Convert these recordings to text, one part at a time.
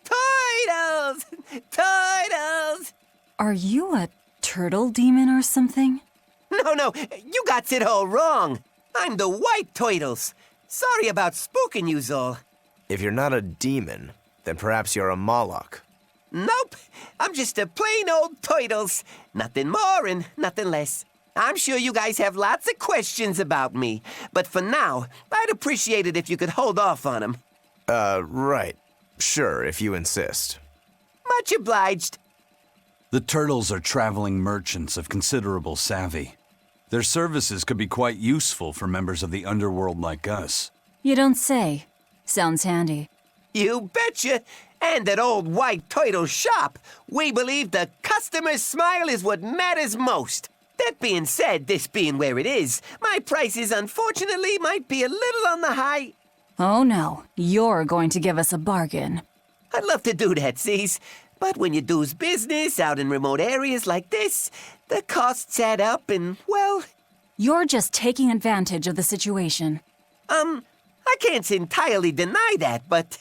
Turtles! Turtles! Are you a turtle demon or something? No, you got it all wrong. I'm the white turtles. Sorry about spooking yous all. If you're not a demon, then perhaps you're a Moloch. Nope, I'm just a plain old turtles. Nothing more and nothing less. I'm sure you guys have lots of questions about me, but for now, I'd appreciate it if you could hold off on them. Right. Sure, if you insist. Much obliged. The turtles are traveling merchants of considerable savvy. Their services could be quite useful for members of the underworld like us. You don't say. Sounds handy. You betcha. And at old White Turtle Shop, we believe the customer's smile is what matters most. That being said, this being where it is, my prices unfortunately might be a little on the high. Oh no, you're going to give us a bargain. I'd love to do that, C's. But when you do's business out in remote areas like this, the costs add up and, well... You're just taking advantage of the situation. I can't entirely deny that, but...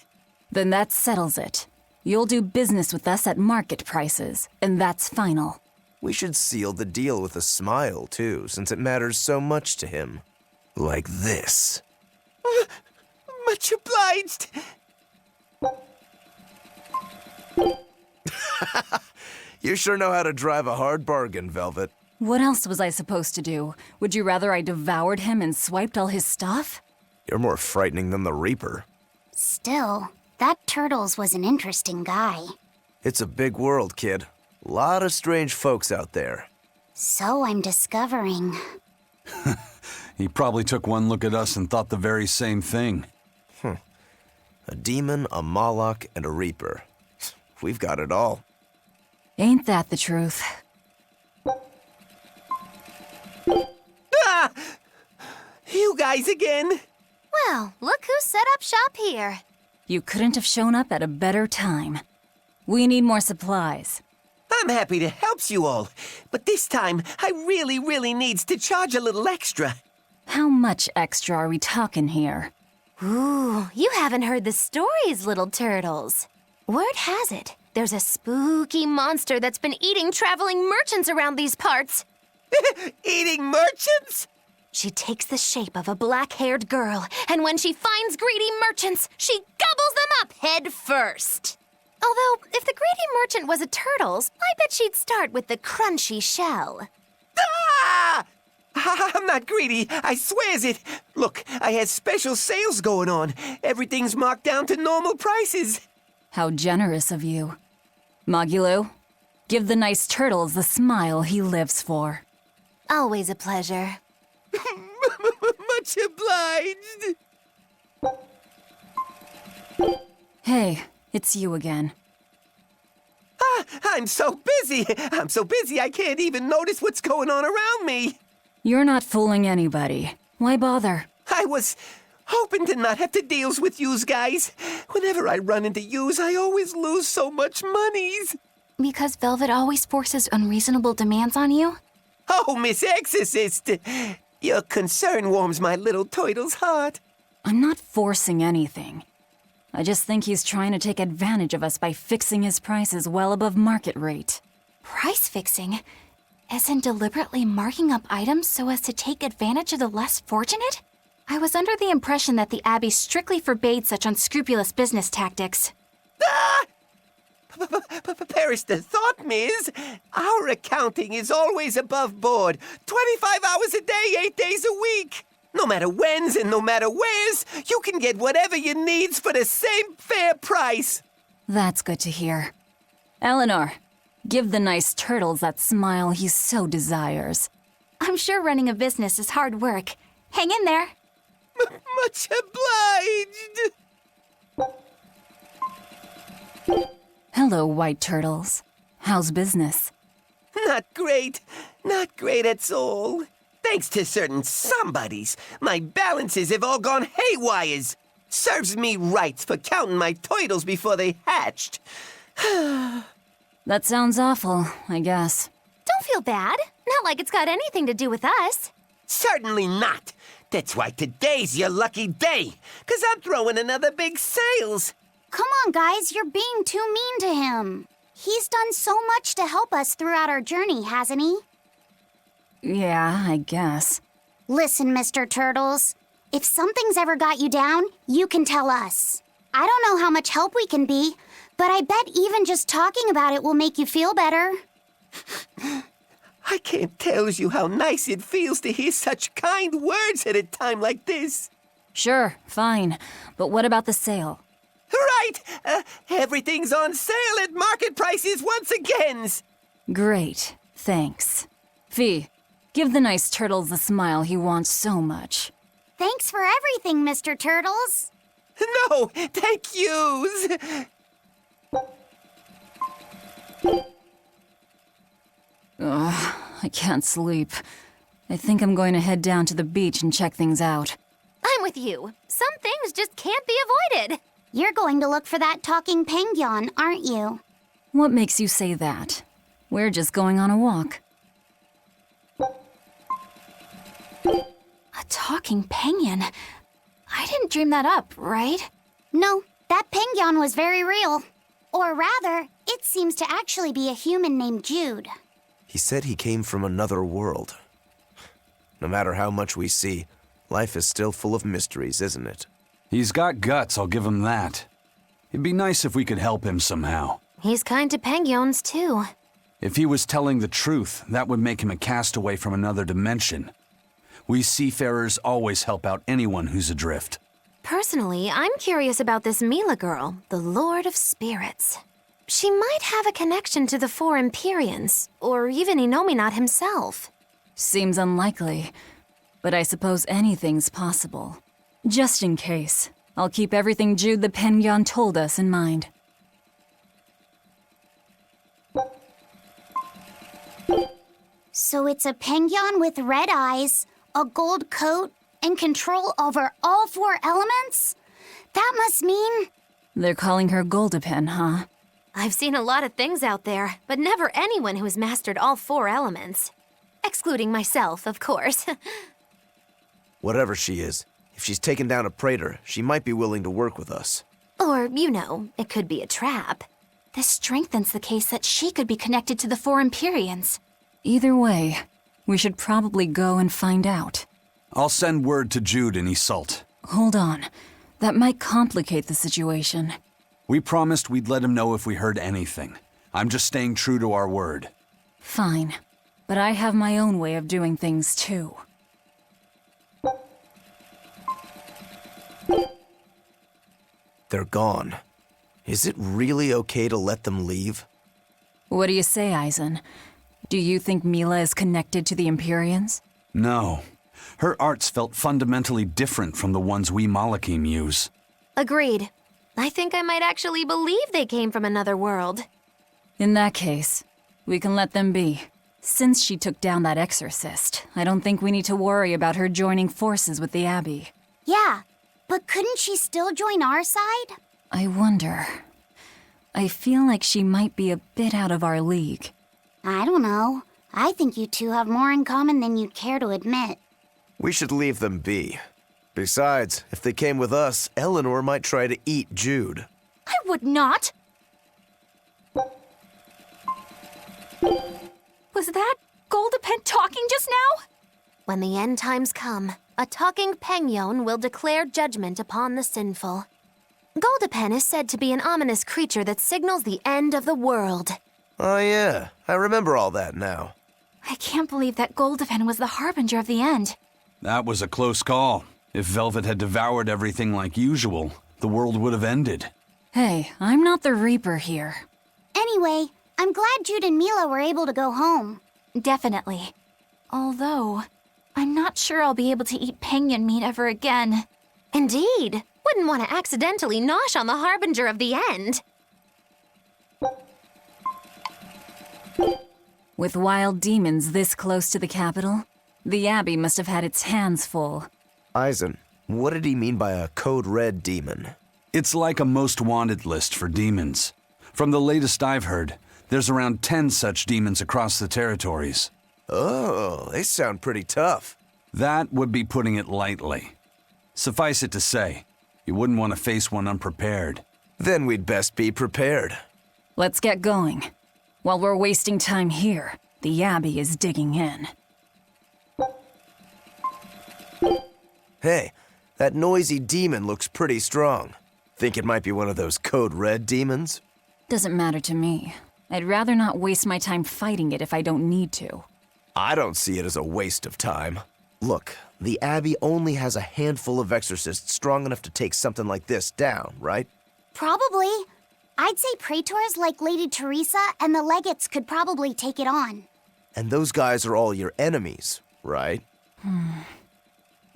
Then that settles it. You'll do business with us at market prices, and that's final. We should seal the deal with a smile, too, since it matters so much to him. Like this. Much obliged. You sure know how to drive a hard bargain, Velvet. What else was I supposed to do? Would you rather I devoured him and swiped all his stuff? You're more frightening than the Reaper. Still, that Turtles was an interesting guy. It's a big world, kid. Lot of strange folks out there. So I'm discovering. He probably took one look at us and thought the very same thing. A demon, a Moloch, and a Reaper. We've got it all. Ain't that the truth? Ah! You guys again? Well, look who set up shop here. You couldn't have shown up at a better time. We need more supplies. I'm happy to help you all, but this time I really needs to charge a little extra. How much extra are we talking here? Ooh, you haven't heard the stories, little turtles. Word has it, there's a spooky monster that's been eating traveling merchants around these parts. Eating merchants? She takes the shape of a black-haired girl, and when she finds greedy merchants, she gobbles them up head first. Although, if the greedy merchant was a turtles, I bet she'd start with the crunchy shell. Ah! I'm not greedy, I swears it. Look, I have special sales going on. Everything's marked down to normal prices. How generous of you. Magulu, give the nice turtles the smile he lives for. Always a pleasure. Much obliged. Hey, it's you again. I'm so busy. I'm so busy I can't even notice what's going on around me. You're not fooling anybody. Why bother? I was hoping to not have to deal with yous guys. Whenever I run into yous, I always lose so much monies. Because Velvet always forces unreasonable demands on you? Oh, Miss Exorcist, your concern warms my little turtle's heart. I'm not forcing anything. I just think he's trying to take advantage of us by fixing his prices well above market rate. Price fixing? As in deliberately marking up items so as to take advantage of the less fortunate? I was under the impression that the Abbey strictly forbade such unscrupulous business tactics. Ah! Perish the thought, Miss. Our accounting is always above board. 25 hours a day, 8 days a week. No matter whens and no matter wheres, you can get whatever you needs for the same fair price. That's good to hear. Eleanor, give the nice turtles that smile he so desires. I'm sure running a business is hard work. Hang in there. Much obliged. Hello, white turtles. How's business? Not great. Not great at all. Thanks to certain somebodies, my balances have all gone haywires. Serves me right for counting my turtles before they hatched. That sounds awful, I guess. Don't feel bad. Not like it's got anything to do with us. Certainly not. That's why today's your lucky day, 'cause I'm throwing another big sales. Come on, guys, you're being too mean to him. He's done so much to help us throughout our journey, hasn't he? Yeah, I guess. Listen, Mr. Turtles. If something's ever got you down, you can tell us. I don't know how much help we can be, but I bet even just talking about it will make you feel better. I can't tell you how nice it feels to hear such kind words at a time like this. Sure, fine. But what about the sale? Right! Everything's on sale at market prices once again. Great, thanks. Fee, give the nice Turtles the smile he wants so much. Thanks for everything, Mr. Turtles. No, thank yous. I can't sleep. I think I'm going to head down to the beach and check things out. I'm with you. Some things just can't be avoided. You're going to look for that talking penguin, aren't you? What makes you say that? We're just going on a walk. A talking penguin? I didn't dream that up, right? No, that penguin was very real. Or rather, it seems to actually be a human named Jude. He said he came from another world. No matter how much we see, life is still full of mysteries, isn't it? He's got guts, I'll give him that. It'd be nice if we could help him somehow. He's kind to penguins, too. If he was telling the truth, that would make him a castaway from another dimension. We seafarers always help out anyone who's adrift. Personally, I'm curious about this Mila girl, the Lord of Spirits. She might have a connection to the Four Empyreans, or even Inominat himself. Seems unlikely, but I suppose anything's possible. Just in case, I'll keep everything Jude the Penguin told us in mind. So it's a penguin with red eyes, a gold coat, and control over all four elements? That must mean... They're calling her Goldapen, huh? I've seen a lot of things out there, but never anyone who has mastered all four elements. Excluding myself, of course. Whatever she is, if she's taken down a praetor, she might be willing to work with us. Or, you know, it could be a trap. This strengthens the case that she could be connected to the Four Empyreans. Either way, we should probably go and find out. I'll send word to Jude and Iseult. Hold on. That might complicate the situation. We promised we'd let him know if we heard anything. I'm just staying true to our word. Fine. But I have my own way of doing things, too. They're gone. Is it really okay to let them leave? What do you say, Eisen? Do you think Mila is connected to the Empyreans? No. Her arts felt fundamentally different from the ones we Malachim use. Agreed. I think I might actually believe they came from another world. In that case, we can let them be. Since she took down that exorcist, I don't think we need to worry about her joining forces with the Abbey. Yeah, but couldn't she still join our side? I wonder. I feel like she might be a bit out of our league. I don't know. I think you two have more in common than you'd care to admit. We should leave them be. Besides, if they came with us, Eleanor might try to eat Jude. I would not! Was that Goldapen talking just now? When the end times come, a talking penguin will declare judgment upon the sinful. Goldapen is said to be an ominous creature that signals the end of the world. Oh yeah, I remember all that now. I can't believe that Goldapen was the harbinger of the end. That was a close call. If Velvet had devoured everything like usual, the world would have ended. Hey, I'm not the Reaper here. Anyway, I'm glad Jude and Mila were able to go home. Definitely. Although, I'm not sure I'll be able to eat penguin meat ever again. Indeed. Wouldn't want to accidentally nosh on the harbinger of the end. With wild demons this close to the capital, the Abbey must have had its hands full. Eisen, what did he mean by a code red demon? It's like a most wanted list for demons. From the latest I've heard, There's around 10 such demons across the territories. Oh, they sound pretty tough. That would be putting it lightly. Suffice it to say, you wouldn't want to face one unprepared. Then we'd best be prepared. Let's get going. While we're wasting time here, the Abbey is digging in. Hey, that noisy demon looks pretty strong. Think it might be one of those Code Red demons? Doesn't matter to me. I'd rather not waste my time fighting it if I don't need to. I don't see it as a waste of time. Look, the Abbey only has a handful of exorcists strong enough to take something like this down, right? Probably. I'd say praetors like Lady Teresa and the legates could probably take it on. And those guys are all your enemies, right?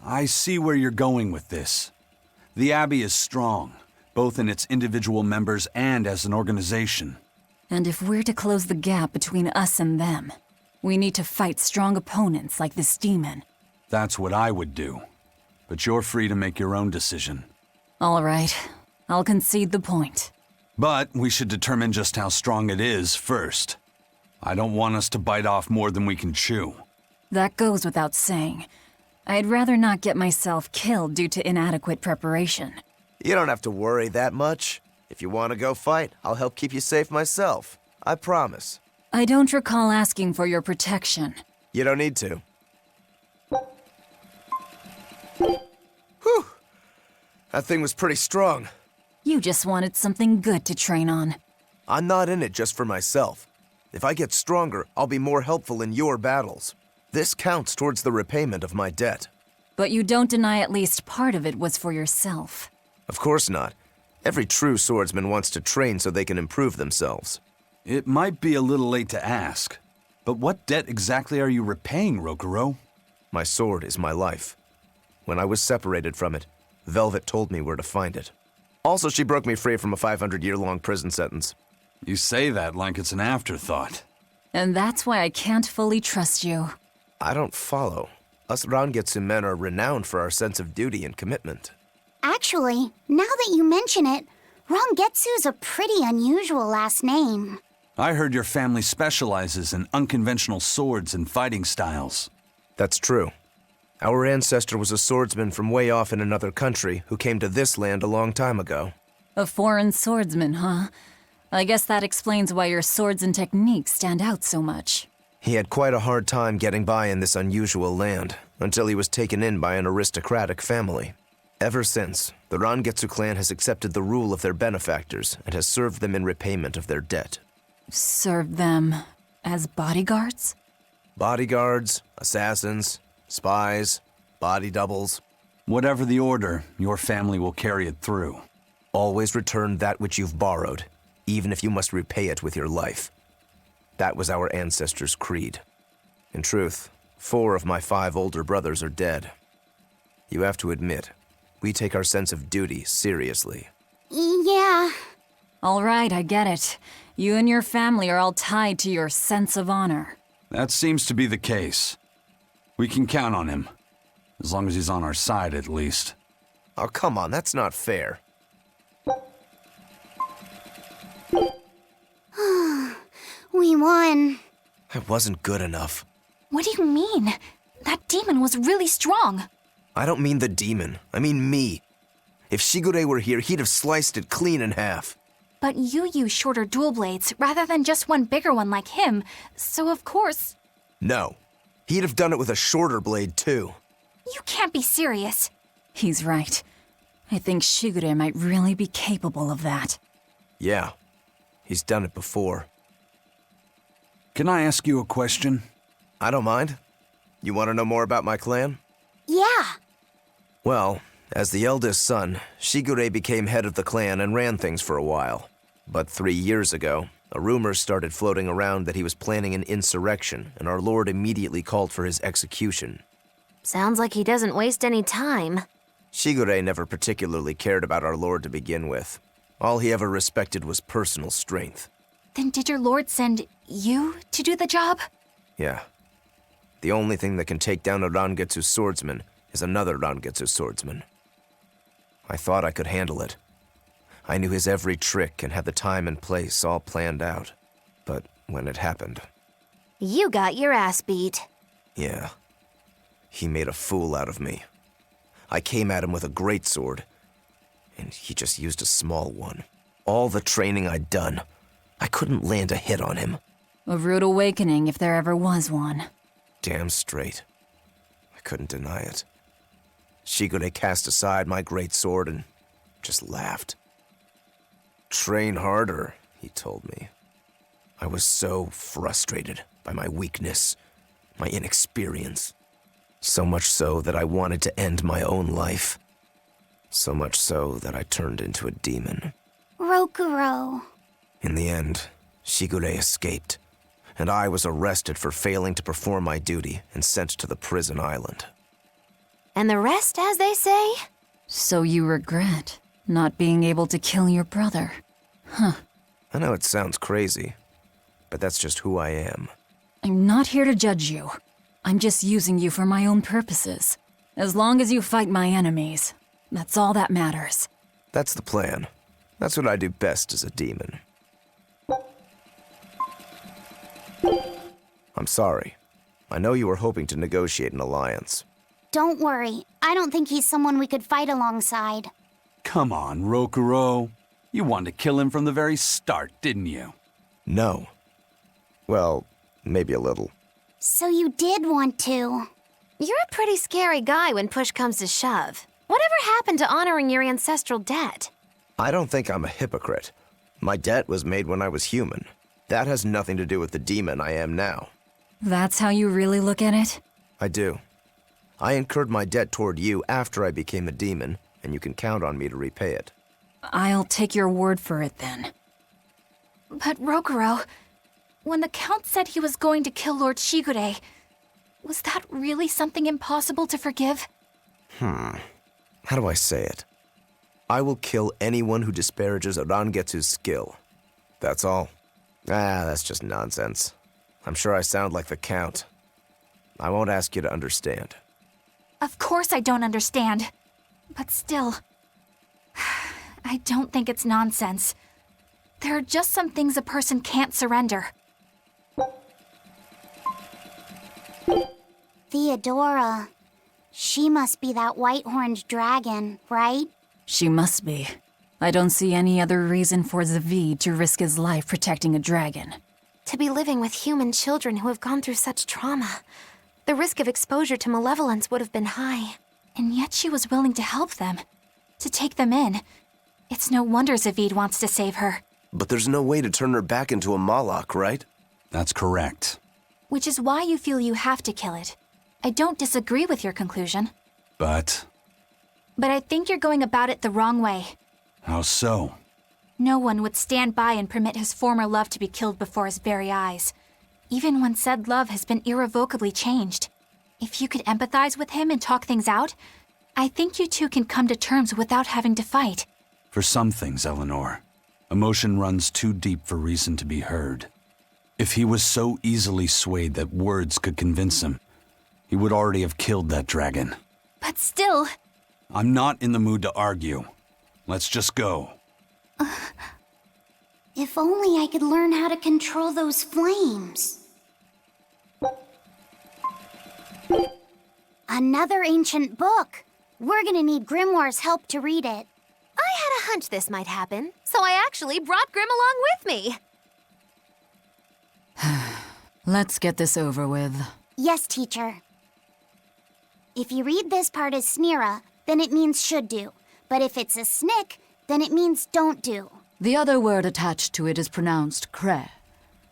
I see where you're going with this. The Abbey is strong, both in its individual members and as an organization. And if we're to close the gap between us and them, we need to fight strong opponents like this demon. That's what I would do. But you're free to make your own decision. All right, I'll concede the point. But we should determine just how strong it is first. I don't want us to bite off more than we can chew. That goes without saying. I'd rather not get myself killed due to inadequate preparation. You don't have to worry that much. If you want to go fight, I'll help keep you safe myself. I promise. I don't recall asking for your protection. You don't need to. Whew! That thing was pretty strong. You just wanted something good to train on. I'm not in it just for myself. If I get stronger, I'll be more helpful in your battles. This counts towards the repayment of my debt. But you don't deny at least part of it was for yourself. Of course not. Every true swordsman wants to train so they can improve themselves. It might be a little late to ask, but what debt exactly are you repaying, Rokuro? My sword is my life. When I was separated from it, Velvet told me where to find it. Also, she broke me free from a 500-year-long prison sentence. You say that like it's an afterthought. And that's why I can't fully trust you. I don't follow. Us Rangetsu men are renowned for our sense of duty and commitment. Actually, now that you mention it, Rangetsu's a pretty unusual last name. I heard your family specializes in unconventional swords and fighting styles. That's true. Our ancestor was a swordsman from way off in another country who came to this land a long time ago. A foreign swordsman, huh? I guess that explains why your swords and techniques stand out so much. He had quite a hard time getting by in this unusual land, until he was taken in by an aristocratic family. Ever since, the Rangetsu clan has accepted the rule of their benefactors and has served them in repayment of their debt. Served them as bodyguards? Bodyguards, assassins, spies, body doubles. Whatever the order, your family will carry it through. Always return that which you've borrowed, even if you must repay it with your life. That was our ancestors' creed. In truth, 4 of my 5 older brothers are dead. You have to admit, we take our sense of duty seriously. Yeah. All right, I get it. You and your family are all tied to your sense of honor. That seems to be the case. We can count on him. As long as he's on our side, at least. Oh, come on, that's not fair. We won. I wasn't good enough. What do you mean? That demon was really strong. I don't mean the demon. I mean me. If Shigure were here, he'd have sliced it clean in half. But you use shorter dual blades rather than just one bigger one like him, so of course... No. He'd have done it with a shorter blade, too. You can't be serious. He's right. I think Shigure might really be capable of that. Yeah. He's done it before. Can I ask you a question? I don't mind. You want to know more about my clan? Yeah. Well, as the eldest son, Shigure became head of the clan and ran things for a while. But 3 years ago, a rumor started floating around that he was planning an insurrection, and our lord immediately called for his execution. Sounds like he doesn't waste any time. Shigure never particularly cared about our lord to begin with. All he ever respected was personal strength. Then did your lord send you to do the job? Yeah. The only thing that can take down a Rangetsu swordsman is another Rangetsu swordsman. I thought I could handle it. I knew his every trick and had the time and place all planned out. But when it happened, You got your ass beat. yeah, he made a fool out of me. I came at him with a greatsword, and he just used a small one. All the training I'd done, I couldn't land a hit on him. A rude awakening if there ever was one. Damn straight. I couldn't deny it. Shigure cast aside my greatsword and just laughed. Train harder, he told me. I was so frustrated by my weakness, my inexperience. So much so that I wanted to end my own life. So much so that I turned into a demon. Rokuro. In the end, Shigure escaped, and I was arrested for failing to perform my duty and sent to the prison island. And the rest, as they say? So you regret not being able to kill your brother. I know it sounds crazy, but that's just who I am. I'm not here to judge you. I'm just using you for my own purposes. As long as you fight my enemies, that's all that matters. That's the plan. That's what I do best as a demon. I'm sorry. I know you were hoping to negotiate an alliance. Don't worry. I don't think he's someone we could fight alongside. Come on, Rokuro. You wanted to kill him from the very start, didn't you? No. Well, maybe a little. So you did want to. You're a pretty scary guy when push comes to shove. Whatever happened to honoring your ancestral debt? I don't think I'm a hypocrite. My debt was made when I was human. That has nothing to do with the demon I am now. That's how you really look at it? I do. I incurred my debt toward you after I became a demon, and you can count on me to repay it. I'll take your word for it then. But Rokuro, when the Count said he was going to kill Lord Shigure, was that really something impossible to forgive? How do I say it? I will kill anyone who disparages Rangetsu's skill. That's all. That's just nonsense. I'm sure I sound like the Count. I won't ask you to understand. Of course I don't understand. But still, I don't think it's nonsense. There are just some things a person can't surrender. Theodora. She must be that white-horned dragon, right? She must be. I don't see any other reason for Zavid to risk his life protecting a dragon. To be living with human children who have gone through such trauma. The risk of exposure to malevolence would have been high. And yet she was willing to help them, to take them in. It's no wonder Zavid wants to save her. But there's no way to turn her back into a Malak, right? That's correct. Which is why you feel you have to kill it. I don't disagree with your conclusion. But But I think you're going about it the wrong way. how so? No one would stand by and permit his former love to be killed before his very eyes, even when said love has been irrevocably changed. If you could empathize with him and talk things out, I think you two can come to terms without having to fight. For some things, Eleanor, emotion runs too deep for reason to be heard. If he was so easily swayed that words could convince him, he would already have killed that dragon. But still, I'm not in the mood to argue. Let's just go. If only I could learn how to control those flames. Another ancient book. We're gonna need Grimoire's help to read it. I had a hunch this might happen, so I actually brought Grim along with me. Let's get this over with. Yes, teacher. If you read this part as Snira, then it means should do. But if it's a snick, then it means don't do. The other word attached to it is pronounced cre.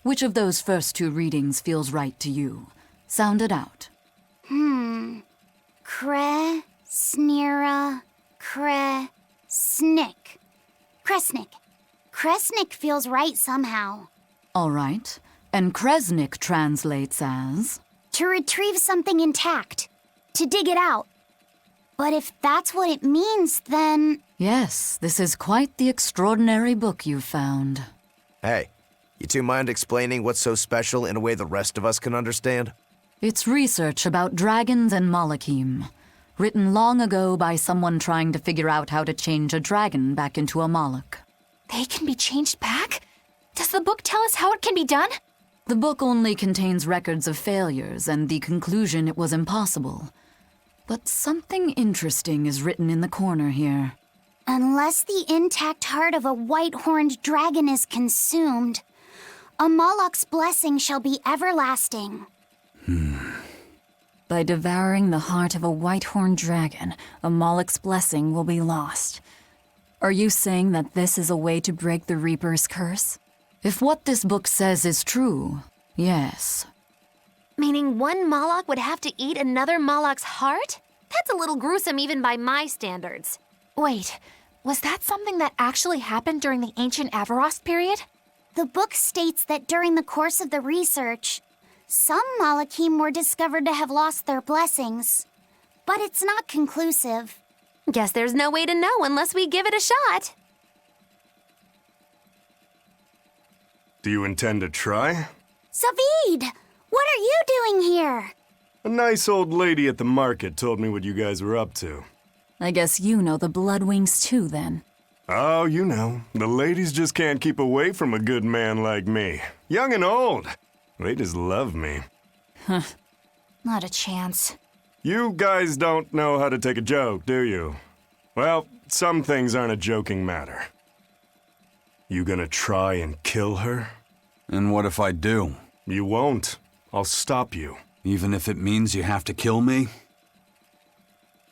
Which of those first two readings feels right to you? Sound it out. Cre, Snira, Cre, Snick. Kresnik. Kresnik feels right somehow. All right. And Kresnik translates as... To retrieve something intact. To dig it out. But if that's what it means, then... Yes, this is quite the extraordinary book you've found. Hey, you two mind explaining what's so special in a way the rest of us can understand? It's research about dragons and Malachim, written long ago by someone trying to figure out how to change a dragon back into a Malak. they can be changed back? Does the book tell us how it can be done? The book only contains records of failures and the conclusion it was impossible. But something interesting is written in the corner here. Unless the intact heart of a white-horned dragon is consumed, a Moloch's blessing shall be everlasting. By devouring the heart of a white-horned dragon, a Moloch's blessing will be lost. Are you saying that this is a way to break the Reaper's curse? If what this book says is true, yes. Meaning one Moloch would have to eat another Moloch's heart? That's a little gruesome even by my standards. Wait, was that something that actually happened during the ancient Avarost period? The book states that during the course of the research, some Malachim were discovered to have lost their blessings. But it's not conclusive. Guess there's no way to know unless we give it a shot. Do you intend to try? Zavid! What are you doing here? A nice old lady at the market told me what you guys were up to. I guess you know the Bloodwings too, then. Oh, you know, the ladies just can't keep away from a good man like me. Young and old. They just love me. Not a chance. You guys don't know how to take a joke, do you? Well, some things aren't a joking matter. You gonna try and kill her? And what if I do? You won't. I'll stop you. Even if it means you have to kill me?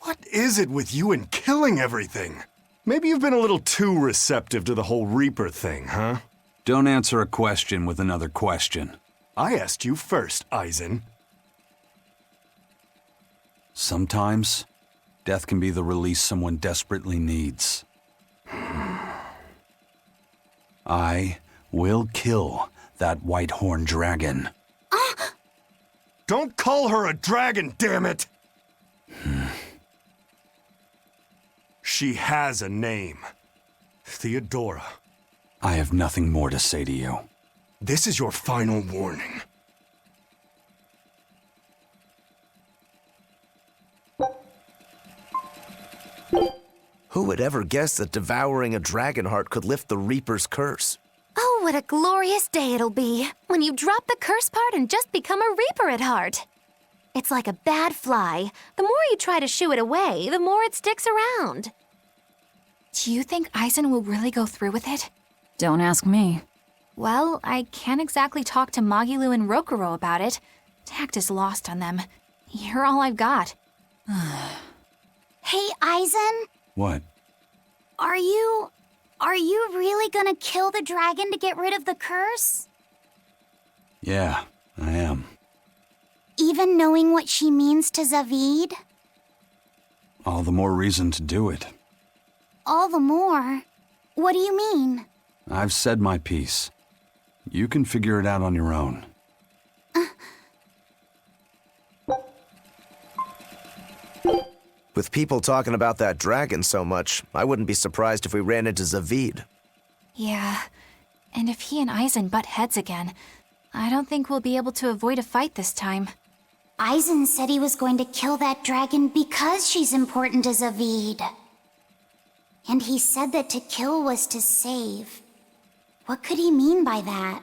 What is it with you and killing everything? Maybe you've been a little too receptive to the whole Reaper thing, huh? Don't answer a question with another question. I asked you first, Eisen. Sometimes, death can be the release someone desperately needs. I will kill that white-horned dragon. Don't call her a dragon, damn it! She has a name. Theodora. I have nothing more to say to you. This is your final warning. Who would ever guess that devouring a dragon heart could lift the Reaper's curse? Oh, what a glorious day it'll be when you drop the curse part and just become a Reaper at heart. It's like a bad fly. The more you try to shoo it away, the more it sticks around. Do you think Eisen will really go through with it? Don't ask me. Well, I can't exactly talk to Magilu and Rokuro about it. Tact is lost on them. You're all I've got. Hey, Eisen? What? Are you really gonna kill the dragon to get rid of the curse? Yeah, I am. Even knowing what she means to Zavid? All the more reason to do it. All the more. What do you mean? I've said my piece. You can figure it out on your own. With people talking about that dragon so much, I wouldn't be surprised if we ran into Zavid. Yeah, and if he and Eisen butt heads again, I don't think we'll be able to avoid a fight this time. Eisen said he was going to kill that dragon because she's important to Zavid. And he said that to kill was to save. What could he mean by that?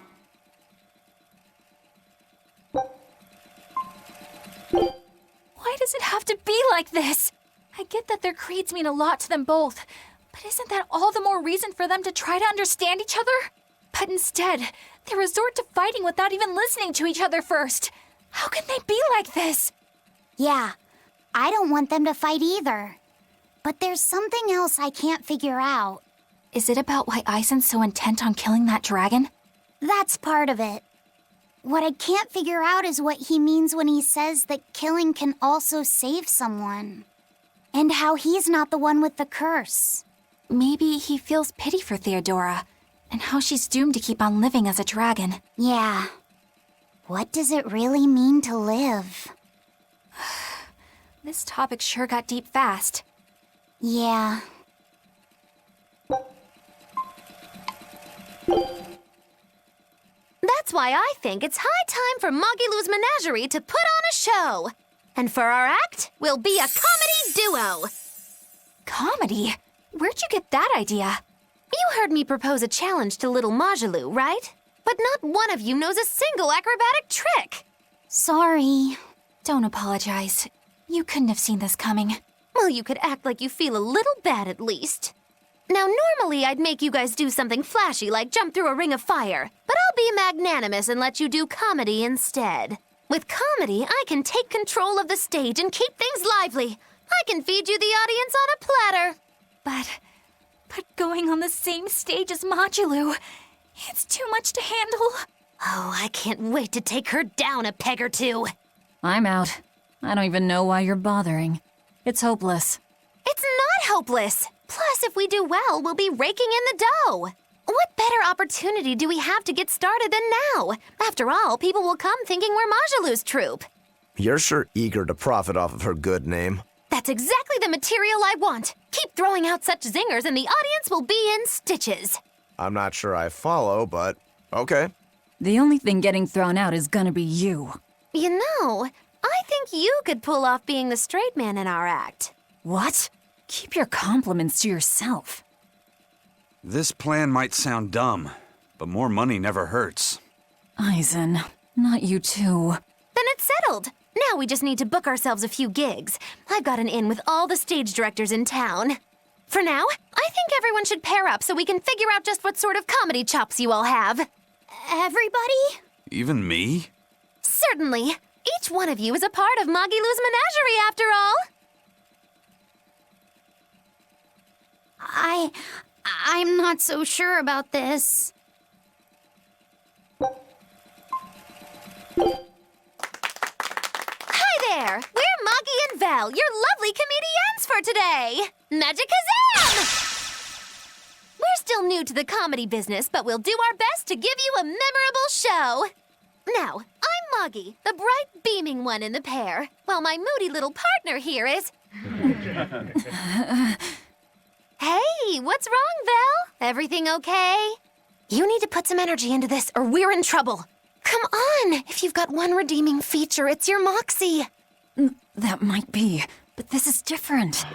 Why does it have to be like this? I get that their creeds mean a lot to them both, but isn't that all the more reason for them to try to understand each other? But instead, they resort to fighting without even listening to each other first. How can they be like this? Yeah, I don't want them to fight either. But there's something else I can't figure out. Is it about why Eisen's so intent on killing that dragon? That's part of it. What I can't figure out is what he means when he says that killing can also save someone. And how he's not the one with the curse. Maybe he feels pity for Theodora, and how she's doomed to keep on living as a dragon. Yeah. What does it really mean to live? This topic sure got deep fast. Yeah. That's why I think it's high time for Magilu's Menagerie to put on a show. And for our act, we'll be a comedy duo. Comedy? Where'd you get that idea? You heard me propose a challenge to little Majaloo, right? But not one of you knows a single acrobatic trick. Sorry. Don't apologize. You couldn't have seen this coming. Well, you could act like you feel a little bad at least. Now, normally I'd make you guys do something flashy like jump through a ring of fire, but I'll be magnanimous and let you do comedy instead. With comedy, I can take control of the stage and keep things lively. I can feed you the audience on a platter. But going on the same stage as Majaloo, it's too much to handle. Oh, I can't wait to take her down a peg or two. I'm out. I don't even know why you're bothering. It's hopeless. It's not hopeless. Plus, if we do well, we'll be raking in the dough. What better opportunity do we have to get started than now? After all, people will come thinking we're Majaloo's troupe. You're sure eager to profit off of her good name. That's exactly the material I want. Keep throwing out such zingers and the audience will be in stitches. I'm not sure I follow, but okay. The only thing getting thrown out is gonna be you. You know, I think you could pull off being the straight man in our act. What? Keep your compliments to yourself. This plan might sound dumb, but more money never hurts. Eisen, not you too. Then it's settled. Now we just need to book ourselves a few gigs. I've got an in with all the stage directors in town. For now, I think everyone should pair up so we can figure out just what sort of comedy chops you all have. Everybody? Even me? Certainly. Each one of you is a part of Magiloo's menagerie, after all. I'm not so sure about this. Hi there! We're Moggy and Val, your lovely comedians for today! Magikazam! We're still new to the comedy business, but we'll do our best to give you a memorable show. Now, I'm Moggy, the bright, beaming one in the pair, while my moody little partner here is... Hey, what's wrong, Val? Everything okay? You need to put some energy into this, or we're in trouble. Come on! If you've got one redeeming feature, it's your moxie. That might be, but this is different.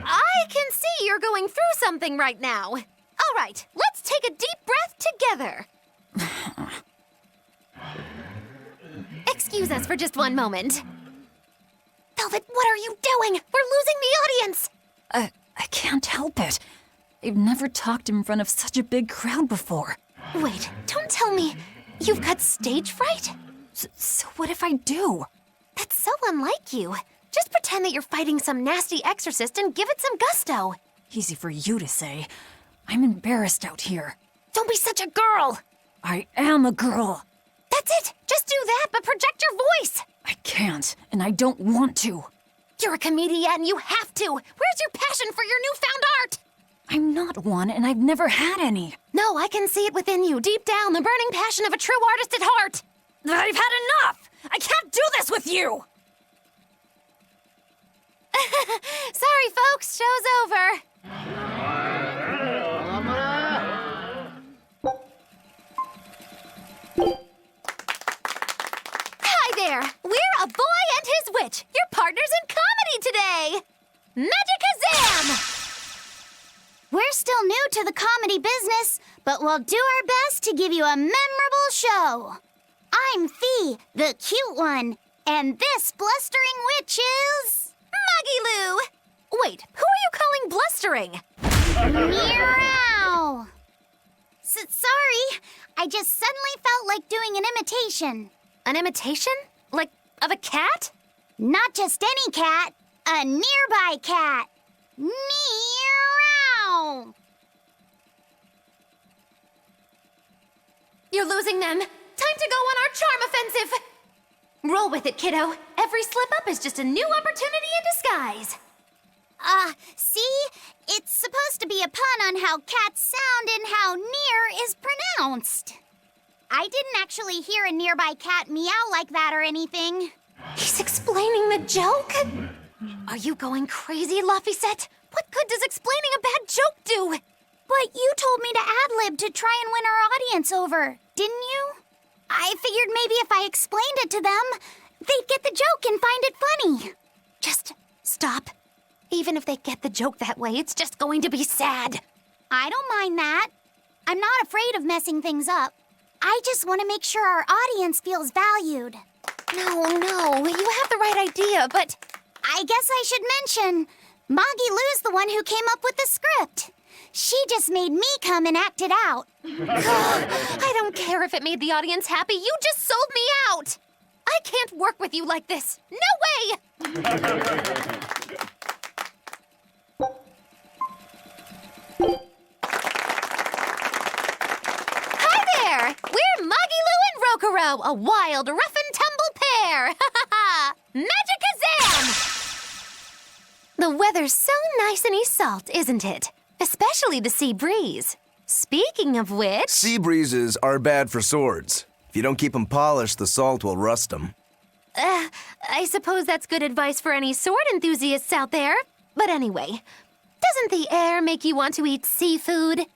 I can see you're going through something right now. All right, let's take a deep breath together. Excuse us for just one moment. Velvet, what are you doing? We're losing the audience. I can't help it. I've never talked in front of such a big crowd before. Wait, don't tell me you've got stage fright? So what if I do? That's so unlike you. Just pretend that you're fighting some nasty exorcist and give it some gusto. Easy for you to say. I'm embarrassed out here. Don't be such a girl. I am a girl. That's it. Just do that, but project your voice. I can't, and I don't want to. You're a comedian, you have to. Where's your passion for your newfound art? I'm not one, and I've never had any. No, I can see it within you, deep down, the burning passion of a true artist at heart. I've had enough! I can't do this with you! Sorry, folks, show's over. Hi there, we're A Boy and His Witch, your partners in comedy today. Magikazam! We're still new to the comedy business, but we'll do our best to give you a memorable show. I'm Fee, the cute one, and this blustering witch is... Magiloo! Wait, who are you calling blustering? Meow! Sorry, I just suddenly felt like doing an imitation. An imitation? Like, of a cat? Not just any cat, a nearby cat. Meow! You're losing them. Time to go on our charm offensive. Roll with it, kiddo. Every slip-up is just a new opportunity in disguise. See? It's supposed to be a pun on how cats sound and how near is pronounced. I didn't actually hear a nearby cat meow like that or anything. He's explaining the joke? Are you going crazy, Laphicet? What good does explaining a bad joke do? But you told me to ad-lib to try and win our audience over, didn't you? I figured maybe if I explained it to them, they'd get the joke and find it funny. Just stop. Even if they get the joke that way, it's just going to be sad. I don't mind that. I'm not afraid of messing things up. I just want to make sure our audience feels valued. No, you have the right idea, but... I guess I should mention, Moggy Lou's the one who came up with the script. She just made me come and act it out. I don't care if it made the audience happy. You just sold me out. I can't work with you like this. No way! Hi there! We're Moggy Lou and Rokuro, a wild, rough and tumble pair. Ha ha ha! Magicazam! The weather's so nice and salt, isn't it? Especially the sea breeze. Speaking of which... Sea breezes are bad for swords. If you don't keep them polished, the salt will rust them. I suppose that's good advice for any sword enthusiasts out there. But anyway, doesn't the air make you want to eat seafood?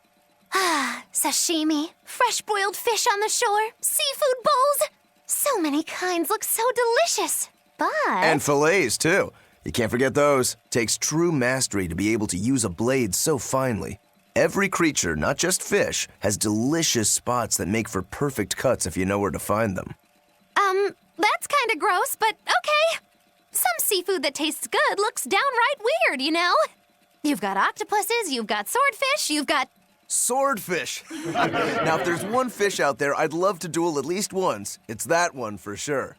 Ah, sashimi, fresh-boiled fish on the shore, seafood bowls. So many kinds look so delicious, but... And fillets, too. You can't forget those. Takes true mastery to be able to use a blade so finely. Every creature, not just fish, has delicious spots that make for perfect cuts if you know where to find them. That's kind of gross, but okay. Some seafood that tastes good looks downright weird, you know? You've got octopuses, you've got swordfish, you've got... Swordfish! Now, if there's one fish out there I'd love to duel at least once, it's that one for sure.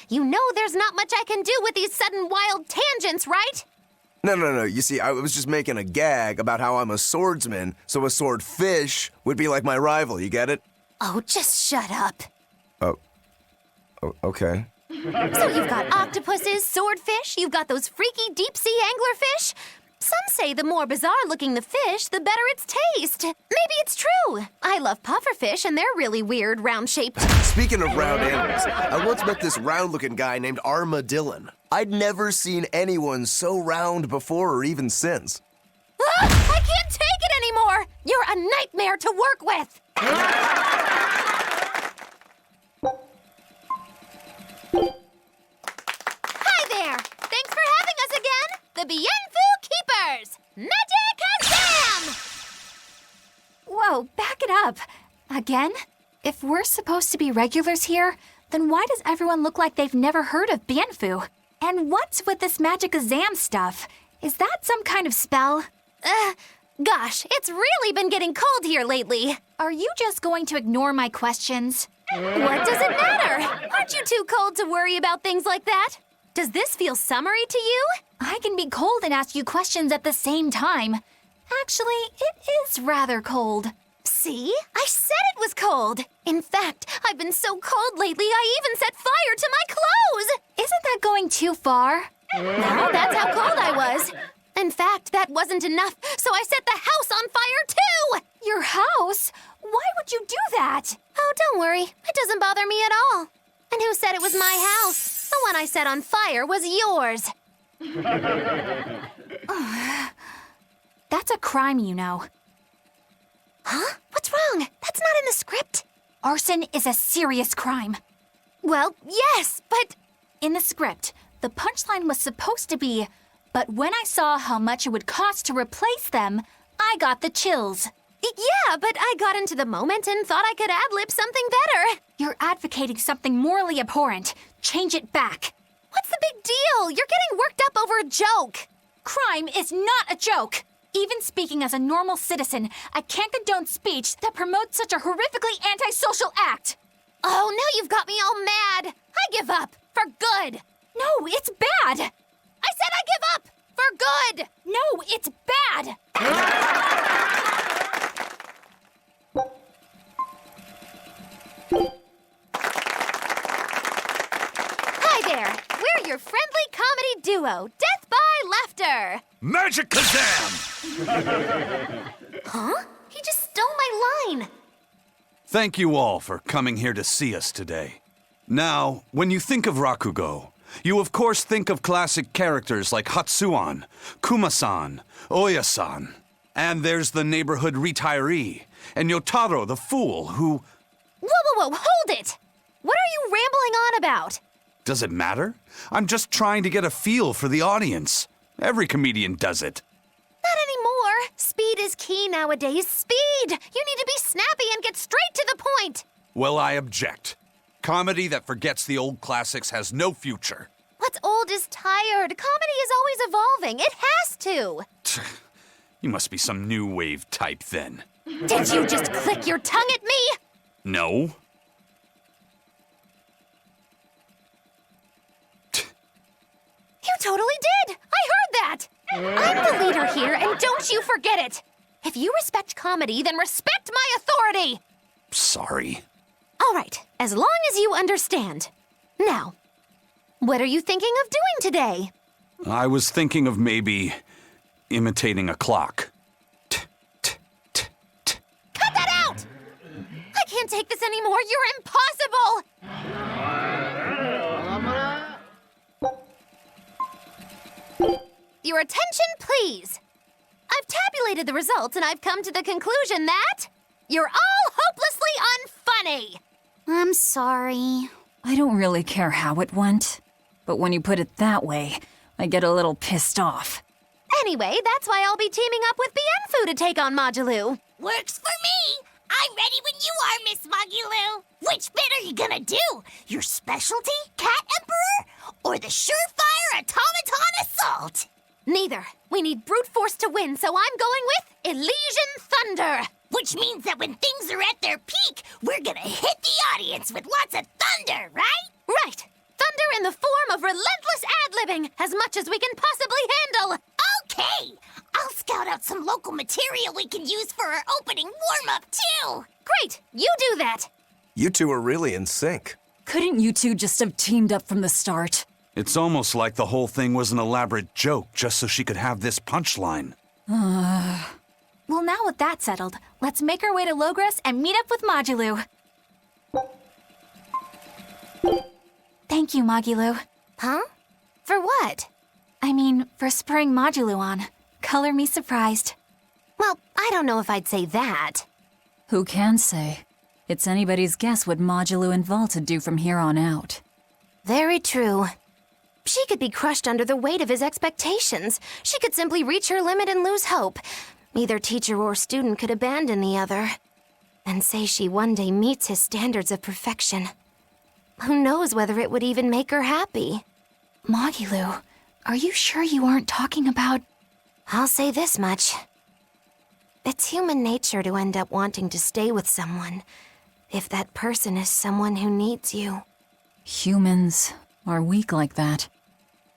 You know there's not much I can do with these sudden wild tangents, right? No. You see, I was just making a gag about how I'm a swordsman, so a swordfish would be like my rival, you get it? Oh, just shut up. Oh, okay. So you've got octopuses, swordfish, you've got those freaky deep-sea anglerfish. Some say the more bizarre-looking the fish, the better its taste. Maybe it's true. I love pufferfish, and they're really weird, round-shaped. Speaking of round animals, I once met this round-looking guy named Armadillon. I'd never seen anyone so round before or even since. Ah, I can't take it anymore! You're a nightmare to work with! Hi there! Thanks for having us again! The Bienfu Keepers! Magicazam! Whoa, back it up. Again? If we're supposed to be regulars here, then why does everyone look like they've never heard of Bienfu? And what's with this Magicazam stuff? Is that some kind of spell? Gosh, it's really been getting cold here lately. Are you just going to ignore my questions? What does it matter? Aren't you too cold to worry about things like that? Does this feel summery to you? I can be cold and ask you questions at the same time. Actually, it is rather cold. See? I said it was cold. In fact, I've been so cold lately, I even set fire to my clothes. Isn't that going too far? No, that's how cold I was. In fact, that wasn't enough, so I set the house on fire too! Your house? Why would you do that? Oh, don't worry. It doesn't bother me at all. And who said it was my house? The one I set on fire was yours. That's a crime, you know. Huh? What's wrong? That's not in the script. Arson is a serious crime. Well, yes, but... In the script, the punchline was supposed to be, but when I saw how much it would cost to replace them, I got the chills. Yeah, but I got into the moment and thought I could ad-lib something better. You're advocating something morally abhorrent. Change it back. What's the big deal? You're getting worked up over a joke. Crime is not a joke. Even speaking as a normal citizen, I can't condone speech that promotes such a horrifically antisocial act. Oh, now you've got me all mad. I give up. For good. No, it's bad. I said I give up. For good. No, it's bad. Hi there. We're your friendly comedy duo, Death by Laughter. Magicazam! Huh? He just stole my line. Thank you all for coming here to see us today. Now, when you think of Rakugo, you of course think of classic characters like Hatsuan, Kuma-san, Oya-san. And there's the neighborhood retiree, and Yotaro the fool who... Whoa, hold it! What are you rambling on about? Does it matter? I'm just trying to get a feel for the audience. Every comedian does it. Not anymore. Speed is key nowadays. Speed! You need to be snappy and get straight to the point. Well, I object. Comedy that forgets the old classics has no future. What's old is tired. Comedy is always evolving. It has to. You must be some new wave type then. Did you just click your tongue at me? No. You totally did! I heard that! I'm the leader here, and don't you forget it! If you respect comedy, then respect my authority! Sorry. All right, as long as you understand. Now, what are you thinking of doing today? I was thinking of maybe imitating a clock. Cut that out! I can't take this anymore. You're impossible! Your attention, please. I've tabulated the results, and I've come to the conclusion that you're all hopelessly unfunny. I'm sorry. I don't really care how it went, but when you put it that way, I get a little pissed off. Anyway, that's why I'll be teaming up with Bienfu to take on Modulou. Works for me! I'm ready when you are, Miss Mogulu! Which bit are you gonna do? Your specialty, Cat Emperor? Or the surefire automaton assault? Neither. We need brute force to win, so I'm going with Elysian Thunder. Which means that when things are at their peak, we're gonna hit the audience with lots of thunder, right? Right. Thunder in the form of relentless ad-libbing, as much as we can possibly handle. Okay! I'll scout out some local material we can use for our opening warm-up, too! Great! You do that! You two are really in sync. Couldn't you two just have teamed up from the start? It's almost like the whole thing was an elaborate joke just so she could have this punchline. Well, now with that settled, let's make our way to Logres and meet up with Modulou. Thank you, Mogulu. Huh? For what? I mean, for spurring Modulou on. Color me surprised. Well, I don't know if I'd say that. Who can say? It's anybody's guess what Modulou and Volta do from here on out. Very true. She could be crushed under the weight of his expectations. She could simply reach her limit and lose hope. Neither teacher or student could abandon the other. And say she one day meets his standards of perfection. Who knows whether it would even make her happy? Mogulu, are you sure you aren't talking about... I'll say this much. It's human nature to end up wanting to stay with someone, if that person is someone who needs you. Humans are weak like that.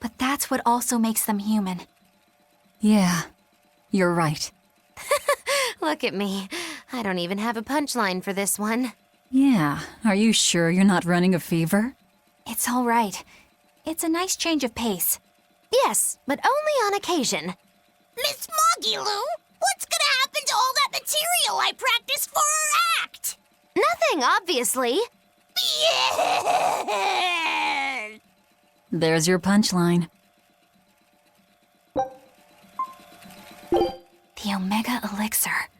But that's what also makes them human. Yeah, you're right. Look at me. I don't even have a punchline for this one. Yeah, are you sure you're not running a fever? It's all right. It's a nice change of pace. Yes, but only on occasion. Miss Mogulu, what's gonna happen to all that material I practiced for our act? Nothing, obviously. Yeah. There's your punchline. The Omega Elixir.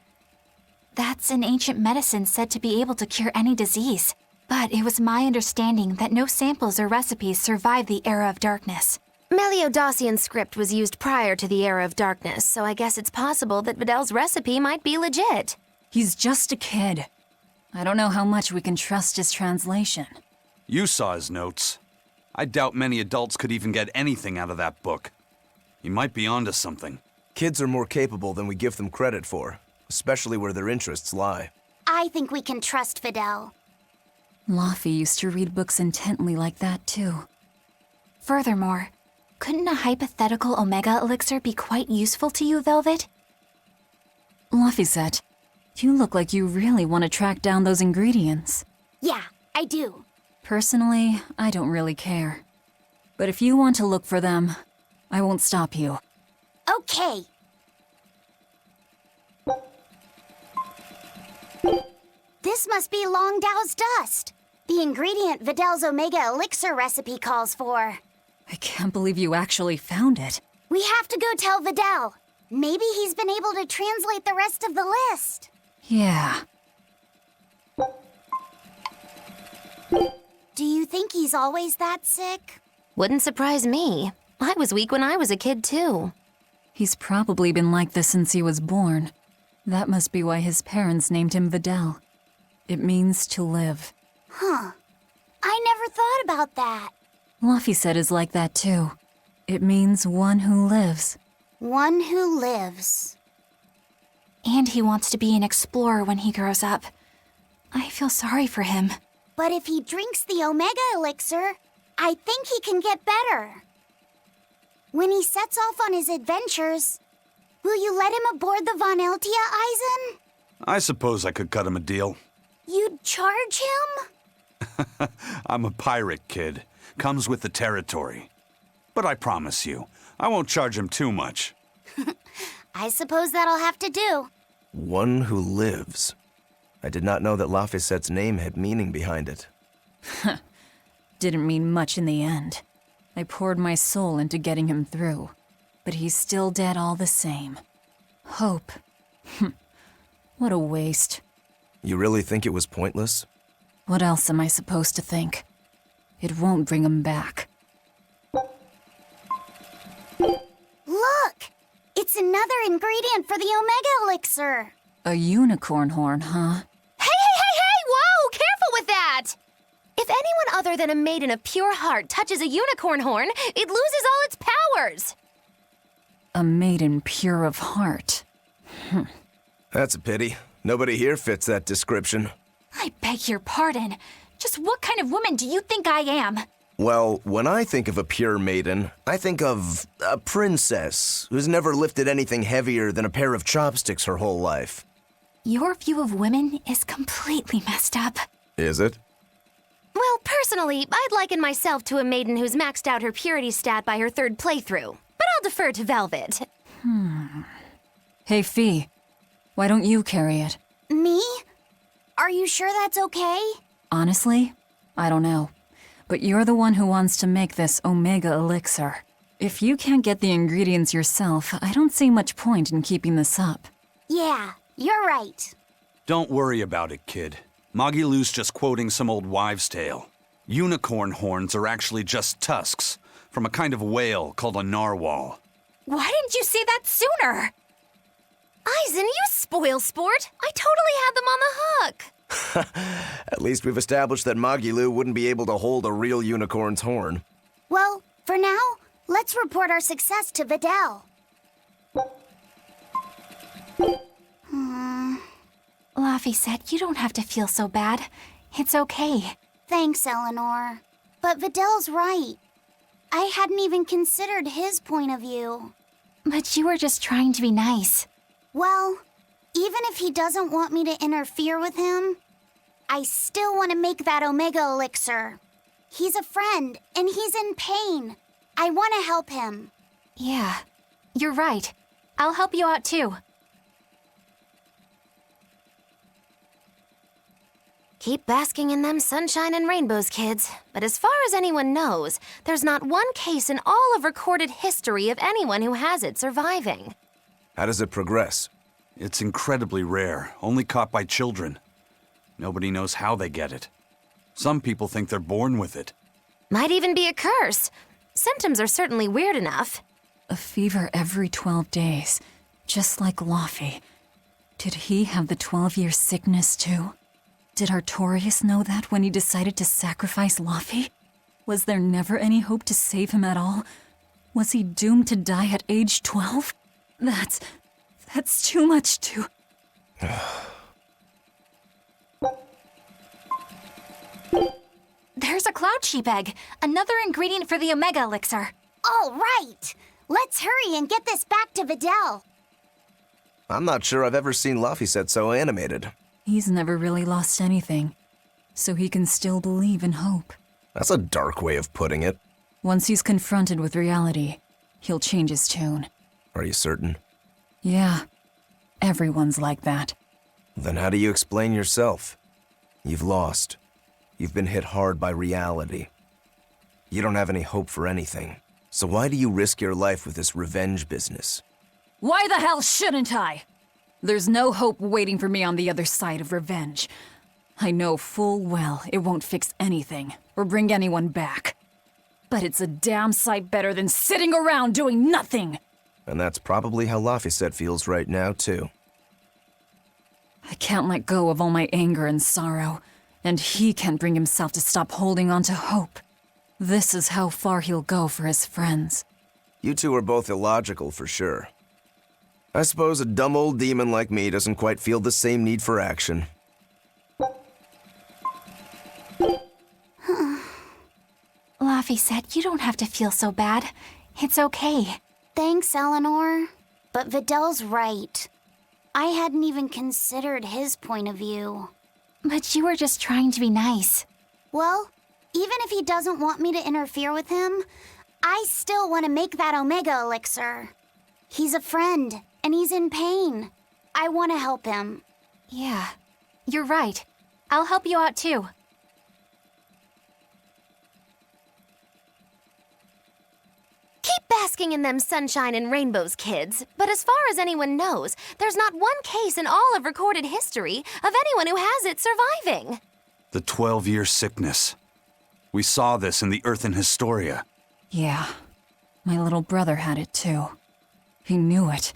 That's an ancient medicine said to be able to cure any disease. But it was my understanding that no samples or recipes survived the Era of Darkness. Meliodacian script was used prior to the Era of Darkness, so I guess it's possible that Videl's recipe might be legit. He's just a kid. I don't know how much we can trust his translation. You saw his notes. I doubt many adults could even get anything out of that book. He might be onto something. Kids are more capable than we give them credit for, especially where their interests lie. I think we can trust Videl. Laffy used to read books intently like that, too. Furthermore, couldn't a hypothetical Omega Elixir be quite useful to you, Velvet? Laffy-set, you look like you really want to track down those ingredients. Yeah, I do. Personally, I don't really care. But if you want to look for them, I won't stop you. Okay. This must be Long Dao's dust. The ingredient Videl's Omega Elixir recipe calls for. I can't believe you actually found it. We have to go tell Videl. Maybe he's been able to translate the rest of the list. Yeah. Do you think he's always that sick? Wouldn't surprise me. I was weak when I was a kid, too. He's probably been like this since he was born. That must be why his parents named him Videl. It means to live. Huh. I never thought about that. Laphicet is like that too. It means one who lives. One who lives. And he wants to be an explorer when he grows up. I feel sorry for him. But if he drinks the Omega Elixir, I think he can get better. When he sets off on his adventures, will you let him aboard the Von Eltia, Eisen? I suppose I could cut him a deal. You'd charge him? I'm a pirate, kid. Comes with the territory. But I promise you, I won't charge him too much. I suppose that'll have to do. One who lives. I did not know that Laphicet's name had meaning behind it. Didn't mean much in the end. I poured my soul into getting him through. But he's still dead all the same. Hope. What a waste. You really think it was pointless? What else am I supposed to think? It won't bring him back. Look! It's another ingredient for the Omega Elixir. A unicorn horn, huh? Hey! Whoa! Careful with that! If anyone other than a maiden of pure heart touches a unicorn horn, it loses all its powers. A maiden pure of heart. That's a pity. Nobody here fits that description. I beg your pardon. Just what kind of woman do you think I am? Well, when I think of a pure maiden, I think of a princess who's never lifted anything heavier than a pair of chopsticks her whole life. Your view of women is completely messed up. Is it? Well, personally, I'd liken myself to a maiden who's maxed out her purity stat by her third playthrough. But I'll defer to Velvet. Hey, Fee. Why don't you carry it? Me? Are you sure that's okay? Honestly, I don't know. But you're the one who wants to make this Omega Elixir. If you can't get the ingredients yourself, I don't see much point in keeping this up. Yeah, you're right. Don't worry about it, kid. Magilou's just quoting some old wives' tale. Unicorn horns are actually just tusks from a kind of whale called a narwhal. Why didn't you say that sooner? Eisen, you spoil sport. I totally had them on the hook. At least we've established that Magilou wouldn't be able to hold a real unicorn's horn. Well, for now, let's report our success to Videl. Laphicet, you don't have to feel so bad. It's okay. Thanks, Eleanor. But Videl's right. I hadn't even considered his point of view. But you were just trying to be nice. Well, even if he doesn't want me to interfere with him, I still want to make that Omega Elixir. He's a friend, and he's in pain. I want to help him. Yeah, you're right. I'll help you out too. Keep basking in them sunshine and rainbows, kids. But as far as anyone knows, there's not one case in all of recorded history of anyone who has it surviving. How does it progress? It's incredibly rare, only caught by children. Nobody knows how they get it. Some people think they're born with it. Might even be a curse. Symptoms are certainly weird enough. A fever every 12 days, just like Laffy. Did he have the 12-year sickness too? Did Artorius know that when he decided to sacrifice Laffy? Was there never any hope to save him at all? Was he doomed to die at age 12? That's too much to... There's a cloud sheep egg, another ingredient for the Omega Elixir. All right! Let's hurry and get this back to Videl. I'm not sure I've ever seen Laphicet so animated. He's never really lost anything, so he can still believe in hope. That's a dark way of putting it. Once he's confronted with reality, he'll change his tune. Are you certain? Yeah, everyone's like that. Then how do you explain yourself? You've lost. You've been hit hard by reality. You don't have any hope for anything. So why do you risk your life with this revenge business? Why the hell shouldn't I? There's no hope waiting for me on the other side of revenge. I know full well it won't fix anything or bring anyone back. But it's a damn sight better than sitting around doing nothing. And that's probably how Laphicet feels right now, too. I can't let go of all my anger and sorrow, and he can't bring himself to stop holding on to hope. This is how far he'll go for his friends. You two are both illogical, for sure. I suppose a dumb old demon like me doesn't quite feel the same need for action. Laphicet, you don't have to feel so bad. It's okay. Thanks, Eleanor. But Vidal's right. I hadn't even considered his point of view. But you were just trying to be nice. Well, even if he doesn't want me to interfere with him, I still want to make that Omega Elixir. He's a friend, and he's in pain. I want to help him. Yeah, you're right. I'll help you out too. Keep basking in them sunshine and rainbows, kids. But as far as anyone knows, there's not one case in all of recorded history of anyone who has it surviving. The 12-year sickness. We saw this in the Earthen Historia. Yeah, my little brother had it too. He knew it.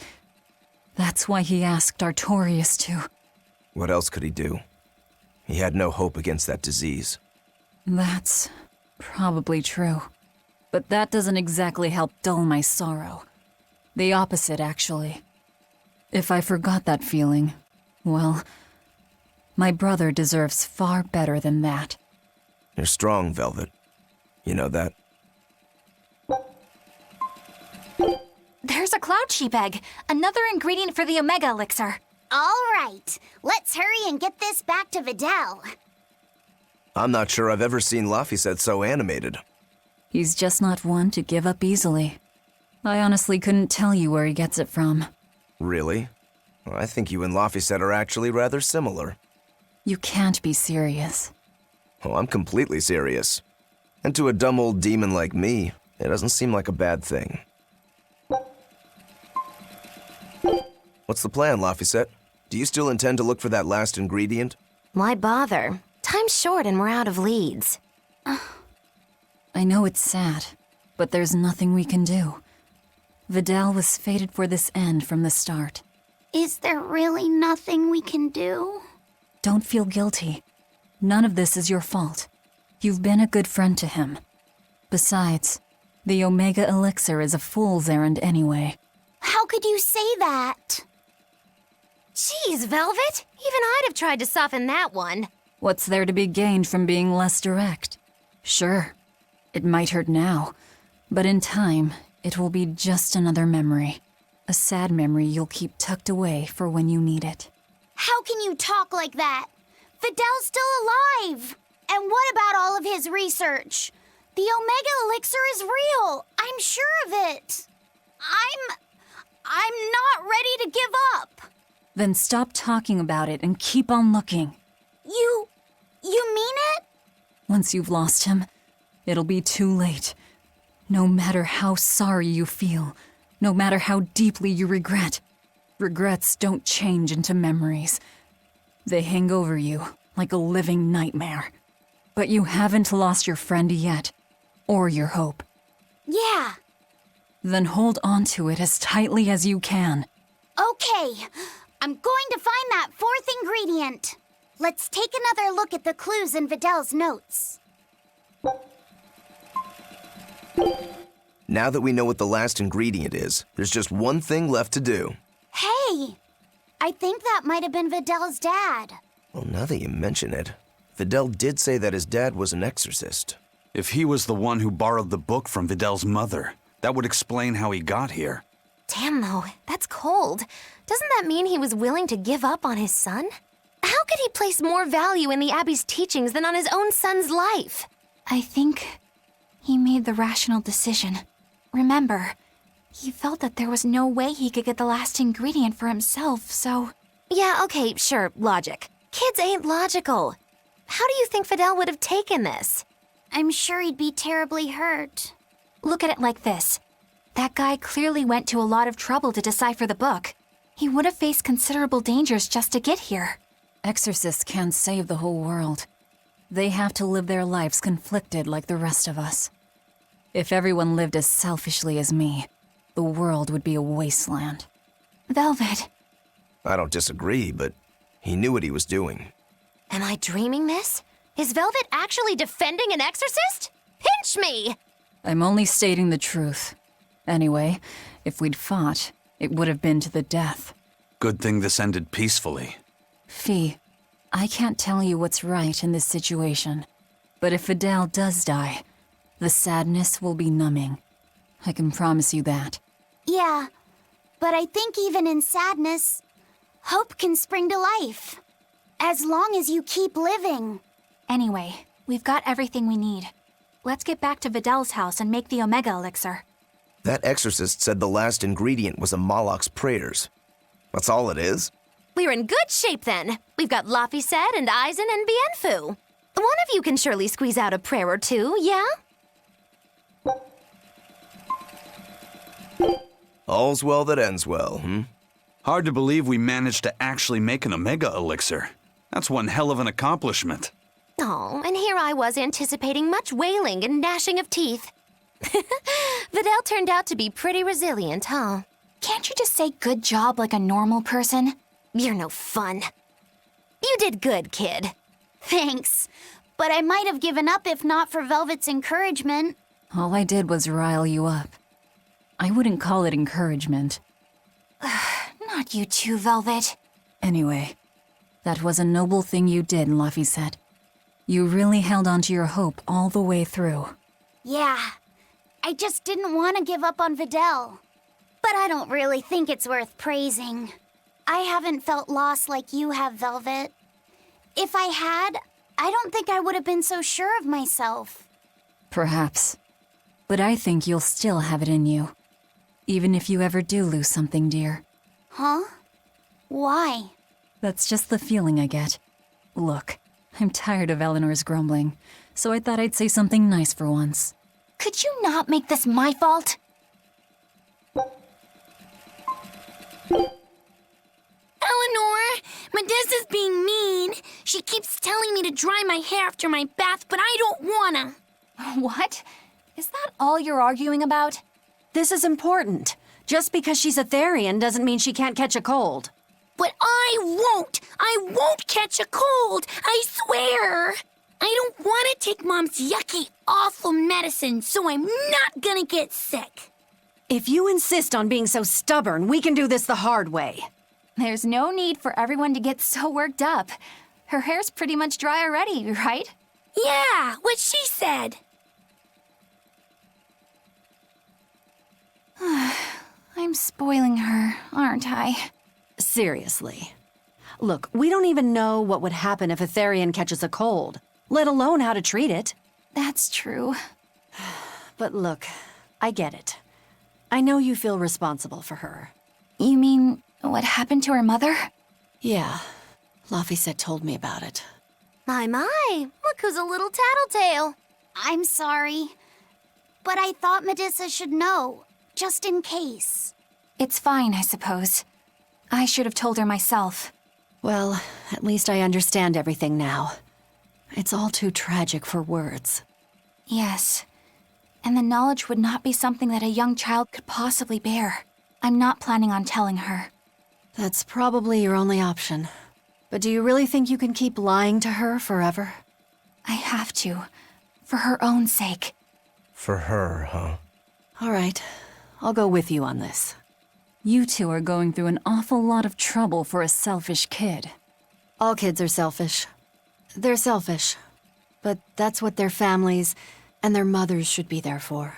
That's why he asked Artorius to. What else could he do? He had no hope against that disease. That's probably true. But that doesn't exactly help dull my sorrow. The opposite, actually. If I forgot that feeling, well, my brother deserves far better than that. You're strong, Velvet. You know that? There's a cloud sheep egg, another ingredient for the Omega Elixir. All right, let's hurry and get this back to Vidal. I'm not sure I've ever seen Laphicet so animated. He's just not one to give up easily. I honestly couldn't tell you where he gets it from. Really? I think you and Laphicet are actually rather similar. You can't be serious. Oh, I'm completely serious. And to a dumb old demon like me, it doesn't seem like a bad thing. What's the plan, Laphicet? Do you still intend to look for that last ingredient? Why bother? Time's short and we're out of leads. I know it's sad, but there's nothing we can do. Vidal was fated for this end from the start. Is there really nothing we can do? Don't feel guilty. None of this is your fault. You've been a good friend to him. Besides, the Omega Elixir is a fool's errand anyway. How could you say that? Jeez, Velvet! Even I'd have tried to soften that one. What's there to be gained from being less direct? Sure, it might hurt now, but in time, it will be just another memory. A sad memory you'll keep tucked away for when you need it. How can you talk like that? Vidal's still alive! And what about all of his research? The Omega Elixir is real! I'm sure of it! I'm not ready to give up! Then stop talking about it and keep on looking. You mean it? Once you've lost him, it'll be too late. No matter how sorry you feel, no matter how deeply you regret, regrets don't change into memories. They hang over you like a living nightmare. But you haven't lost your friend yet, or your hope. Yeah. Then hold on to it as tightly as you can. Okay, I'm going to find that fourth ingredient. Let's take another look at the clues in Vidal's notes. Now that we know what the last ingredient is, there's just one thing left to do. Hey, I think that might have been Vidal's dad. Well, now that you mention it, Vidal did say that his dad was an exorcist. If he was the one who borrowed the book from Vidal's mother, that would explain how he got here. Damn, though, that's cold. Doesn't that mean he was willing to give up on his son? How could he place more value in the Abbey's teachings than on his own son's life? I think he made the rational decision. Remember, he felt that there was no way he could get the last ingredient for himself, so... Yeah, okay, sure, logic. Kids ain't logical. How do you think Vidal would have taken this? I'm sure he'd be terribly hurt. Look at it like this. That guy clearly went to a lot of trouble to decipher the book. He would have faced considerable dangers just to get here. Exorcists can't save the whole world. They have to live their lives conflicted like the rest of us. If everyone lived as selfishly as me, the world would be a wasteland. Velvet, I don't disagree, but he knew what he was doing. Am I dreaming this? Is Velvet actually defending an exorcist? Pinch me! I'm only stating the truth. Anyway, if we'd fought, it would have been to the death. Good thing this ended peacefully. Fee, I can't tell you what's right in this situation. But if Vidal does die, the sadness will be numbing. I can promise you that. Yeah, but I think even in sadness, hope can spring to life. As long as you keep living. anyway, we've got everything we need. Let's get back to Vidal's house and make the Omega Elixir. That exorcist said the last ingredient was a Moloch's prayers. That's all it is? We're in good shape then. We've got Laphicet and Eisen and Bienfu. One of you can surely squeeze out a prayer or two, yeah? All's well that ends well, Hard to believe we managed to actually make an Omega Elixir. That's one hell of an accomplishment. Oh, and here I was anticipating much wailing and gnashing of teeth. Vidal turned out to be pretty resilient, huh? Can't you just say good job like a normal person? You're no fun. You did good, kid. Thanks. But I might have given up if not for Velvet's encouragement. All I did was rile you up. I wouldn't call it encouragement. Not you too, Velvet. Anyway, that was a noble thing you did, Laphicet. You really held on to your hope all the way through. Yeah, I just didn't want to give up on Vidal. But I don't really think it's worth praising. I haven't felt lost like you have, Velvet. If I had, I don't think I would have been so sure of myself. Perhaps. But I think you'll still have it in you. Even if you ever do lose something, dear. Huh? Why? That's just the feeling I get. Look, I'm tired of Eleanor's grumbling, so I thought I'd say something nice for once. Could you not make this my fault? Eleanor, Medesa's being mean. She keeps telling me to dry my hair after my bath, but I don't wanna. What? Is that all you're arguing about? This is important. Just because she's a Therian doesn't mean she can't catch a cold. But I won't! I won't catch a cold! I swear! I don't want to take Mom's yucky, awful medicine, so I'm not gonna get sick. If you insist on being so stubborn, we can do this the hard way. There's no need for everyone to get so worked up. Her hair's pretty much dry already, right? Yeah, what she said. I'm spoiling her, aren't I? Seriously. Look, we don't even know what would happen if a Therian catches a cold, let alone how to treat it. That's true. But look, I get it. I know you feel responsible for her. You mean what happened to her mother? Yeah, Laphicet told me about it. My, look who's a little tattletale. I'm sorry. But I thought Medessa should know, just in case. It's fine, I suppose. I should have told her myself. Well, at least I understand everything now. It's all too tragic for words. Yes. And the knowledge would not be something that a young child could possibly bear. I'm not planning on telling her. That's probably your only option. But do you really think you can keep lying to her forever? I have to. For her own sake. For her, huh? All right. I'll go with you on this. You two are going through an awful lot of trouble for a selfish kid. All kids are selfish. They're selfish. But that's what their families and their mothers should be there for.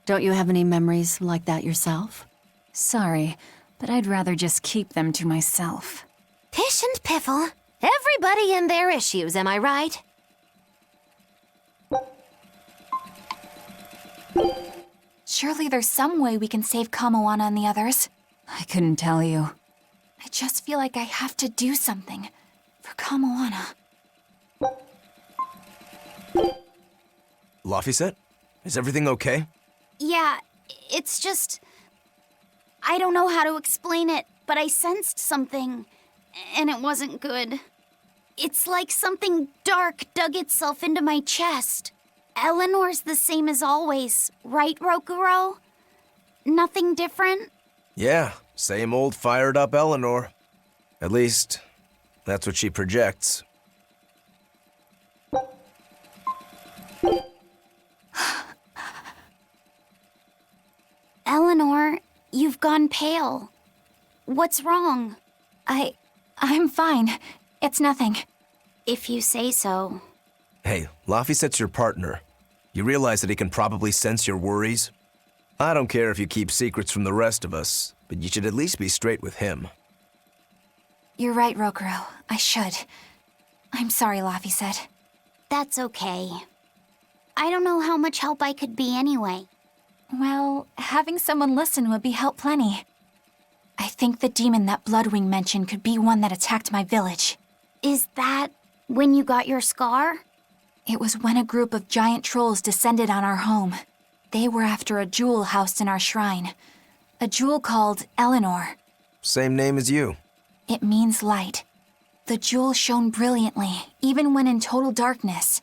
Don't you have any memories like that yourself? Sorry, but I'd rather just keep them to myself. Pish and piffle. Everybody and their issues, am I right? Surely there's some way we can save Kamoana and the others. I couldn't tell you. I just feel like I have to do something. For Kamoana. Laphicet? Is everything okay? Yeah, it's just... I don't know how to explain it, but I sensed something, and it wasn't good. It's like something dark dug itself into my chest, Eleanor's the same as always, right, Rokuro? Nothing different? Yeah, same old fired up Eleanor. At least, that's what she projects. Eleanor, you've gone pale. What's wrong? I'm fine. It's nothing. If you say so. Hey, Laphicet's your partner. You realize that he can probably sense your worries? I don't care if you keep secrets from the rest of us, but you should at least be straight with him. You're right, Rokuro. I should. I'm sorry, Laphicet. That's okay. I don't know how much help I could be anyway. Well, having someone listen would be help plenty. I think the demon that Bloodwing mentioned could be one that attacked my village. Is that when you got your scar? It was when a group of giant trolls descended on our home. They were after a jewel housed in our shrine. A jewel called Eleanor. Same name as you. It means light. The jewel shone brilliantly, even when in total darkness.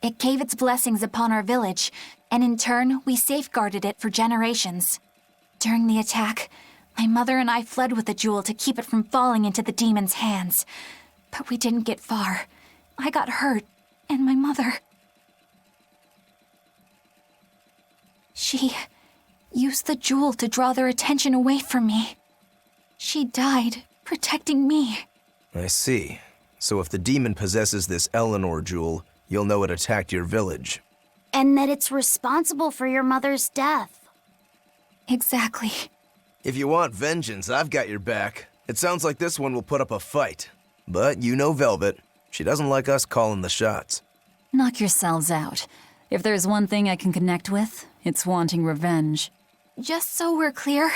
It gave its blessings upon our village, and in turn, we safeguarded it for generations. During the attack, my mother and I fled with the jewel to keep it from falling into the demon's hands. But we didn't get far. I got hurt, and my mother... She used the jewel to draw their attention away from me. She died, protecting me. I see. So if the demon possesses this Eleanor jewel, you'll know it attacked your village. And that it's responsible for your mother's death. Exactly. If you want vengeance, I've got your back. It sounds like this one will put up a fight. But you know Velvet. She doesn't like us calling the shots. Knock yourselves out. If there's one thing I can connect with, it's wanting revenge. Just so we're clear,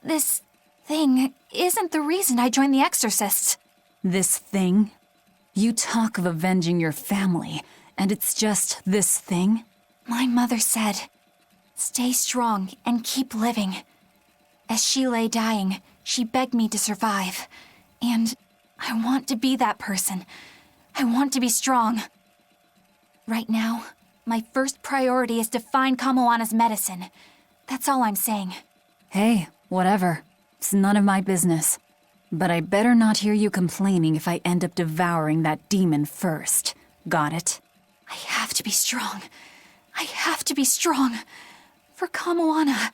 this thing isn't the reason I joined the Exorcists. This thing? You talk of avenging your family, and it's just this thing? My mother said, "Stay strong and keep living." As she lay dying, she begged me to survive. And I want to be that person. I want to be strong. Right now, my first priority is to find Kamoana's medicine. That's all I'm saying. Hey, whatever. It's none of my business. But I better not hear you complaining if I end up devouring that demon first. Got it? I have to be strong. I have to be strong. For Kamoana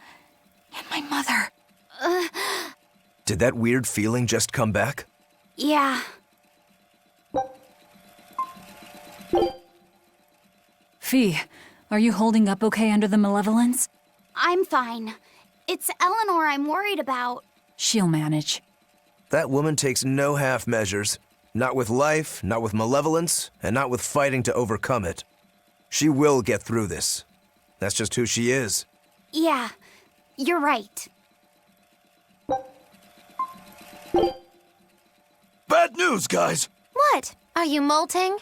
and my mother. Did that weird feeling just come back? Yeah. Fee, are you holding up okay under the malevolence? I'm fine. It's Eleanor I'm worried about. She'll manage. That woman takes no half measures. Not with life, not with malevolence, and not with fighting to overcome it. She will get through this. That's just who she is. Yeah, you're right. Bad news, guys! What? Are you molting?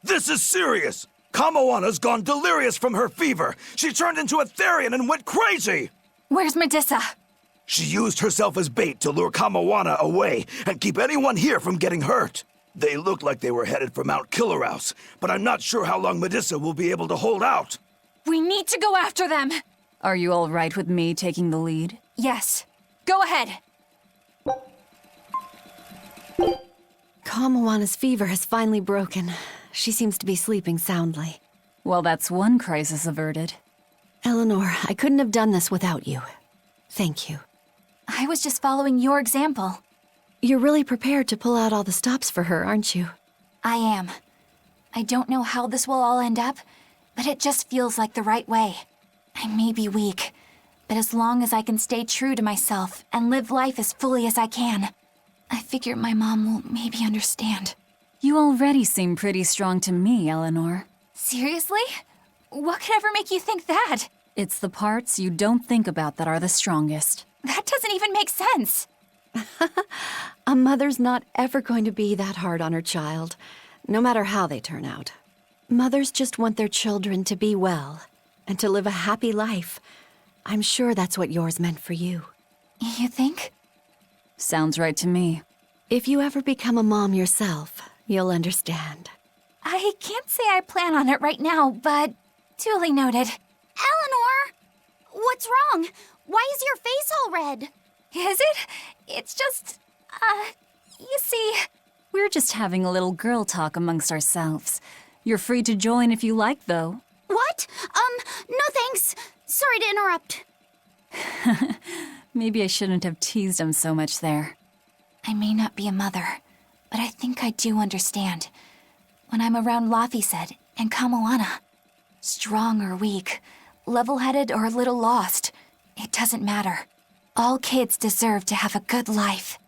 This is serious! Kamoana's gone delirious from her fever. She turned into a Therian and went crazy! Where's Medusa? She used herself as bait to lure Kamoana away and keep anyone here from getting hurt. They looked like they were headed for Mount Killerhouse, but I'm not sure how long Medusa will be able to hold out. We need to go after them! Are you all right with me taking the lead? Yes. Go ahead. Kamoana's fever has finally broken. She seems to be sleeping soundly. Well, that's one crisis averted. Eleanor, I couldn't have done this without you. Thank you. I was just following your example. You're really prepared to pull out all the stops for her, aren't you? I am. I don't know how this will all end up, but it just feels like the right way. I may be weak, but as long as I can stay true to myself and live life as fully as I can, I figure my mom will maybe understand. You already seem pretty strong to me, Eleanor. Seriously? What could ever make you think that? It's the parts you don't think about that are the strongest. That doesn't even make sense. A mother's not ever going to be that hard on her child, no matter how they turn out. Mothers just want their children to be well and to live a happy life. I'm sure that's what yours meant for you. You think? Sounds right to me. If you ever become a mom yourself, you'll understand. I can't say I plan on it right now, but Duly noted. Eleanor! What's wrong? Why is your face all red? Is it? It's just, you see... We're just having a little girl talk amongst ourselves. You're free to join if you like, though. What? No thanks. Sorry to interrupt. Maybe I shouldn't have teased him so much there. I may not be a mother, but I think I do understand. When I'm around Laphicet and Kamoana, strong or weak, level-headed or a little lost, it doesn't matter. All kids deserve to have a good life.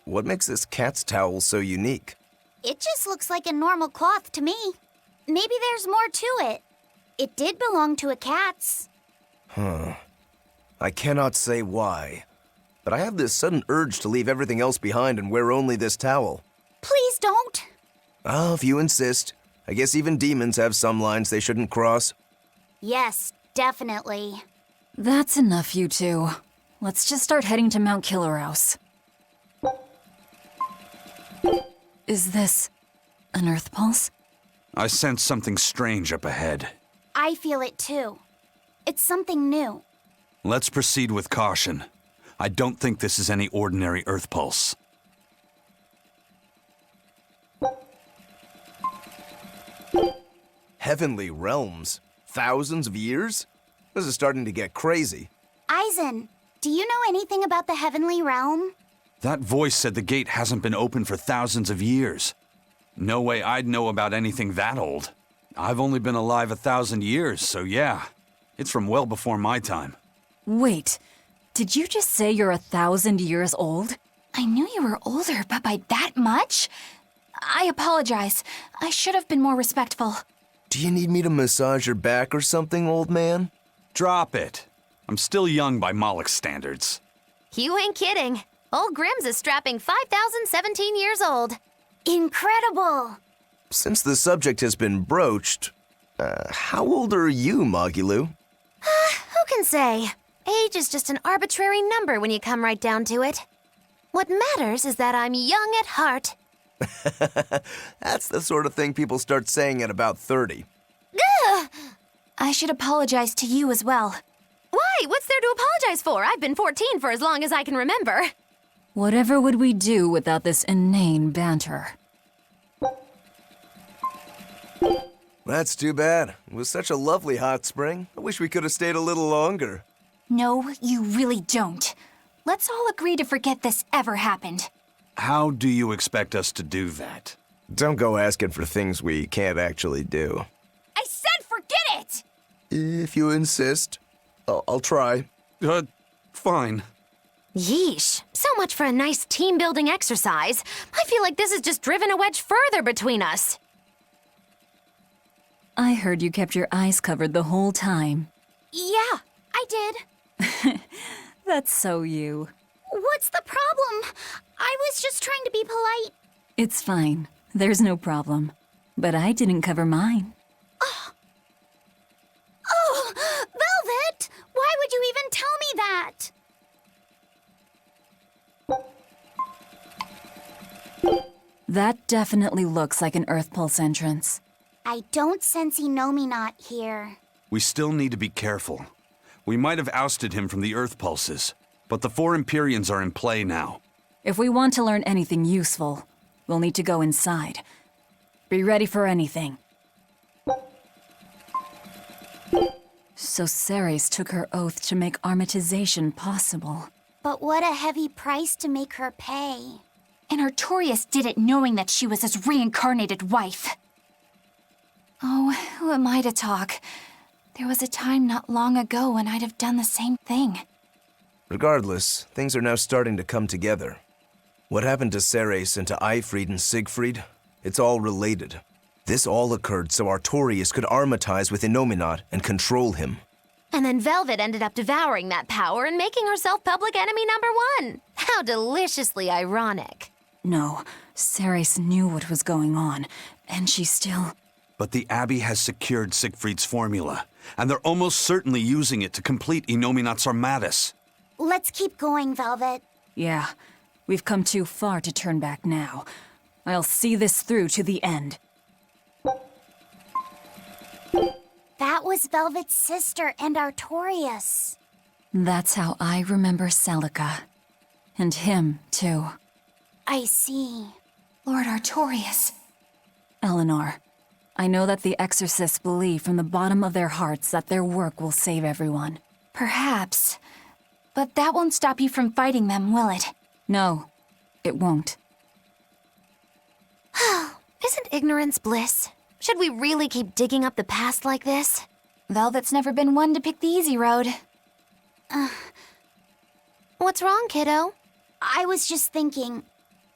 What makes this cat's towel so unique? It just looks like a normal cloth to me. Maybe there's more to it. It did belong to a cat's. I cannot say why, but I have this sudden urge to leave everything else behind and wear only this towel. Please don't. Oh, if you insist. I guess even demons have some lines they shouldn't cross. Yes, definitely. That's enough, you two. Let's just start heading to Mount Killerhouse. Is this an Earth Pulse? I sense something strange up ahead. I feel it too. It's something new. Let's proceed with caution. I don't think this is any ordinary Earth Pulse. Heavenly realms? Thousands of years? This is starting to get crazy. Eisen, do you know anything about the Heavenly Realm? That voice said the gate hasn't been open for thousands of years. No way I'd know about anything that old. I've only been alive 1,000 years, so yeah. It's from well before my time. Wait, did you just say you're 1,000 years old? I knew you were older, but by that much? I apologize. I should have been more respectful. Do you need me to massage your back or something, old man? Drop it. I'm still young by Moloch standards. You ain't kidding. Old Grimm's a strapping 5,017 years old. Incredible! Since the subject has been broached, how old are you, Magilou? Who can say? Age is just an arbitrary number when you come right down to it. What matters is that I'm young at heart. That's the sort of thing people start saying at about 30. Ugh! I should apologize to you as well. Why? What's there to apologize for? I've been 14 for as long as I can remember. Whatever would we do without this inane banter? That's too bad. It was such a lovely hot spring. I wish we could have stayed a little longer. No, you really don't. Let's all agree to forget this ever happened. How do you expect us to do that? Don't go asking for things we can't actually do. I said forget it! If you insist, I'll try. Fine. Yeesh. So much for a nice team-building exercise. I feel like this has just driven a wedge further between us. I heard you kept your eyes covered the whole time. Yeah, I did. That's so you. What's the problem? I was just trying to be polite. It's fine. There's no problem. But I didn't cover mine. Oh, Velvet! Why would you even tell me that? That definitely looks like an Earth Pulse entrance. I don't sense Inominat here. We still need to be careful. We might have ousted him from the Earth Pulses, but the 4 Empyreans are in play now. If we want to learn anything useful, we'll need to go inside. Be ready for anything. So Ceres took her oath to make armatization possible. But what a heavy price to make her pay. And Artorius did it knowing that she was his reincarnated wife. Oh, who am I to talk? There was a time not long ago when I'd have done the same thing. Regardless, things are now starting to come together. What happened to Ceres and to Eifried and Siegfried? It's all related. This all occurred so Artorius could armatize with Inominat and control him. And then Velvet ended up devouring that power and making herself public enemy number 1. How deliciously ironic. No, Ceres knew what was going on, and she still... But the Abbey has secured Siegfried's formula, and they're almost certainly using it to complete Inominat's Armatus. Let's keep going, Velvet. Yeah, we've come too far to turn back now. I'll see this through to the end. That was Velvet's sister and Artorias. That's how I remember Celica. And him, too. I see. Lord Artorias. Eleanor, I know that the exorcists believe from the bottom of their hearts that their work will save everyone. Perhaps. But that won't stop you from fighting them, will it? No, it won't. Isn't ignorance bliss? Should we really keep digging up the past like this? Velvet's never been one to pick the easy road. What's wrong, kiddo? I was just thinking,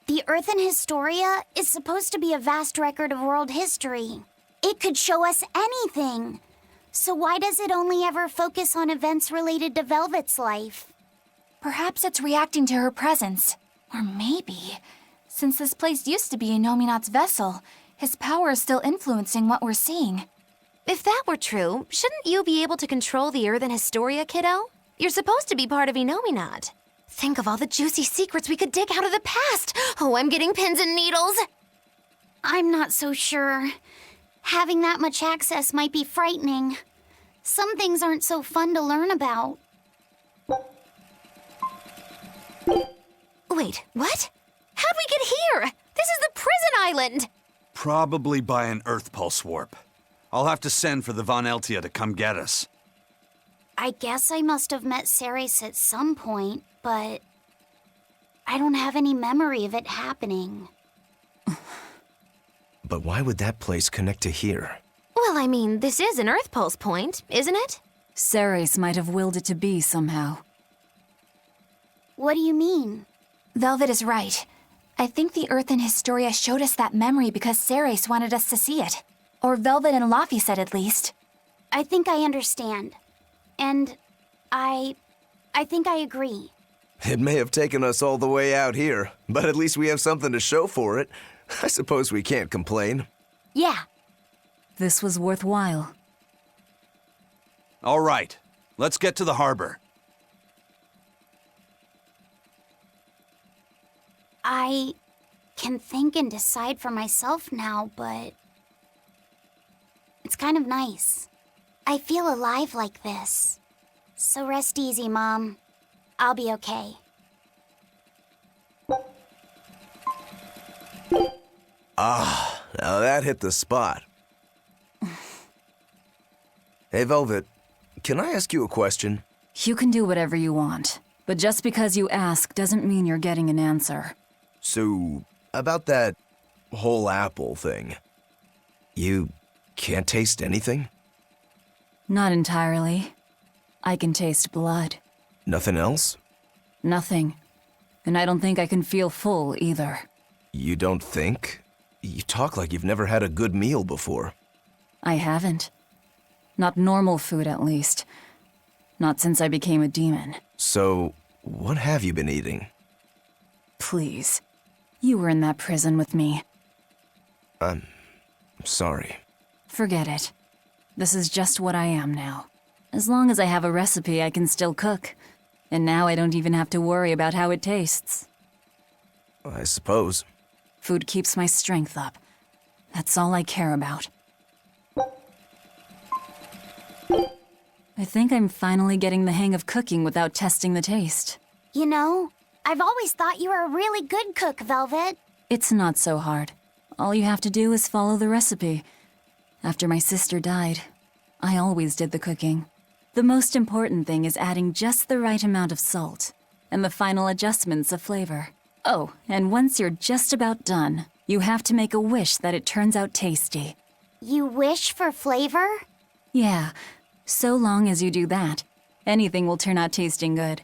the Earth in Historia is supposed to be a vast record of world history. It could show us anything. So why does it only ever focus on events related to Velvet's life? Perhaps it's reacting to her presence. Or maybe, since this place used to be Nominat's vessel, his power is still influencing what we're seeing. If that were true, shouldn't you be able to control the Earth in Historia, kiddo? You're supposed to be part of Enominat. Think of all the juicy secrets we could dig out of the past. Oh, I'm getting pins and needles. I'm not so sure. Having that much access might be frightening. Some things aren't so fun to learn about. Wait, what? How'd we get here? This is the prison island! Probably by an Earth Pulse warp. I'll have to send for the Von Eltia to come get us. I guess I must have met Ceres at some point, but I don't have any memory of it happening. But why would that place connect to here? Well, I mean, this is an Earth Pulse point, isn't it? Ceres might have willed it to be somehow. What do you mean? Velvet is right. I think the Earth in Historia showed us that memory because Ceres wanted us to see it. Or Velvet and Laffy said at least. I think I understand. And I think I agree. It may have taken us all the way out here, but at least we have something to show for it. I suppose we can't complain. Yeah. This was worthwhile. All right, let's get to the harbor. I can think and decide for myself now, but it's kind of nice. I feel alive like this. So rest easy, Mom. I'll be okay. Now that hit the spot. Hey, Velvet, can I ask you a question? You can do whatever you want, but just because you ask doesn't mean you're getting an answer. So, about that whole apple thing, you can't taste anything? Not entirely. I can taste blood. Nothing else? Nothing. And I don't think I can feel full either. You don't think? You talk like you've never had a good meal before. I haven't. Not normal food, at least. Not since I became a demon. So, what have you been eating? Please. You were in that prison with me. I'm sorry. Forget it. This is just what I am now. As long as I have a recipe, I can still cook. And now I don't even have to worry about how it tastes. I suppose. Food keeps my strength up. That's all I care about. I think I'm finally getting the hang of cooking without testing the taste. You know, I've always thought you were a really good cook, Velvet. It's not so hard. All you have to do is follow the recipe. After my sister died, I always did the cooking. The most important thing is adding just the right amount of salt, and the final adjustments of flavor. Oh, and once you're just about done, you have to make a wish that it turns out tasty. You wish for flavor? Yeah, so long as you do that, anything will turn out tasting good.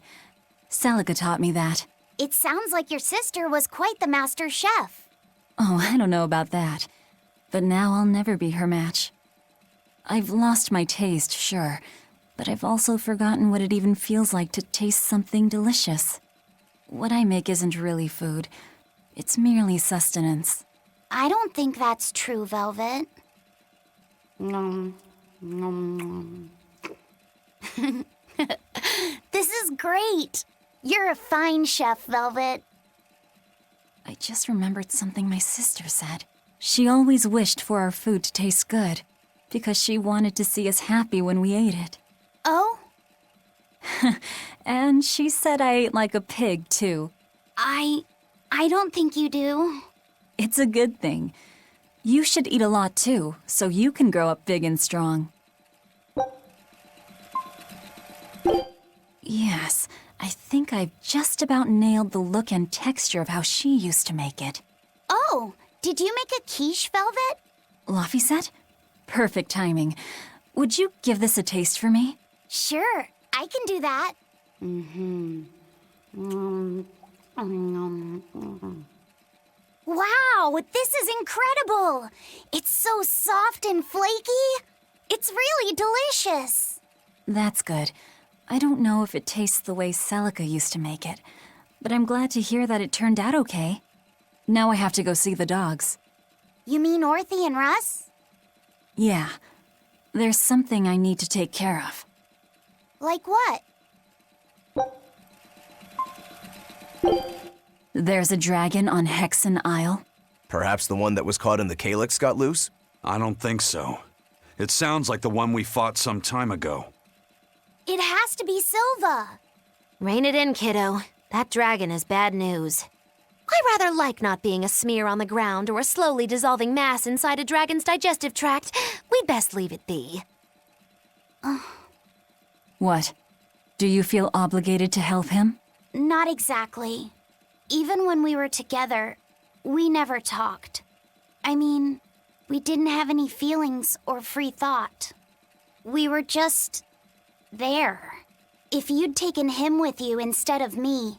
Celica taught me that. It sounds like your sister was quite the master chef. Oh, I don't know about that. But now I'll never be her match. I've lost my taste, sure, but I've also forgotten what it even feels like to taste something delicious. What I make isn't really food. It's merely sustenance. I don't think that's true, Velvet. Nom, nom, nom. This is great. You're a fine chef, Velvet. I just remembered something my sister said. She always wished for our food to taste good, because she wanted to see us happy when we ate it. Oh? And she said I ate like a pig, too. I don't think you do. It's a good thing. You should eat a lot, too, so you can grow up big and strong. Yes, I think I've just about nailed the look and texture of how she used to make it. Oh, did you make a quiche, Velvet? Laphicet? Perfect timing. Would you give this a taste for me? Sure, I can do that. Wow, this is incredible! It's so soft and flaky. It's really delicious. That's good. I don't know if it tastes the way Celica used to make it, but I'm glad to hear that it turned out okay. Now I have to go see the dogs. You mean Orthy and Russ? Yeah. There's something I need to take care of. Like what? There's a dragon on Hexen Isle. Perhaps the one that was caught in the calyx got loose? I don't think so. It sounds like the one we fought some time ago. It has to be Silva. Rein it in, kiddo. That dragon is bad news. I rather like not being a smear on the ground or a slowly dissolving mass inside a dragon's digestive tract. We'd best leave it be. What? Do you feel obligated to help him? Not exactly. Even when we were together, we never talked. I mean, we didn't have any feelings or free thought. We were just there. If you'd taken him with you instead of me,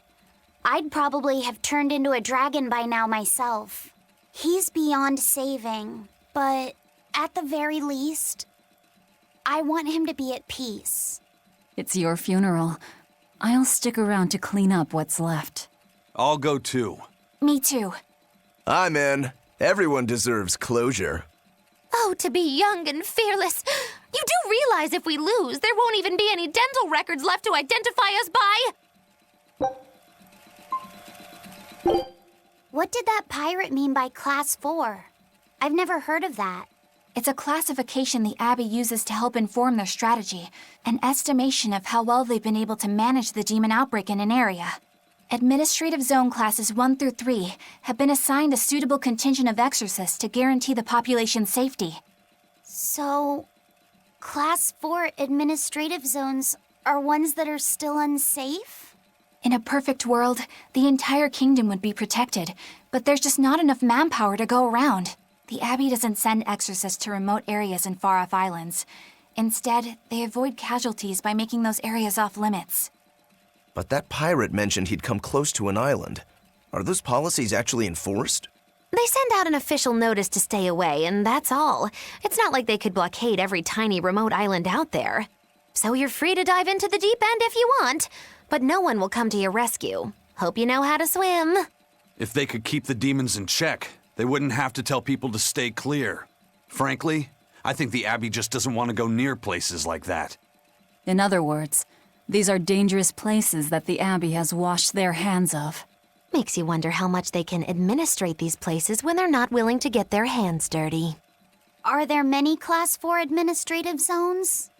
I'd probably have turned into a dragon by now myself. He's beyond saving, but at the very least, I want him to be at peace. It's your funeral. I'll stick around to clean up what's left. I'll go too. Me too. I'm in. Everyone deserves closure. Oh, to be young and fearless. You do realize if we lose, there won't even be any dental records left to identify us by? What did that pirate mean by Class 4? I've never heard of that. It's a classification the Abbey uses to help inform their strategy, an estimation of how well they've been able to manage the demon outbreak in an area. Administrative Zone Classes 1 through 3 have been assigned a suitable contingent of exorcists to guarantee the population's safety. So, Class 4 administrative zones are ones that are still unsafe? In a perfect world, the entire kingdom would be protected, but there's just not enough manpower to go around. The Abbey doesn't send exorcists to remote areas and far-off islands. Instead, they avoid casualties by making those areas off-limits. But that pirate mentioned he'd come close to an island. Are those policies actually enforced? They send out an official notice to stay away, and that's all. It's not like they could blockade every tiny remote island out there. So you're free to dive into the deep end if you want, but no one will come to your rescue. Hope you know how to swim. If they could keep the demons in check, they wouldn't have to tell people to stay clear. Frankly, I think the Abbey just doesn't want to go near places like that. In other words, these are dangerous places that the Abbey has washed their hands of. Makes you wonder how much they can administrate these places when they're not willing to get their hands dirty. Are there many Class 4 administrative zones?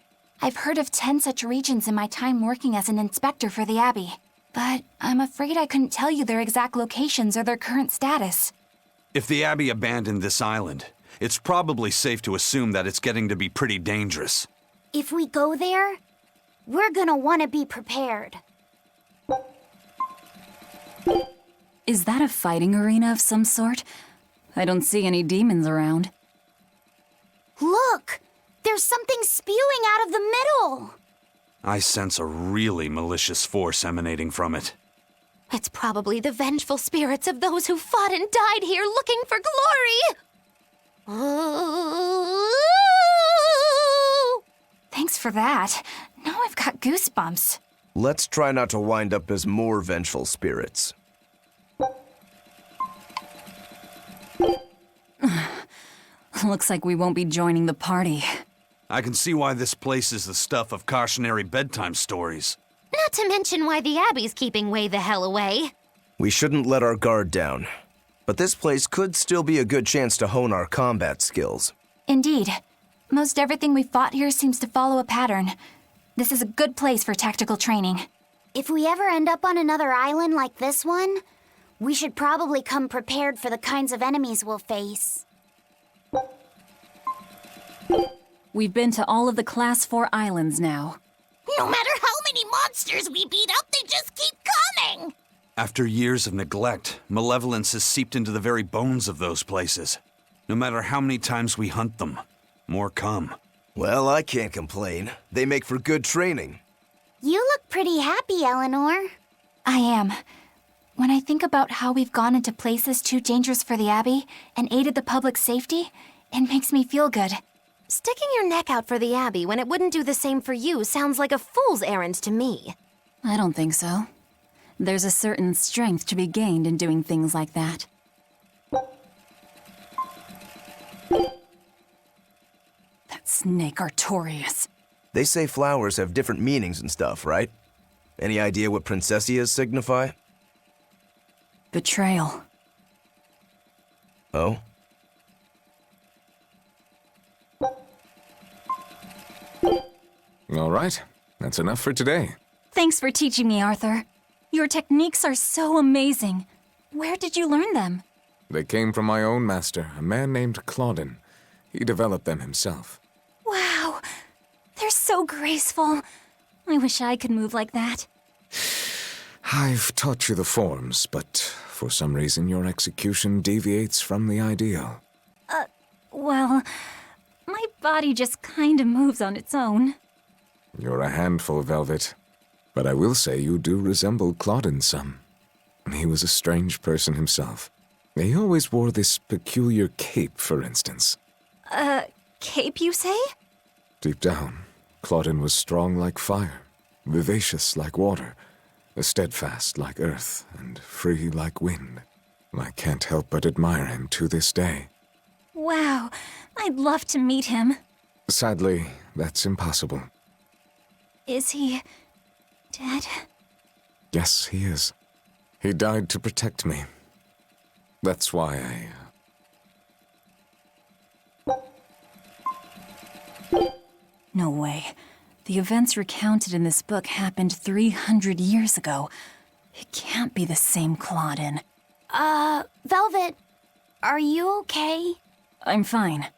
I've heard of 10 such regions in my time working as an inspector for the Abbey, but I'm afraid I couldn't tell you their exact locations or their current status. If the Abbey abandoned this island, it's probably safe to assume that it's getting to be pretty dangerous. If we go there, we're gonna want to be prepared. Is that a fighting arena of some sort? I don't see any demons around. Look! There's something spewing out of the middle! I sense a really malicious force emanating from it. It's probably the vengeful spirits of those who fought and died here looking for glory! Thanks for that. Now I've got goosebumps. Let's try not to wind up as more vengeful spirits. Looks like we won't be joining the party. I can see why this place is the stuff of cautionary bedtime stories. Not to mention why the Abbey's keeping way the hell away. We shouldn't let our guard down. But this place could still be a good chance to hone our combat skills. Indeed. Most everything we fought here seems to follow a pattern. This is a good place for tactical training. If we ever end up on another island like this one, we should probably come prepared for the kinds of enemies we'll face. We've been to all of the Class 4 islands now. No matter how many monsters we beat up, they just keep coming! After years of neglect, malevolence has seeped into the very bones of those places. No matter how many times we hunt them, more come. Well, I can't complain. They make for good training. You look pretty happy, Eleanor. I am. When I think about how we've gone into places too dangerous for the Abbey and aided the public's safety, it makes me feel good. Sticking your neck out for the Abbey when it wouldn't do the same for you sounds like a fool's errand to me. I don't think so. There's a certain strength to be gained in doing things like that. That snake Artorias. They say flowers have different meanings and stuff, right? Any idea what princessias signify? Betrayal. Oh? All right, that's enough for today. Thanks for teaching me, Arthur. Your techniques are so amazing. Where did you learn them? They came from my own master, a man named Claudin. He developed them himself. Wow, they're so graceful. I wish I could move like that. I've taught you the forms, but for some reason your execution deviates from the ideal. Well, my body just kinda moves on its own. You're a handful, Velvet. But I will say you do resemble Claudin some. He was a strange person himself. He always wore this peculiar cape, for instance. Cape, you say? Deep down, Claudin was strong like fire, vivacious like water, steadfast like earth, and free like wind. I can't help but admire him to this day. Wow, I'd love to meet him. Sadly, that's impossible. Is he dead? Yes, he is. He died to protect me. That's why No way. The events recounted in this book happened 300 years ago. It can't be the same Claudin. Velvet, are you okay? I'm fine.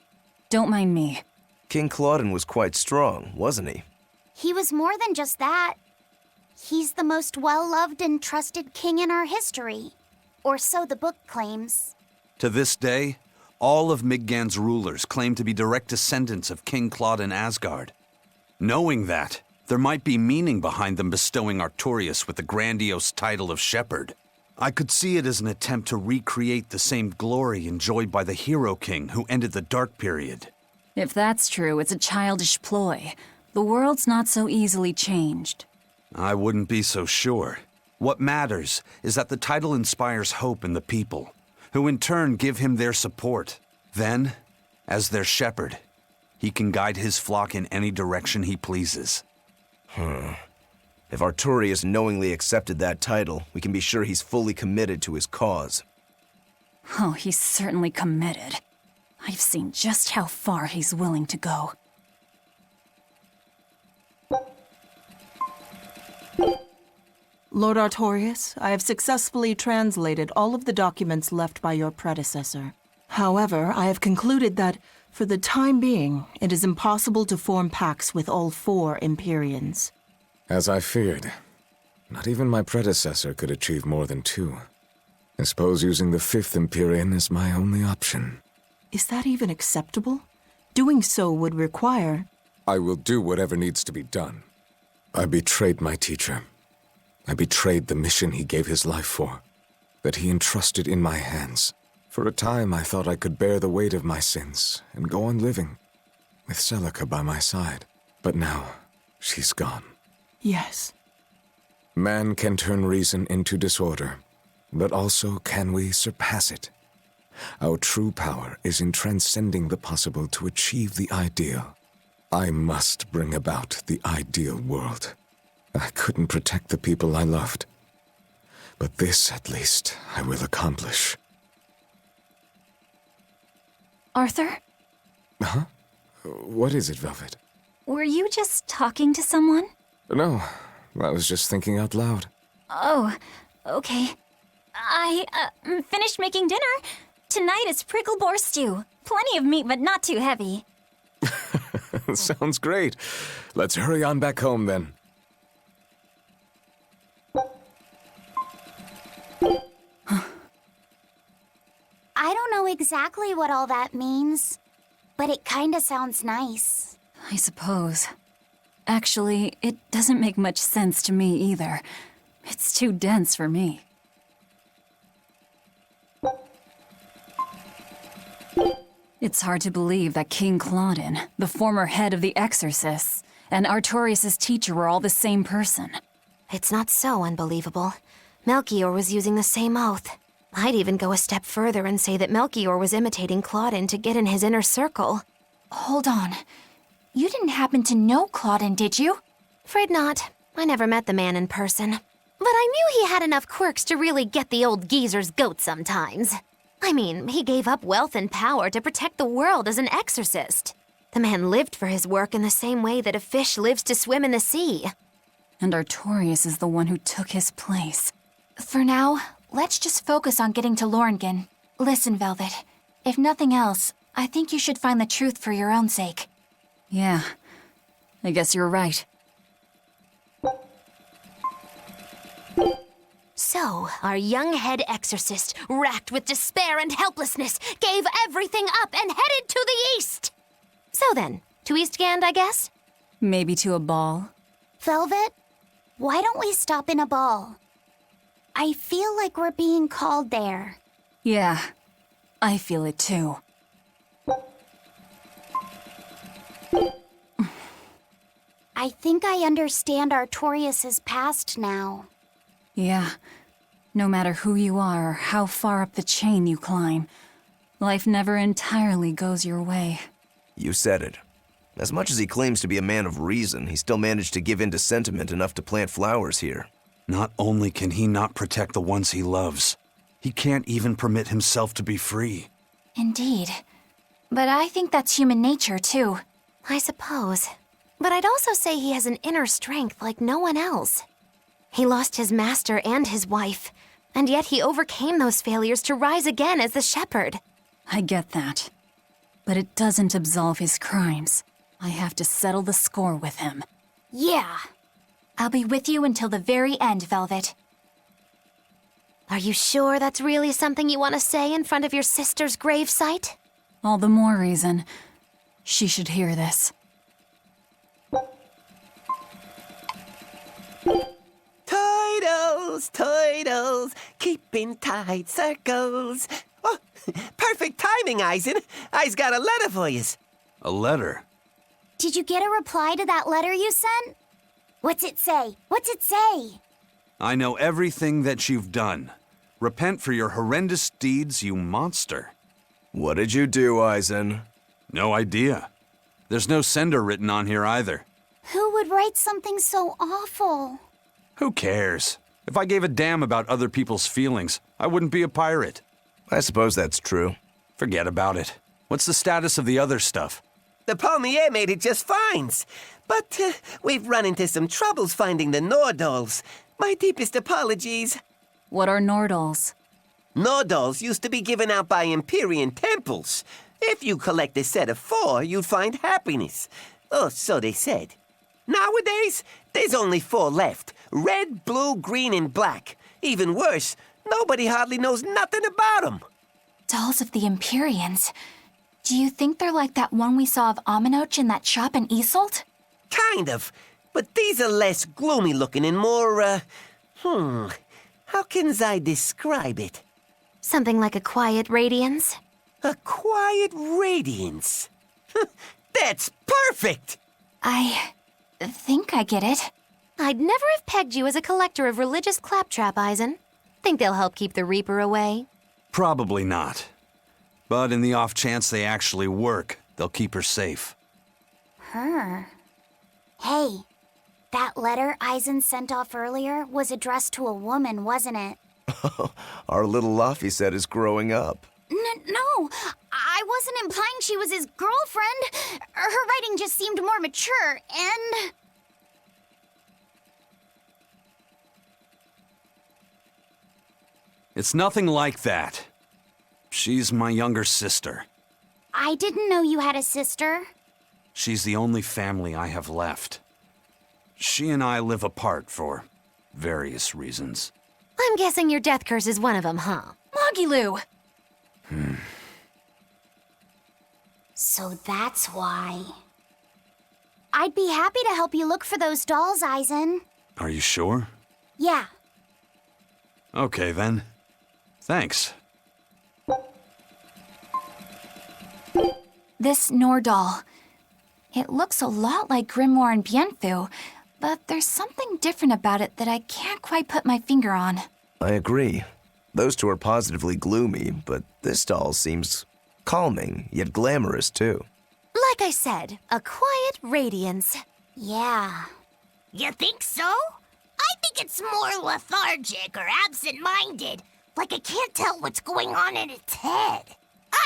Don't mind me. King Claudin was quite strong, wasn't he? He was more than just that. He's the most well-loved and trusted king in our history. Or so the book claims. To this day, all of Midgard's rulers claim to be direct descendants of King Claudin Asgard. Knowing that, there might be meaning behind them bestowing Artorias with the grandiose title of Shepherd. I could see it as an attempt to recreate the same glory enjoyed by the Hero King who ended the Dark Period. If that's true, it's a childish ploy. The world's not so easily changed. I wouldn't be so sure. What matters is that the title inspires hope in the people, who in turn give him their support. Then, as their shepherd, he can guide his flock in any direction he pleases. If Artorias knowingly accepted that title, we can be sure he's fully committed to his cause. Oh, he's certainly committed. I've seen just how far he's willing to go. Lord Artorias, I have successfully translated all of the documents left by your predecessor. However, I have concluded that, for the time being, it is impossible to form pacts with all 4 Empyreans. As I feared, not even my predecessor could achieve more than 2. I suppose using the 5th Empyrean is my only option. Is that even acceptable? Doing so would require... I will do whatever needs to be done. I betrayed my teacher. I betrayed the mission he gave his life for, that he entrusted in my hands. For a time, I thought I could bear the weight of my sins and go on living, with Celica by my side. But now, she's gone. Yes. Man can turn reason into disorder, but also can we surpass it? Our true power is in transcending the possible to achieve the ideal. I must bring about the ideal world. I couldn't protect the people I loved. But this, at least, I will accomplish. Arthur? Huh? What is it, Velvet? Were you just talking to someone? No, I was just thinking out loud. Oh, okay. I finished making dinner. Tonight is prickle boar stew. Plenty of meat, but not too heavy. Sounds great. Let's hurry on back home then. I don't know exactly what all that means, but it kinda sounds nice. I suppose. Actually, it doesn't make much sense to me either. It's too dense for me. It's hard to believe that King Claudin, the former head of the Exorcists, and Artorius' teacher were all the same person. It's not so unbelievable. Melchior was using the same oath. I'd even go a step further and say that Melchior was imitating Claudin to get in his inner circle. Hold on. You didn't happen to know Claudin, did you? Afraid not. I never met the man in person. But I knew he had enough quirks to really get the old geezer's goat sometimes. I mean, he gave up wealth and power to protect the world as an exorcist. The man lived for his work in the same way that a fish lives to swim in the sea. And Artorius is the one who took his place. For now, let's just focus on getting to Lorngan. Listen, Velvet. If nothing else, I think you should find the truth for your own sake. Yeah, I guess you're right. So, our young head exorcist, racked with despair and helplessness, gave everything up and headed to the east. So then, to Eastgand, I guess? Maybe to a ball. Velvet, why don't we stop in a ball? I feel like we're being called there. Yeah, I feel it too. I think I understand Artorius' past now. Yeah, no matter who you are or how far up the chain you climb, life never entirely goes your way. You said it. As much as he claims to be a man of reason, he still managed to give in to sentiment enough to plant flowers here. Not only can he not protect the ones he loves, he can't even permit himself to be free. Indeed. But I think that's human nature, too. I suppose. But I'd also say he has an inner strength like no one else. He lost his master and his wife, and yet he overcame those failures to rise again as the shepherd. I get that. But it doesn't absolve his crimes. I have to settle the score with him. Yeah. I'll be with you until the very end, Velvet. Are you sure that's really something you want to say in front of your sister's gravesite? All the more reason she should hear this. Toidles, keeping tight circles. Oh, perfect timing, Eisen. I's got a letter for yous. A letter? Did you get a reply to that letter you sent? What's it say? What's it say? I know everything that you've done. Repent for your horrendous deeds, you monster. What did you do, Eisen? No idea. There's no sender written on here either. Who would write something so awful? Who cares? If I gave a damn about other people's feelings, I wouldn't be a pirate. I suppose that's true. Forget about it. What's the status of the other stuff? The Palmier made it just fine. But we've run into some troubles finding the Nordals. My deepest apologies. What are Nordals? Nordals used to be given out by Empyrean temples. If you collect a set of 4, you'd find happiness. Oh, so they said. Nowadays, there's only 4 left. Red, blue, green, and black. Even worse, nobody hardly knows nothing about them. Dolls of the Empyreans. Do you think they're like that one we saw of Aminoch in that shop in Isolt? Kind of. But these are less gloomy looking and more, how can I describe it? Something like a quiet radiance? A quiet radiance. That's perfect! I think I get it. I'd never have pegged you as a collector of religious claptrap, Eisen. Think they'll help keep the Reaper away? Probably not. But in the off chance they actually work, they'll keep her safe. Her. Hey, that letter Eisen sent off earlier was addressed to a woman, wasn't it? Our little Laffy set is growing up. No, I wasn't implying she was his girlfriend. Her writing just seemed more mature, and... It's nothing like that. She's my younger sister. I didn't know you had a sister. She's the only family I have left. She and I live apart for various reasons. I'm guessing your death curse is one of them, huh? Magilu! So that's why. I'd be happy to help you look for those dolls, Eisen. Are you sure? Yeah. Okay, then. Thanks. This Nordal. It looks a lot like Grimoire and Bienfu, but there's something different about it that I can't quite put my finger on. I agree. Those two are positively gloomy, but this doll seems calming, yet glamorous too. Like I said, a quiet radiance. Yeah. You think so? I think it's more lethargic or absent-minded, like it can't tell what's going on in its head.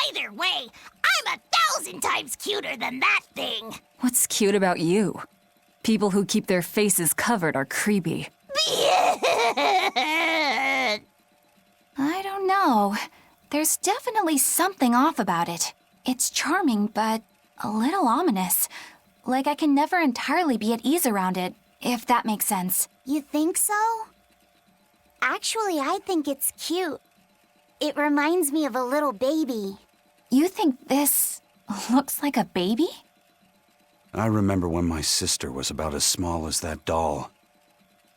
Either way, I'm 1,000 times cuter than that thing. What's cute about you? People who keep their faces covered are creepy. I don't know. There's definitely something off about it. It's charming, but a little ominous. Like I can never entirely be at ease around it, if that makes sense. You think so? Actually, I think it's cute. It reminds me of a little baby. You think this looks like a baby? I remember when my sister was about as small as that doll.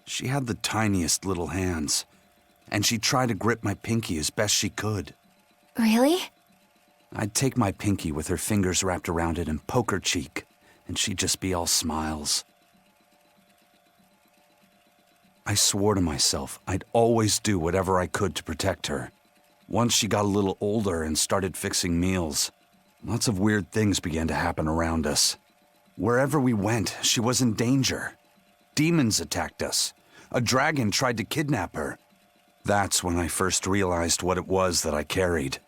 She had the tiniest little hands, and she tried to grip my pinky as best she could. Really? I'd take my pinky with her fingers wrapped around it and poke her cheek, and she'd just be all smiles. I swore to myself I'd always do whatever I could to protect her. Once she got a little older and started fixing meals, lots of weird things began to happen around us. Wherever we went, she was in danger. Demons attacked us. A dragon tried to kidnap her. That's when I first realized what it was that I carried.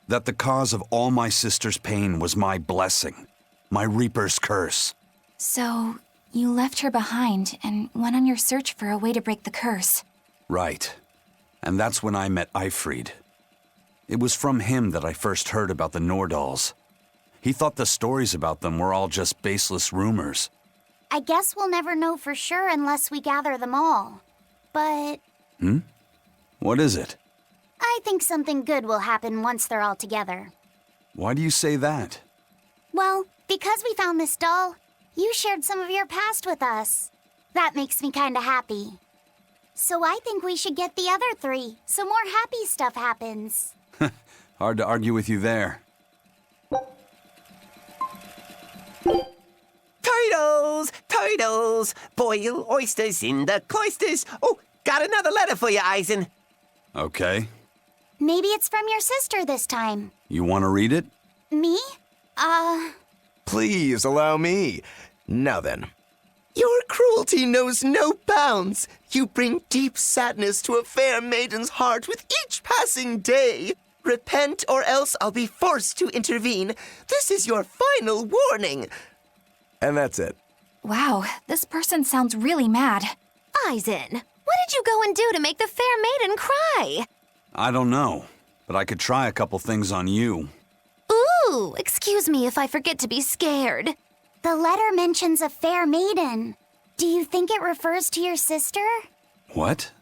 That the cause of all my sister's pain was my blessing, my Reaper's curse. So, you left her behind and went on your search for a way to break the curse. Right. And that's when I met Eifried. It was from him that I first heard about the Nordals. He thought the stories about them were all just baseless rumors. I guess we'll never know for sure unless we gather them all. But... What is it? I think something good will happen once they're all together. Why do you say that? Well, because we found this doll, you shared some of your past with us. That makes me kinda happy. So I think we should get the other three, so more happy stuff happens. Hard to argue with you there. Turtles! Turtles! Boil oysters in the cloisters. Oh, got another letter for you, Eisen. Okay. Maybe it's from your sister this time. You want to read it? Me? Please allow me. Now then. Your cruelty knows no bounds. You bring deep sadness to a fair maiden's heart with each passing day. Repent, or else I'll be forced to intervene. This is your final warning. And that's it. Wow, this person sounds really mad. Eisen, what did you go and do to make the fair maiden cry? I don't know, but I could try a couple things on you. Ooh, excuse me if I forget to be scared. The letter mentions a fair maiden. Do you think it refers to your sister? What?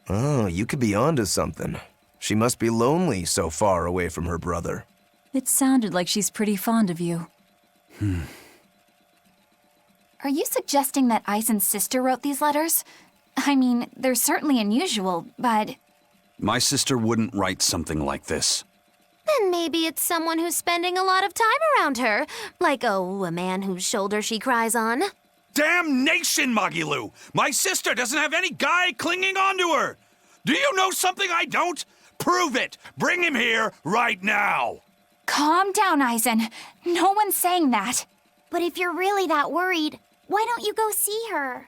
Oh, you could be onto something. She must be lonely so far away from her brother. It sounded like she's pretty fond of you. Are you suggesting that Eisen's sister wrote these letters? I mean, they're certainly unusual, but... My sister wouldn't write something like this. Then maybe it's someone who's spending a lot of time around her. Like, oh, a man whose shoulder she cries on. Damnation, Magilu! My sister doesn't have any guy clinging onto her! Do you know something I don't? Prove it! Bring him here right now! Calm down, Eisen. No one's saying that. But if you're really that worried, why don't you go see her?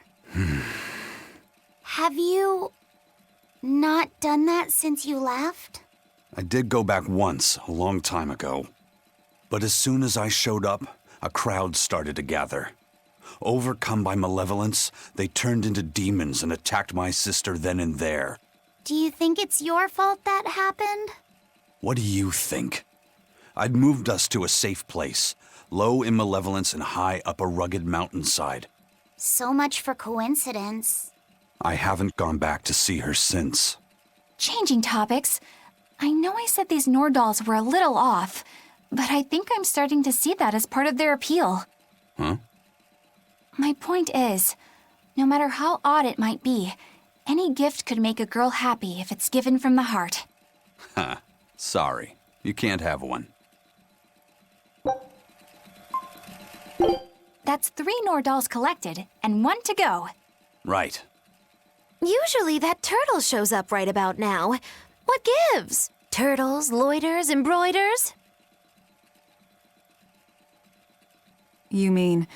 Have you not done that since you left? I did go back once, a long time ago. But as soon as I showed up, a crowd started to gather. Overcome by malevolence, they turned into demons and attacked my sister then and there. Do you think it's your fault that happened? What do you think? I'd moved us to a safe place, low in malevolence and high up a rugged mountainside. So much for coincidence. I haven't gone back to see her since. Changing topics, I know I said these Nordals were a little off, but I think I'm starting to see that as part of their appeal. Huh? My point is, no matter how odd it might be, any gift could make a girl happy if it's given from the heart. Ha, sorry. You can't have one. That's 3 Nordals collected, and 1 to go. Right. Usually that turtle shows up right about now. What gives? Turtles, loiters, embroiders? You mean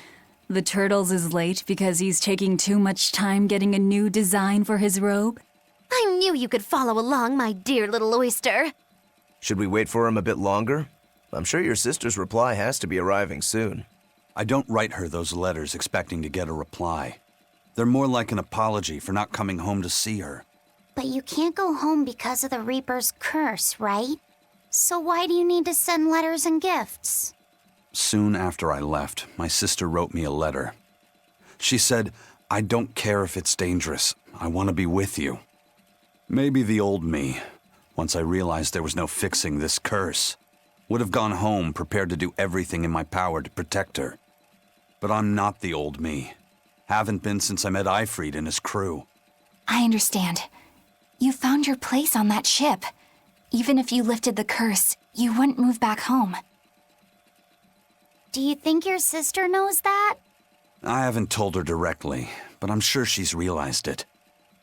the Turtles is late because he's taking too much time getting a new design for his robe? I knew you could follow along, my dear little oyster. Should we wait for him a bit longer? I'm sure your sister's reply has to be arriving soon. I don't write her those letters expecting to get a reply. They're more like an apology for not coming home to see her. But you can't go home because of the Reaper's curse, right? So why do you need to send letters and gifts? Soon after I left, my sister wrote me a letter. She said, "I don't care if it's dangerous. I want to be with you." Maybe the old me, once I realized there was no fixing this curse, would have gone home prepared to do everything in my power to protect her. But I'm not the old me. Haven't been since I met Eifried and his crew. I understand. You found your place on that ship. Even if you lifted the curse, you wouldn't move back home. Do you think your sister knows that? I haven't told her directly, but I'm sure she's realized it.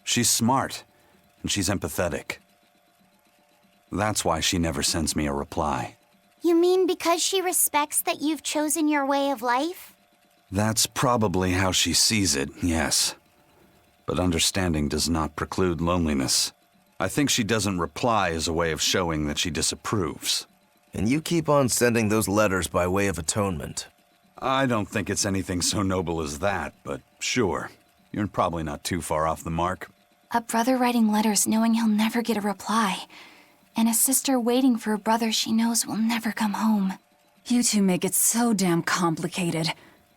She's smart, and she's empathetic. That's why she never sends me a reply. You mean because she respects that you've chosen your way of life? That's probably how she sees it, yes. But understanding does not preclude loneliness. I think she doesn't reply as a way of showing that she disapproves. And you keep on sending those letters by way of atonement. I don't think it's anything so noble as that, but sure. You're probably not too far off the mark. A brother writing letters knowing he'll never get a reply. And a sister waiting for a brother she knows will never come home. You two make it so damn complicated.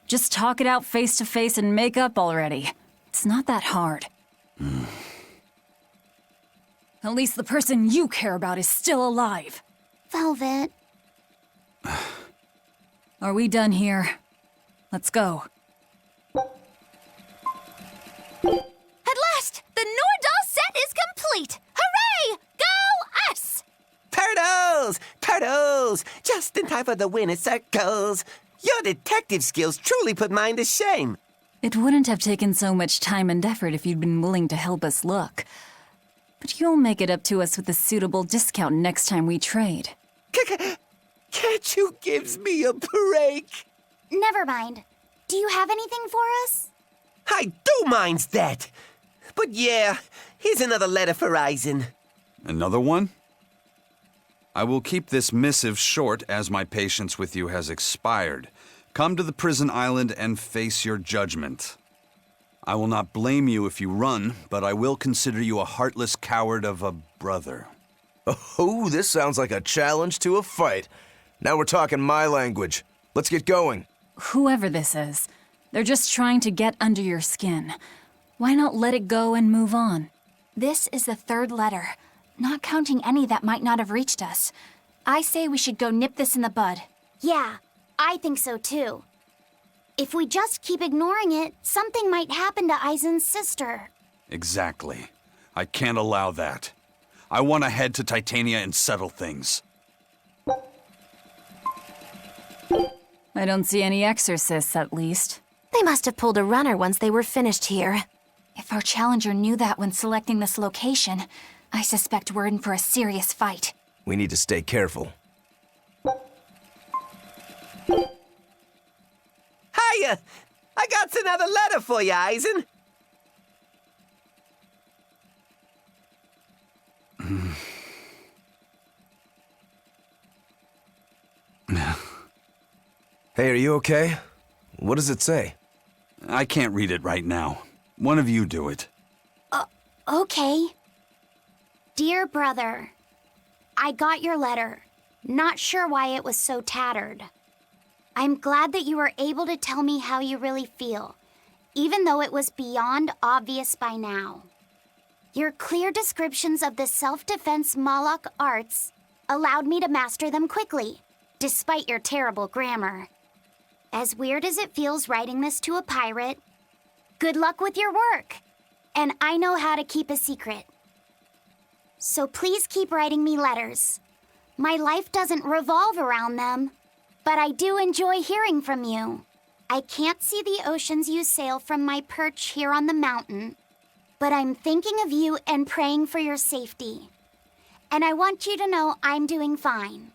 Just talk it out face to face and make up already. It's not that hard. At least the person you care about is still alive. Velvet. Are we done here? Let's go. At last, the Nordal set is complete! Hooray! Go us! Turtles! Turtles! Just in time for the winner circles. Your detective skills truly put mine to shame. It wouldn't have taken so much time and effort if you'd been willing to help us look. But you'll make it up to us with a suitable discount next time we trade. Can't you give me a break? Never mind. Do you have anything for us? I do mind that. But yeah, here's another letter for Eisen. Another one? I will keep this missive short as my patience with you has expired. Come to the prison island and face your judgment. I will not blame you if you run, but I will consider you a heartless coward of a brother. Oh, this sounds like a challenge to a fight. Now we're talking my language. Let's get going. Whoever this is, they're just trying to get under your skin. Why not let it go and move on? This is the 3rd letter, not counting any that might not have reached us. I say we should go nip this in the bud. Yeah, I think so too. If we just keep ignoring it, something might happen to Eisen's sister. Exactly. I can't allow that. I want to head to Titania and settle things. I don't see any exorcists, at least. They must have pulled a runner once they were finished here. If our challenger knew that when selecting this location, I suspect we're in for a serious fight. We need to stay careful. Hiya! I got another letter for you, Eisen. Hey, are you okay? What does it say? I can't read it right now. One of you do it. Okay. Dear brother, I got your letter. Not sure why it was so tattered. I'm glad that you were able to tell me how you really feel, even though it was beyond obvious by now. Your clear descriptions of the self-defense Malak arts allowed me to master them quickly, despite your terrible grammar. As weird as it feels writing this to a pirate, good luck with your work, and I know how to keep a secret. So please keep writing me letters. My life doesn't revolve around them, but I do enjoy hearing from you. I can't see the oceans you sail from my perch here on the mountain, but I'm thinking of you and praying for your safety. And I want you to know I'm doing fine.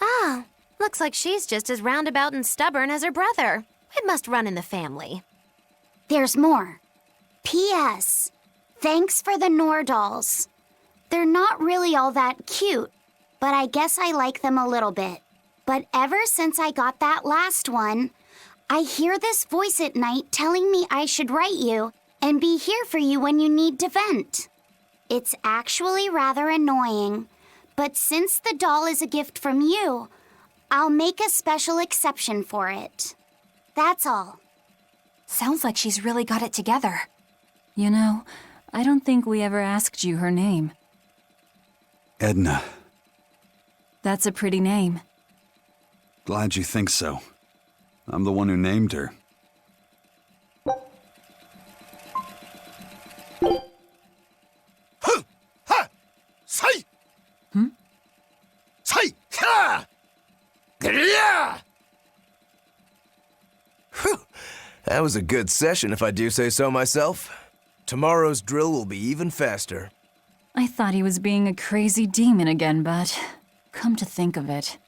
Ah, looks like she's just as roundabout and stubborn as her brother. It must run in the family. There's more. P.S. Thanks for the Nordals. They're not really all that cute, but I guess I like them a little bit. But ever since I got that last one, I hear this voice at night telling me I should write you and be here for you when you need to vent. It's actually rather annoying, but since the doll is a gift from you, I'll make a special exception for it. That's all. Sounds like she's really got it together. You know, I don't think we ever asked you her name. Edna. That's a pretty name. Glad you think so. I'm the one who named her. Say! Hmm? Say! Ha! Yeah! Whew. That was a good session, if I do say so myself. Tomorrow's drill will be even faster. I thought he was being a crazy demon again, but come to think of it,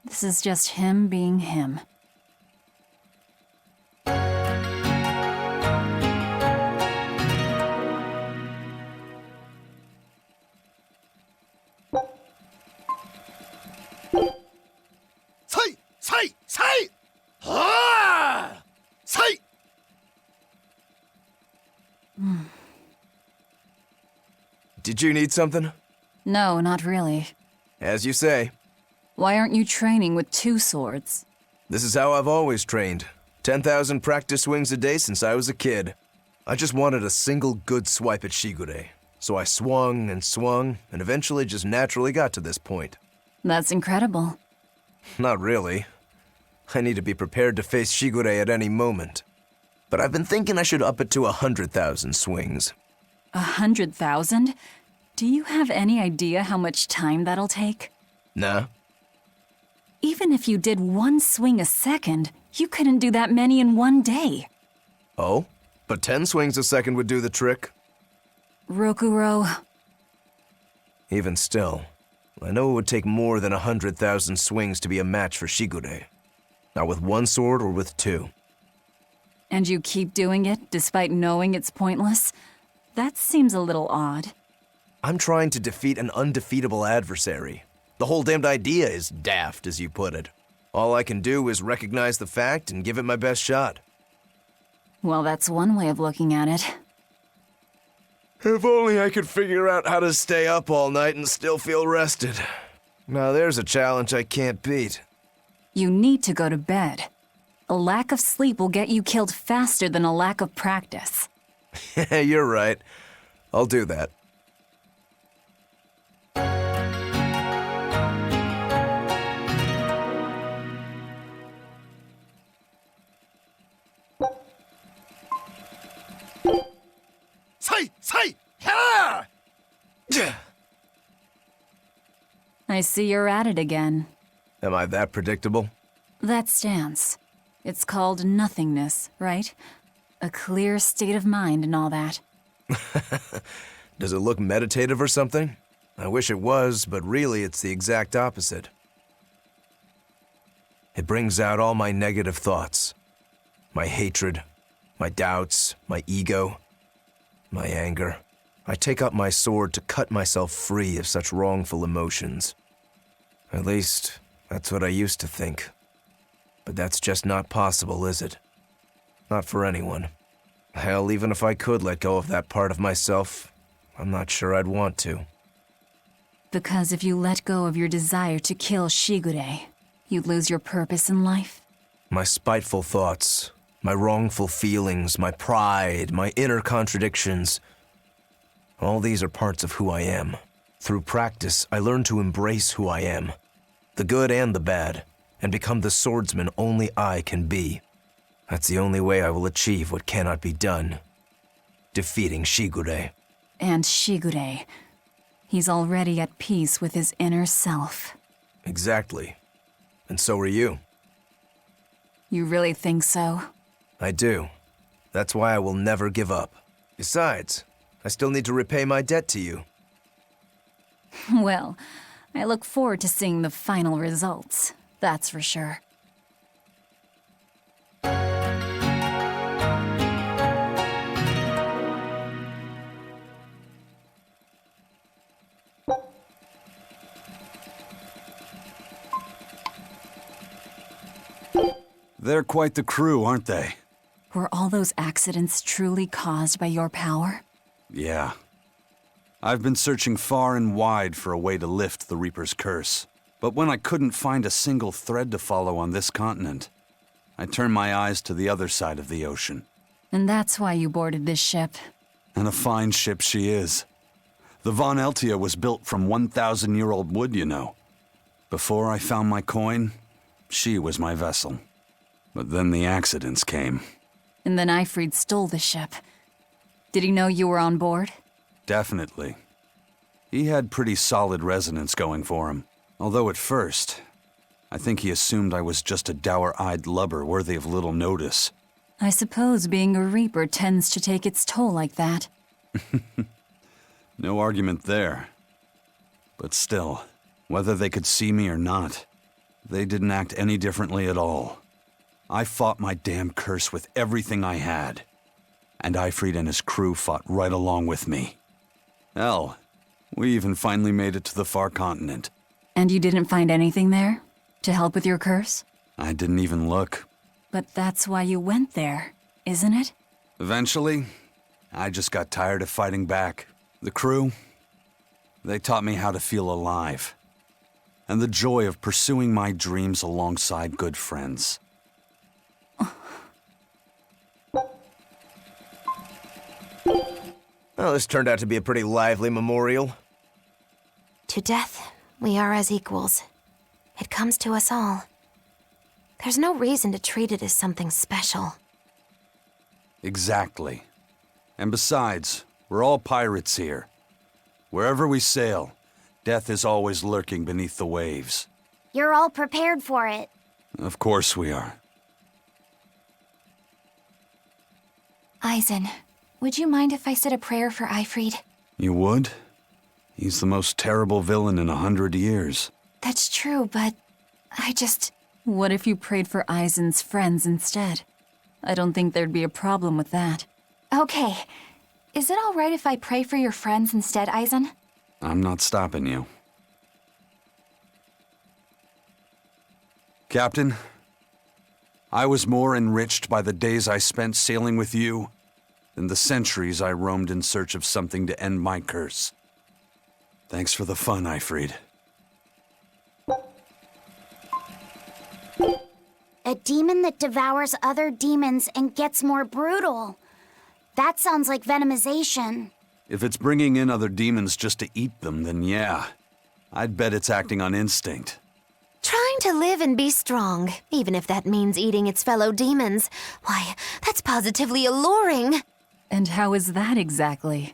this is just him being him. Say! Ah! Say! Did you need something? No, not really. As you say. Why aren't you training with 2 swords? This is how I've always trained. 10,000 practice swings a day since I was a kid. I just wanted a single good swipe at Shigure. So I swung, and eventually just naturally got to this point. That's incredible. Not really. I need to be prepared to face Shigure at any moment. But I've been thinking I should up it to 100,000 swings. 100,000? Do you have any idea how much time that'll take? Nah. Even if you did 1 swing a second, you couldn't do that many in 1 day. Oh? But 10 swings a second would do the trick. Rokuro. Even still, I know it would take more than 100,000 swings to be a match for Shigure. Not with 1 sword or with 2. And you keep doing it despite knowing it's pointless? That seems a little odd. I'm trying to defeat an undefeatable adversary. The whole damned idea is daft, as you put it. All I can do is recognize the fact and give it my best shot. Well, that's one way of looking at it. If only I could figure out how to stay up all night and still feel rested. Now there's a challenge I can't beat. You need to go to bed. A lack of sleep will get you killed faster than a lack of practice. You're right. I'll do that. Say! Ha! I see you're at it again. Am I that predictable? That stance. It's called nothingness, right? A clear state of mind and all that. Does it look meditative or something? I wish it was, but really it's the exact opposite. It brings out all my negative thoughts. My hatred, my doubts, my ego, my anger. I take up my sword to cut myself free of such wrongful emotions. At least, That's what I used to think. But that's just not possible, is it? Not for anyone. Hell, even if I could let go of that part of myself, I'm not sure I'd want to. Because if you let go of your desire to kill Shigure, you'd lose your purpose in life? My spiteful thoughts, my wrongful feelings, my pride, my inner contradictions. All these are parts of who I am. Through practice, I learned to embrace who I am, the good and the bad, and become the swordsman only I can be. That's the only way I will achieve what cannot be done. Defeating Shigure. And Shigure. He's already at peace with his inner self. Exactly. And so are you. You really think so? I do. That's why I will never give up. Besides, I still need to repay my debt to you. Well, I look forward to seeing the final results. That's for sure. They're quite the crew, aren't they? Were all those accidents truly caused by your power? Yeah. I've been searching far and wide for a way to lift the Reaper's curse. But when I couldn't find a single thread to follow on this continent, I turned my eyes to the other side of the ocean. And that's why you boarded this ship. And a fine ship she is. The Von Eltia was built from 1,000-year-old wood, you know. Before I found my coin, she was my vessel. But then the accidents came. And then Ifrid stole the ship. Did he know you were on board? Definitely. He had pretty solid resonance going for him. Although at first, I think he assumed I was just a dour-eyed lubber worthy of little notice. I suppose being a Reaper tends to take its toll like that. No argument there. But still, whether they could see me or not, they didn't act any differently at all. I fought my damn curse with everything I had. And Ifrid and his crew fought right along with me. Hell, we even finally made it to the far continent. And you didn't find anything there? To help with your curse? I didn't even look. But that's why you went there, isn't it? Eventually, I just got tired of fighting back. The crew, they taught me how to feel alive. And the joy of pursuing my dreams alongside good friends. Well, this turned out to be a pretty lively memorial. To death, we are as equals. It comes to us all. There's no reason to treat it as something special. Exactly. And besides, we're all pirates here. Wherever we sail, death is always lurking beneath the waves. You're all prepared for it. Of course we are. Eisen, would you mind if I said a prayer for Ifrid? You would? He's the most terrible villain in 100 years. That's true, but I just... What if you prayed for Eisen's friends instead? I don't think there'd be a problem with that. Okay. Is it all right if I pray for your friends instead, Eisen? I'm not stopping you. Captain, I was more enriched by the days I spent sailing with you than the centuries I roamed in search of something to end my curse. Thanks for the fun, Ifrid. A demon that devours other demons and gets more brutal. That sounds like venomization. If it's bringing in other demons just to eat them, then yeah. I'd bet it's acting on instinct. Trying to live and be strong, even if that means eating its fellow demons. Why, that's positively alluring. And how is that exactly?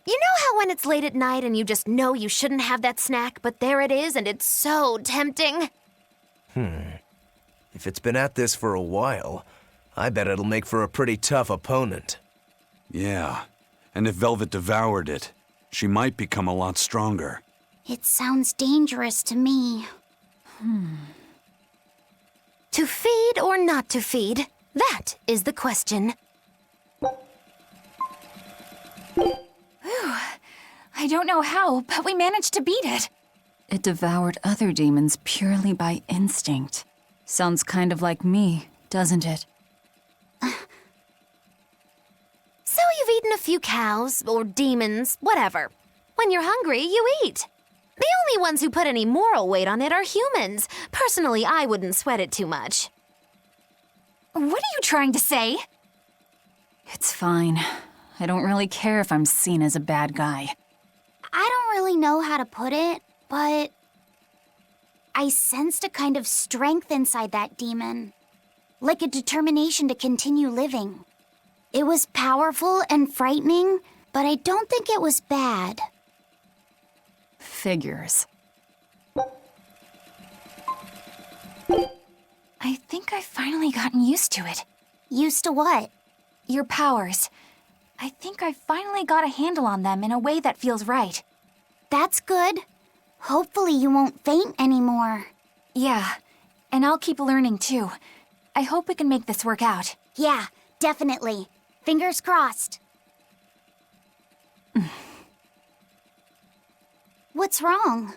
You know how when it's late at night and you just know you shouldn't have that snack, but there it is and it's so tempting? If it's been at this for a while, I bet it'll make for a pretty tough opponent. Yeah, and if Velvet devoured it, she might become a lot stronger. It sounds dangerous to me. To feed or not to feed? That is the question. I don't know how, but we managed to beat it. It devoured other demons purely by instinct. Sounds kind of like me, doesn't it? So you've eaten a few cows, or demons, whatever. When you're hungry, you eat. The only ones who put any moral weight on it are humans. Personally, I wouldn't sweat it too much. What are you trying to say? It's fine. I don't really care if I'm seen as a bad guy. I don't really know how to put it, but I sensed a kind of strength inside that demon. Like a determination to continue living. It was powerful and frightening, but I don't think it was bad. Figures. I think I've finally gotten used to it. Used to what? Your powers. I think I've finally got a handle on them in a way that feels right. That's good. Hopefully you won't faint anymore. Yeah, and I'll keep learning too. I hope we can make this work out. Yeah, definitely. Fingers crossed. What's wrong?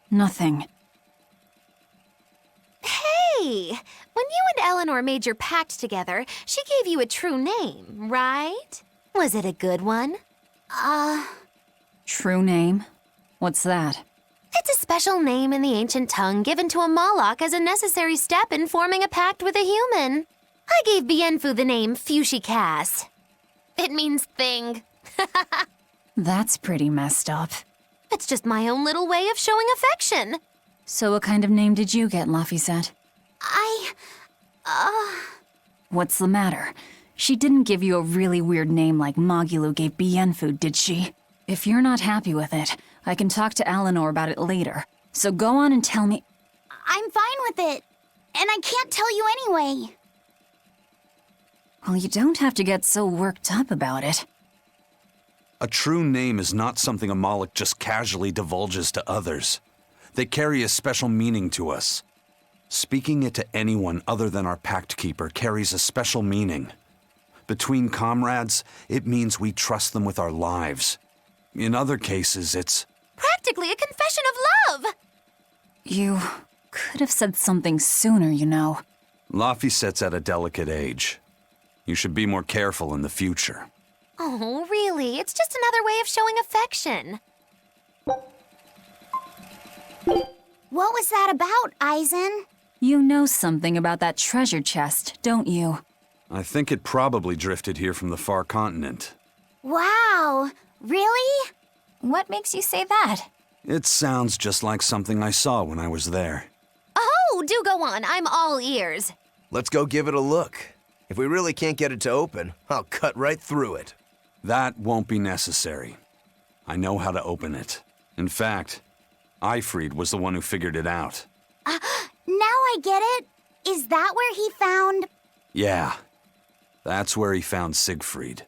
Nothing. Hey! When you and Eleanor made your pact together, she gave you a true name, right? Was it a good one? True name? What's that? It's a special name in the ancient tongue given to a Moloch as a necessary step in forming a pact with a human. I gave Bienfu the name Fushi Cass. It means thing. That's pretty messed up. It's just my own little way of showing affection. So what kind of name did you get, Laphicet? What's the matter? She didn't give you a really weird name like Magilu gave Bienfu, did she? If you're not happy with it, I can talk to Eleanor about it later. So go on and tell me... I'm fine with it. And I can't tell you anyway. Well, you don't have to get so worked up about it. A true name is not something a Moloch just casually divulges to others. They carry a special meaning to us. Speaking it to anyone other than our Pact Keeper carries a special meaning. Between comrades, it means we trust them with our lives. In other cases, it's... Practically a confession of love! You could have said something sooner, you know. Laphicet's at a delicate age. You should be more careful in the future. Oh, really? It's just another way of showing affection. What was that about, Eisen? You know something about that treasure chest, don't you? I think it probably drifted here from the far continent. Wow, really? What makes you say that? It sounds just like something I saw when I was there. Oh, do go on. I'm all ears. Let's go give it a look. If we really can't get it to open, I'll cut right through it. That won't be necessary. I know how to open it. In fact, Eifried was the one who figured it out. Now I get it. Is that where he found... Yeah, that's where he found Siegfried.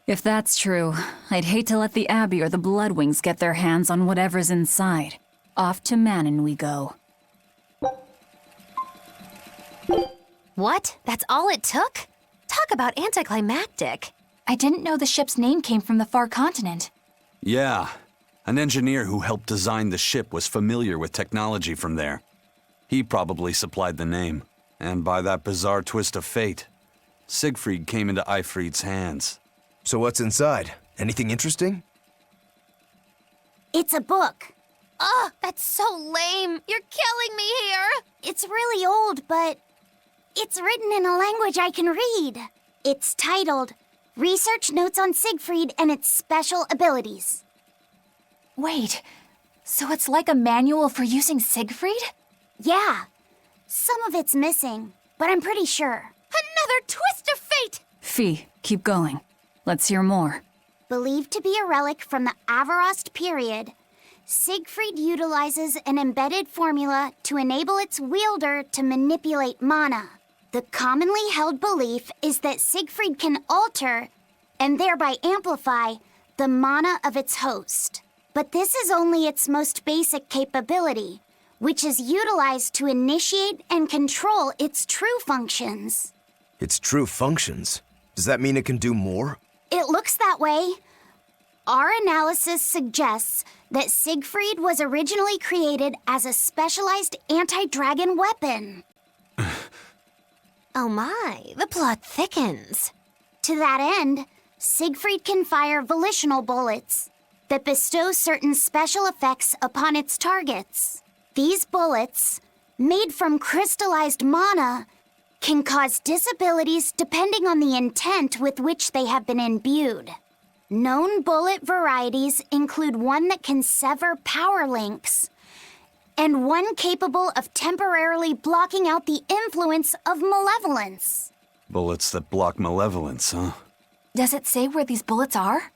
If that's true, I'd hate to let the Abbey or the Bloodwings get their hands on whatever's inside. Off to Manon we go. What? That's all it took? Talk about anticlimactic. I didn't know the ship's name came from the far continent. Yeah, an engineer who helped design the ship was familiar with technology from there. He probably supplied the name. And by that bizarre twist of fate, Siegfried came into Eifried's hands. So what's inside? Anything interesting? It's a book. Ugh, that's so lame. You're killing me here. It's really old, but it's written in a language I can read. It's titled Research Notes on Siegfried and Its Special Abilities. Wait, so it's like a manual for using Siegfried? Yeah. Some of it's missing, but I'm pretty sure. Another twist of fate! Fee, keep going. Let's hear more. Believed to be a relic from the Avarost period, Siegfried utilizes an embedded formula to enable its wielder to manipulate mana. The commonly held belief is that Siegfried can alter, and thereby amplify, the mana of its host. But this is only its most basic capability, which is utilized to initiate and control its true functions. Its true functions? Does that mean it can do more? It looks that way. Our analysis suggests that Siegfried was originally created as a specialized anti-dragon weapon. Oh my, the plot thickens. To that end, Siegfried can fire volitional bullets that bestow certain special effects upon its targets. These bullets, made from crystallized mana, can cause disabilities depending on the intent with which they have been imbued. Known bullet varieties include one that can sever power links, and one capable of temporarily blocking out the influence of malevolence. Bullets that block malevolence, huh? Does it say where these bullets are?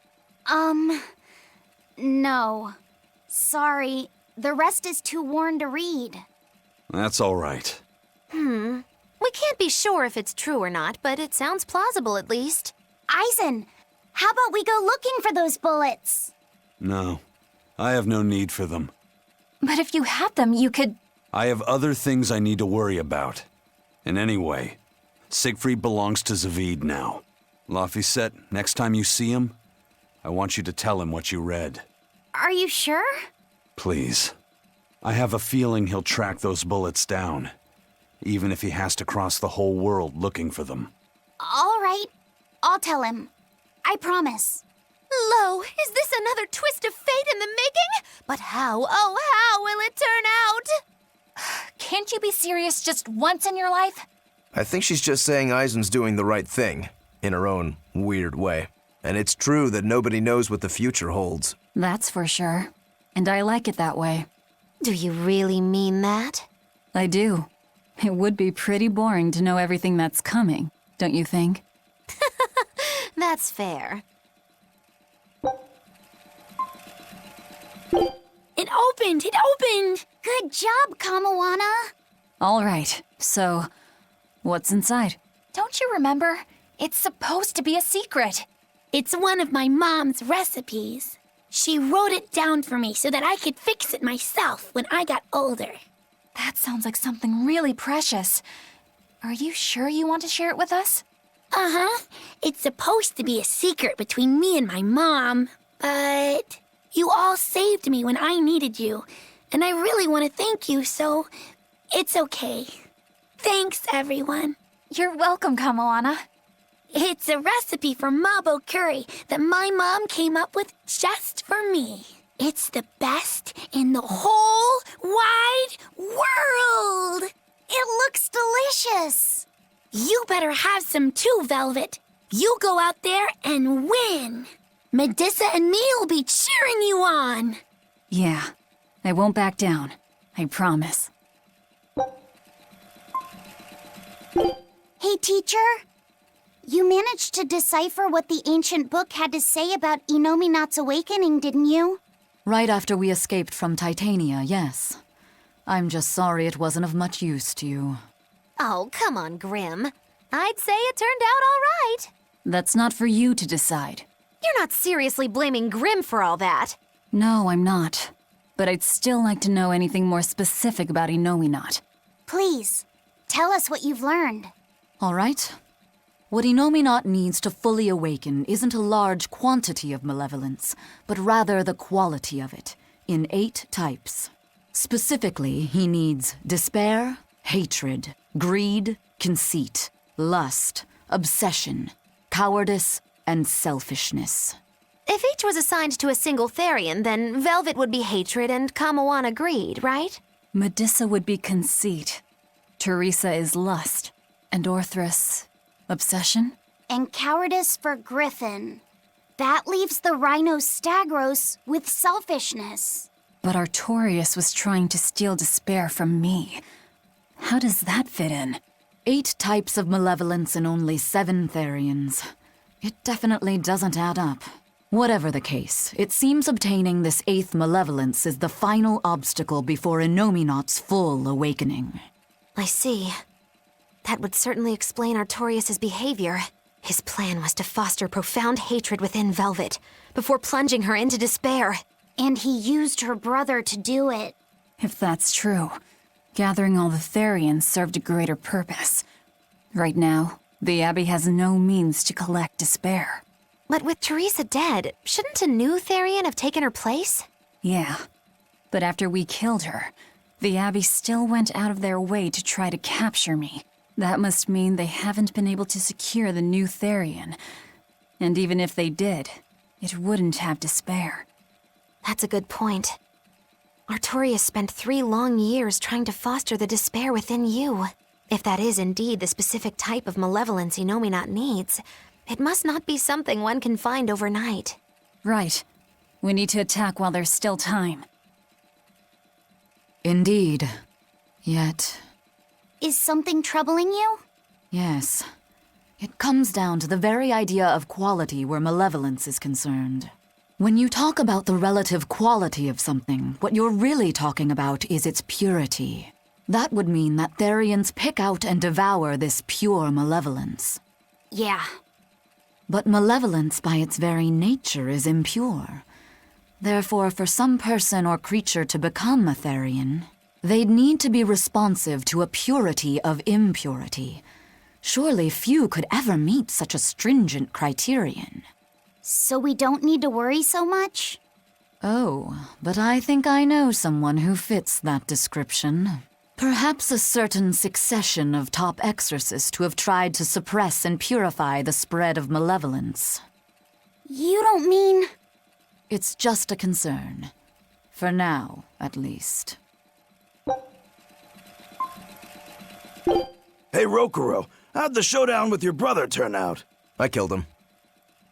No. Sorry, the rest is too worn to read. That's all right. We can't be sure if it's true or not, but it sounds plausible at least. Eisen, how about we go looking for those bullets? No, I have no need for them. But if you had them, you could... I have other things I need to worry about. And anyway, Siegfried belongs to Zavid now. Laphicet, next time you see him, I want you to tell him what you read. Are you sure? Please. I have a feeling he'll track those bullets down, even if he has to cross the whole world looking for them. All right, I'll tell him. I promise. Lo, is this another twist of fate in the making? But how, oh how will it turn out? Can't you be serious just once in your life? I think she's just saying Eisen's doing the right thing, in her own weird way. And it's true that nobody knows what the future holds. That's for sure. And I like it that way. Do you really mean that? I do. It would be pretty boring to know everything that's coming, don't you think? That's fair. It opened! It opened! Good job, Kamawana. All right, so what's inside? Don't you remember? It's supposed to be a secret. It's one of my mom's recipes. She wrote it down for me so that I could fix it myself when I got older. That sounds like something really precious. Are you sure you want to share it with us? Uh-huh. It's supposed to be a secret between me and my mom, but you all saved me when I needed you, and I really want to thank you, so it's okay. Thanks, everyone. You're welcome, Kamawana. It's a recipe for mabo curry that my mom came up with just for me. It's the best in the whole wide world. It looks delicious. You better have some too, Velvet. You go out there and win. Medissa and me will be cheering you on. Yeah, I won't back down. I promise. Hey, teacher. You managed to decipher what the ancient book had to say about Inominat's awakening, didn't you? Right after we escaped from Titania, yes. I'm just sorry it wasn't of much use to you. Oh, come on, Grim. I'd say it turned out all right. That's not for you to decide. You're not seriously blaming Grim for all that. No, I'm not. But I'd still like to know anything more specific about Inominat. Please, tell us what you've learned. All right. What Inominat needs to fully awaken isn't a large quantity of malevolence, but rather the quality of it, in 8 types. Specifically, he needs despair, hatred, greed, conceit, lust, obsession, cowardice, and selfishness. If each was assigned to a single Therian, then Velvet would be hatred and Kamawana greed, right? Medissa would be conceit. Teresa is lust. And Orthrus, obsession? And cowardice for Griffin. That leaves the Rhino Stagros with selfishness. But Artorius was trying to steal despair from me. How does that fit in? 8 types of malevolence and only 7 Therians. It definitely doesn't add up. Whatever the case, it seems obtaining this 8th malevolence is the final obstacle before Inominat's full awakening. I see. That would certainly explain Artorius' behavior. His plan was to foster profound hatred within Velvet, before plunging her into despair. And he used her brother to do it. If that's true, gathering all the Therians served a greater purpose. Right now, the Abbey has no means to collect despair. But with Teresa dead, shouldn't a new Therian have taken her place? Yeah. But after we killed her, the Abbey still went out of their way to try to capture me. That must mean they haven't been able to secure the new Therian. And even if they did, it wouldn't have to spare. That's a good point. Artorias spent 3 long years trying to foster the despair within you. If that is indeed the specific type of malevolence Inominat needs, it must not be something one can find overnight. Right. We need to attack while there's still time. Indeed. Yet, Is something troubling you? yes. It comes down to the very idea of quality where malevolence is concerned. When you talk about the relative quality of something, what you're really talking about is its purity. That would mean that Therians pick out and devour this pure malevolence. Yeah. But malevolence by its very nature is impure. Therefore, for some person or creature to become a Therian, they'd need to be responsive to a purity of impurity. Surely few could ever meet such a stringent criterion. So we don't need to worry so much? Oh, but I think I know someone who fits that description. Perhaps a certain succession of top exorcists who have tried to suppress and purify the spread of malevolence. You don't mean... It's just a concern. For now, at least. Hey, Rokuro, how'd the showdown with your brother turn out? I killed him.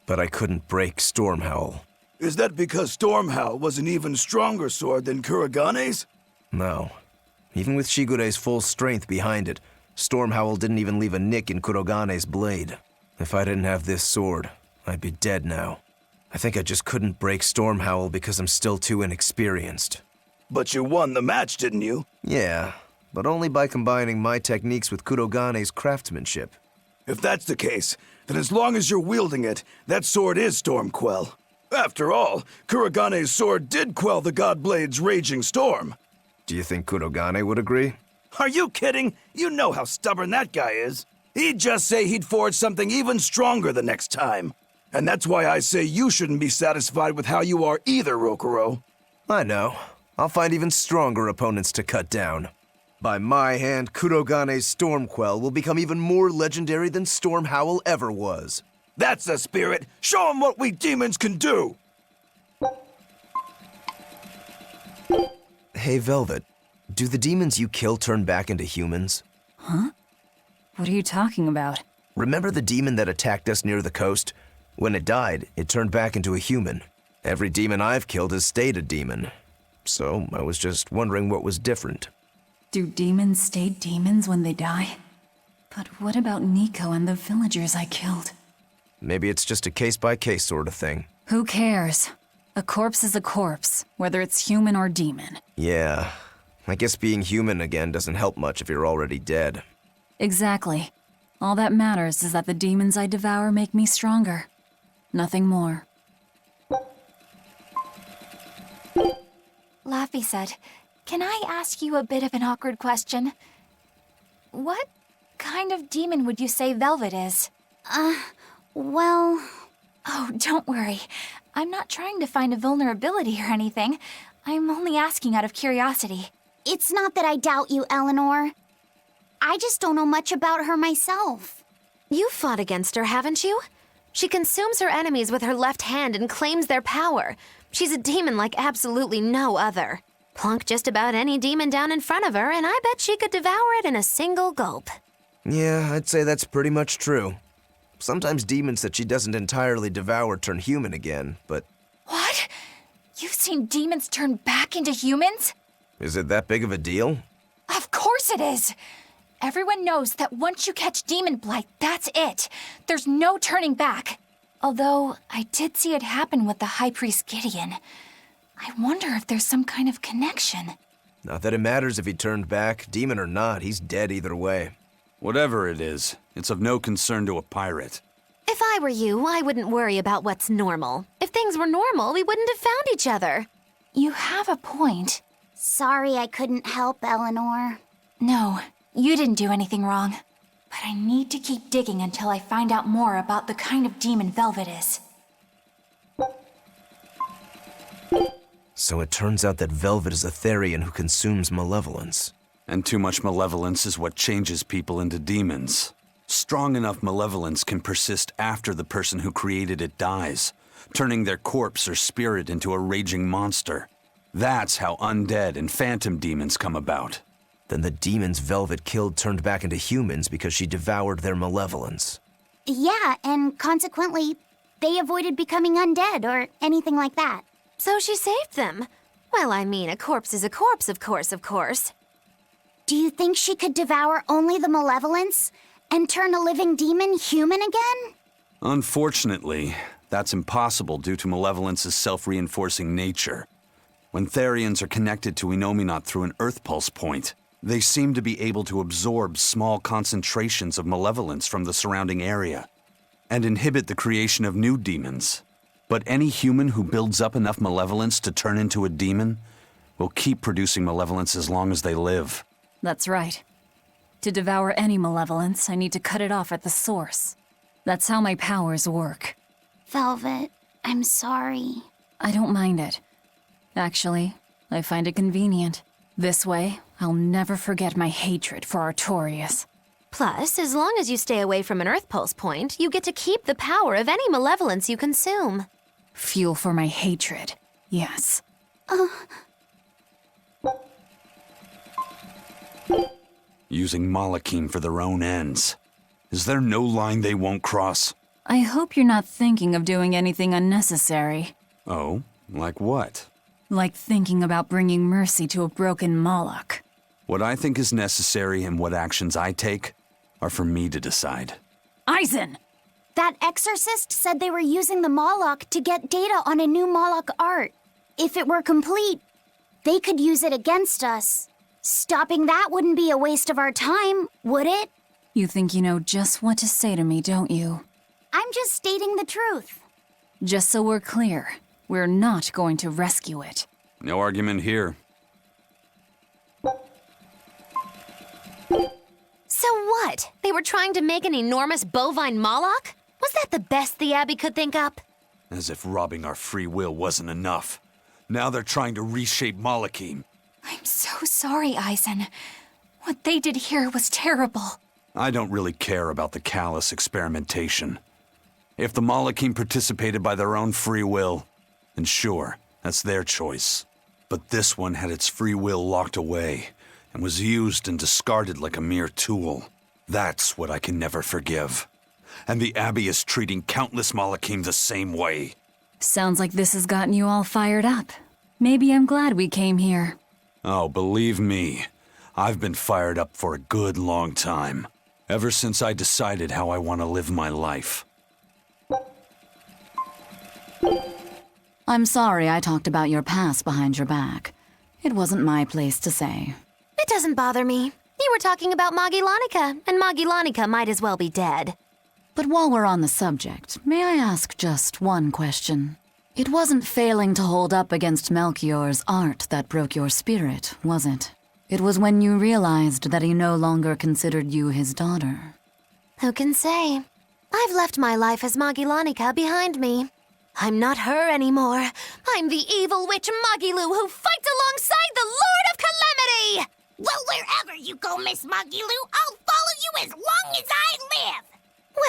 But I couldn't break Stormhowl. Is that because Stormhowl was an even stronger sword than Kuragane's? No. Even with Shigure's full strength behind it, Stormhowl didn't even leave a nick in Kurogane's blade. If I didn't have this sword, I'd be dead now. I think I just couldn't break Stormhowl because I'm still too inexperienced. But you won the match, didn't you? Yeah, but only by combining my techniques with Kurogane's craftsmanship. If that's the case, then as long as you're wielding it, that sword is Stormquell. After all, Kuragane's sword did quell the Godblade's raging storm. Do you think Kurogane would agree? Are you kidding? You know how stubborn that guy is. He'd just say he'd forge something even stronger the next time. And that's why I say you shouldn't be satisfied with how you are either, Rokuro. I know. I'll find even stronger opponents to cut down. By my hand, Kurogane's Stormquell will become even more legendary than Stormhowl ever was. That's the spirit! Show him what we demons can do! Hey, Velvet. Do the demons you kill turn back into humans? Huh? What are you talking about? Remember the demon that attacked us near the coast? When it died, it turned back into a human. Every demon I've killed has stayed a demon. So I was just wondering what was different. Do demons stay demons when they die? But what about Nico and the villagers I killed? Maybe it's just a case-by-case sort of thing. Who cares? A corpse is a corpse, whether it's human or demon. Yeah, I guess being human again doesn't help much if you're already dead. Exactly. All that matters is that the demons I devour make me stronger. Nothing more. Laffy said, "Can I ask you a bit of an awkward question? What kind of demon would you say Velvet is?" Well... Oh, don't worry. I'm not trying to find a vulnerability or anything. I'm only asking out of curiosity. It's not that I doubt you, Eleanor. I just don't know much about her myself. You fought against her, haven't you? She consumes her enemies with her left hand and claims their power. She's a demon like absolutely no other. Plunk just about any demon down in front of her, and I bet she could devour it in a single gulp. Yeah, I'd say that's pretty much true. Sometimes demons that she doesn't entirely devour turn human again, but... What? You've seen demons turn back into humans? Is it that big of a deal? Of course it is! Everyone knows that once you catch demon blight, that's it. There's no turning back. Although, I did see it happen with the High Priest Gideon. I wonder if there's some kind of connection. Not that it matters if he turned back, demon or not, he's dead either way. Whatever it is, it's of no concern to a pirate. If I were you, I wouldn't worry about what's normal. If things were normal, we wouldn't have found each other. You have a point. Sorry I couldn't help, Eleanor. No, you didn't do anything wrong. But I need to keep digging until I find out more about the kind of demon Velvet is. So it turns out that Velvet is a Therian who consumes malevolence. And too much malevolence is what changes people into demons. Strong enough malevolence can persist after the person who created it dies, turning their corpse or spirit into a raging monster. That's how undead and phantom demons come about. Then the demons Velvet killed turned back into humans because she devoured their malevolence. Yeah, and consequently, they avoided becoming undead or anything like that. So she saved them. Well, I mean, a corpse is a corpse, of course. Do you think she could devour only the malevolence and turn a living demon human again? Unfortunately, that's impossible due to malevolence's self-reinforcing nature. When Therians are connected to Enominat through an earth pulse point, they seem to be able to absorb small concentrations of malevolence from the surrounding area and inhibit the creation of new demons. But any human who builds up enough malevolence to turn into a demon will keep producing malevolence as long as they live. That's right. To devour any malevolence, I need to cut it off at the source. That's how my powers work. Velvet, I'm sorry. I don't mind it. Actually, I find it convenient. This way, I'll never forget my hatred for Artorias. Plus, as long as you stay away from an Earth Pulse point, you get to keep the power of any malevolence you consume. Fuel for my hatred, yes. Using Malakim for their own ends. Is there no line they won't cross? I hope you're not thinking of doing anything unnecessary. Oh, like what? Like thinking about bringing mercy to a broken Moloch. What I think is necessary and what actions I take are for me to decide. Eisen! That exorcist said they were using the Moloch to get data on a new Moloch art. If it were complete, they could use it against us. Stopping that wouldn't be a waste of our time, would it? You think you know just what to say to me, don't you? I'm just stating the truth. Just so we're clear, we're not going to rescue it. No argument here. So what? They were trying to make an enormous bovine Moloch? Was that the best the Abbey could think up? As if robbing our free will wasn't enough. Now they're trying to reshape Malakim. I'm so sorry, Eisen. What they did here was terrible. I don't really care about the callous experimentation. If the Malakim participated by their own free will, then sure, that's their choice. But this one had its free will locked away and was used and discarded like a mere tool. That's what I can never forgive. And the Abbey is treating countless Malakim the same way. Sounds like this has gotten you all fired up. Maybe I'm glad we came here. Oh, believe me, I've been fired up for a good long time. Ever since I decided how I want to live my life. I'm sorry I talked about your past behind your back. It wasn't my place to say. It doesn't bother me. You were talking about Magilanica, and Magilanica might as well be dead. But while we're on the subject, may I ask just one question? It wasn't failing to hold up against Melchior's art that broke your spirit, was it? It was when you realized that he no longer considered you his daughter. Who can say? I've left my life as Magilanica behind me. I'm not her anymore. I'm the evil witch Magilu who fights alongside the Lord of Calamity! Well, wherever you go, Miss Magilu, I'll follow you as long as I live!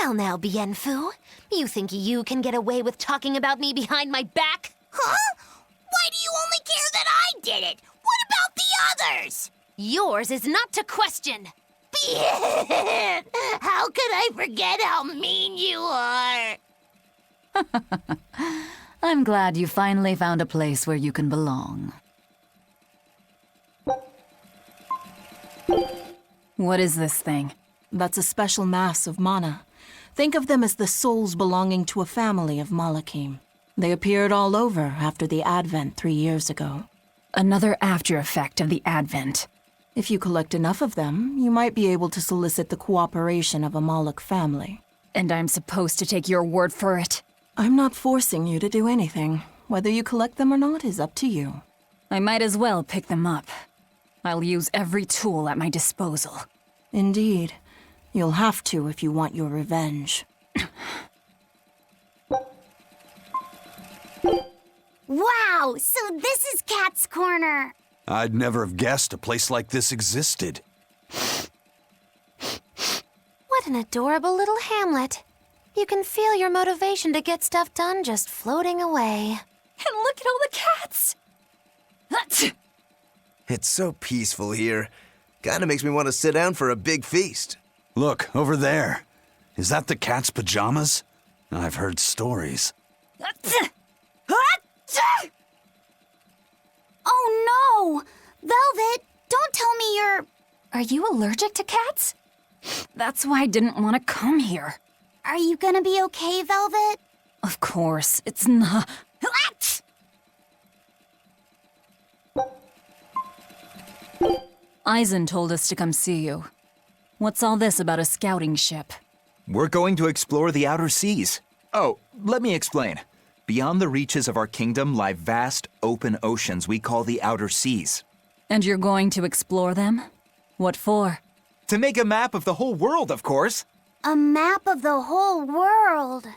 Well now, Bienfu, you think you can get away with talking about me behind my back? Huh? Why do you only care that I did it? What about the others? Yours is not to question. How could I forget how mean you are? I'm glad you finally found a place where you can belong. What is this thing? That's a special mass of mana. Think of them as the souls belonging to a family of Malakim. They appeared all over after the Advent 3 years ago. Another after effect of the Advent. If you collect enough of them, you might be able to solicit the cooperation of a Moloch family. And I'm supposed to take your word for it? I'm not forcing you to do anything. Whether you collect them or not is up to you. I might as well pick them up. I'll use every tool at my disposal. Indeed. You'll have to if you want your revenge. Wow, so this is Cat's Corner. I'd never have guessed a place like this existed. What an adorable little hamlet. You can feel your motivation to get stuff done just floating away. And look at all the cats! It's so peaceful here. Kinda makes me want to sit down for a big feast. Look, over there. Is that the cat's pajamas? I've heard stories. Oh no! Velvet, don't tell me you're... Are you allergic to cats? That's why I didn't want to come here. Are you gonna be okay, Velvet? Of course, it's not. Eisen told us to come see you. What's all this about a scouting ship? We're going to explore the outer seas. Oh, let me explain. Beyond the reaches of our kingdom lie vast, open oceans we call the outer seas. And you're going to explore them? What for? To make a map of the whole world, of course. A map of the whole world.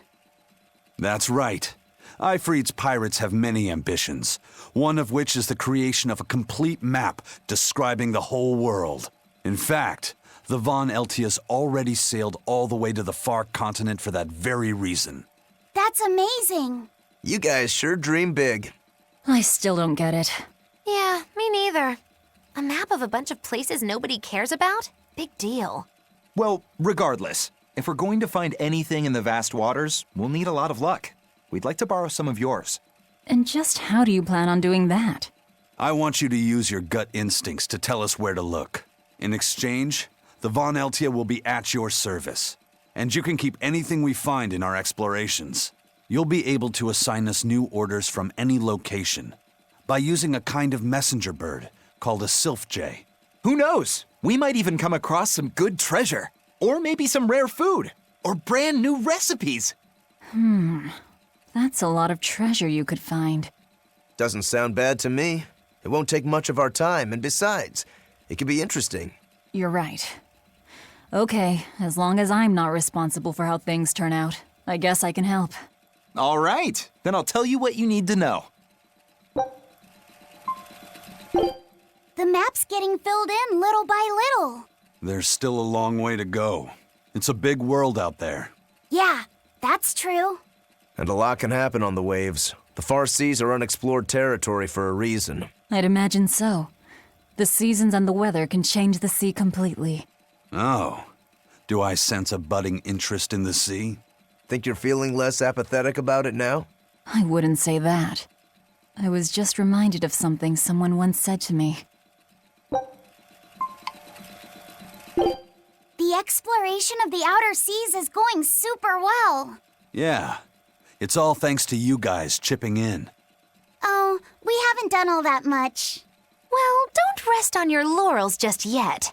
That's right. Ifrit's pirates have many ambitions, one of which is the creation of a complete map describing the whole world. In fact, the Von Eltius already sailed all the way to the far continent for that very reason. That's amazing. You guys sure dream big. I still don't get it. Yeah, me neither. A map of a bunch of places nobody cares about? Big deal. Well, regardless, if we're going to find anything in the vast waters, we'll need a lot of luck. We'd like to borrow some of yours. And just how do you plan on doing that? I want you to use your gut instincts to tell us where to look. In exchange, the Von Eltia will be at your service. And you can keep anything we find in our explorations. You'll be able to assign us new orders from any location by using a kind of messenger bird called a sylph jay. Who knows? We might even come across some good treasure. Or maybe some rare food. Or brand new recipes. That's a lot of treasure you could find. Doesn't sound bad to me. It won't take much of our time, and besides, it could be interesting. You're right. Okay, as long as I'm not responsible for how things turn out, I guess I can help. All right, then I'll tell you what you need to know. The map's getting filled in little by little. There's still a long way to go. It's a big world out there. Yeah, that's true. And a lot can happen on the waves. The far seas are unexplored territory for a reason. I'd imagine so. The seasons and the weather can change the sea completely. Oh. Do I sense a budding interest in the sea? Think you're feeling less apathetic about it now? I wouldn't say that. I was just reminded of something someone once said to me. The exploration of the outer seas is going super well. Yeah. It's all thanks to you guys chipping in. Oh, we haven't done all that much. Well, don't rest on your laurels just yet.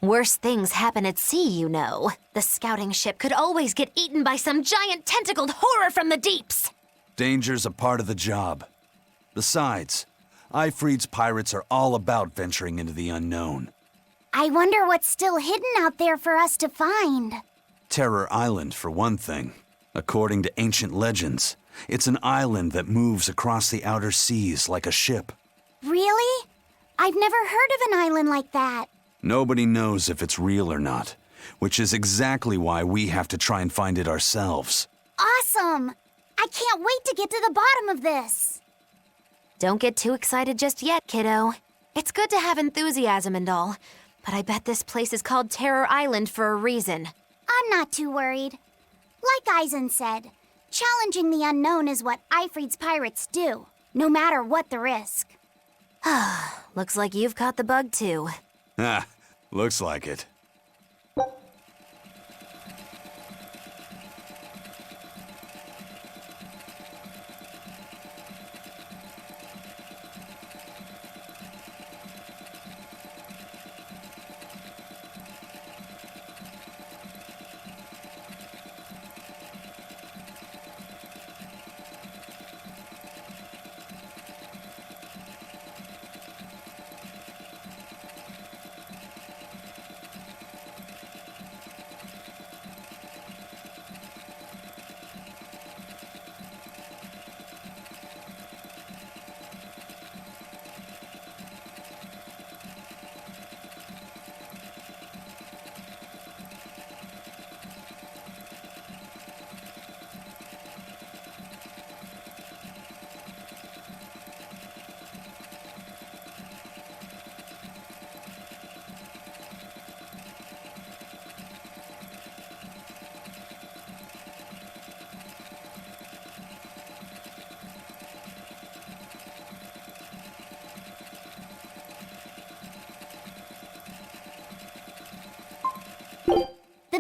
Worse things happen at sea, you know. The scouting ship could always get eaten by some giant tentacled horror from the deeps. Danger's a part of the job. Besides, Ifrit's pirates are all about venturing into the unknown. I wonder what's still hidden out there for us to find. Terror Island, for one thing. According to ancient legends, it's an island that moves across the outer seas like a ship. Really? I've never heard of an island like that. Nobody knows if it's real or not, which is exactly why we have to try and find it ourselves. Awesome! I can't wait to get to the bottom of this. Don't get too excited just yet, kiddo. It's good to have enthusiasm and all, but I bet this place is called Terror Island for a reason. I'm not too worried. Like Eisen said, challenging the unknown is what Ifrit's pirates do, no matter what the risk. Looks like you've caught the bug too. Ah, looks like it.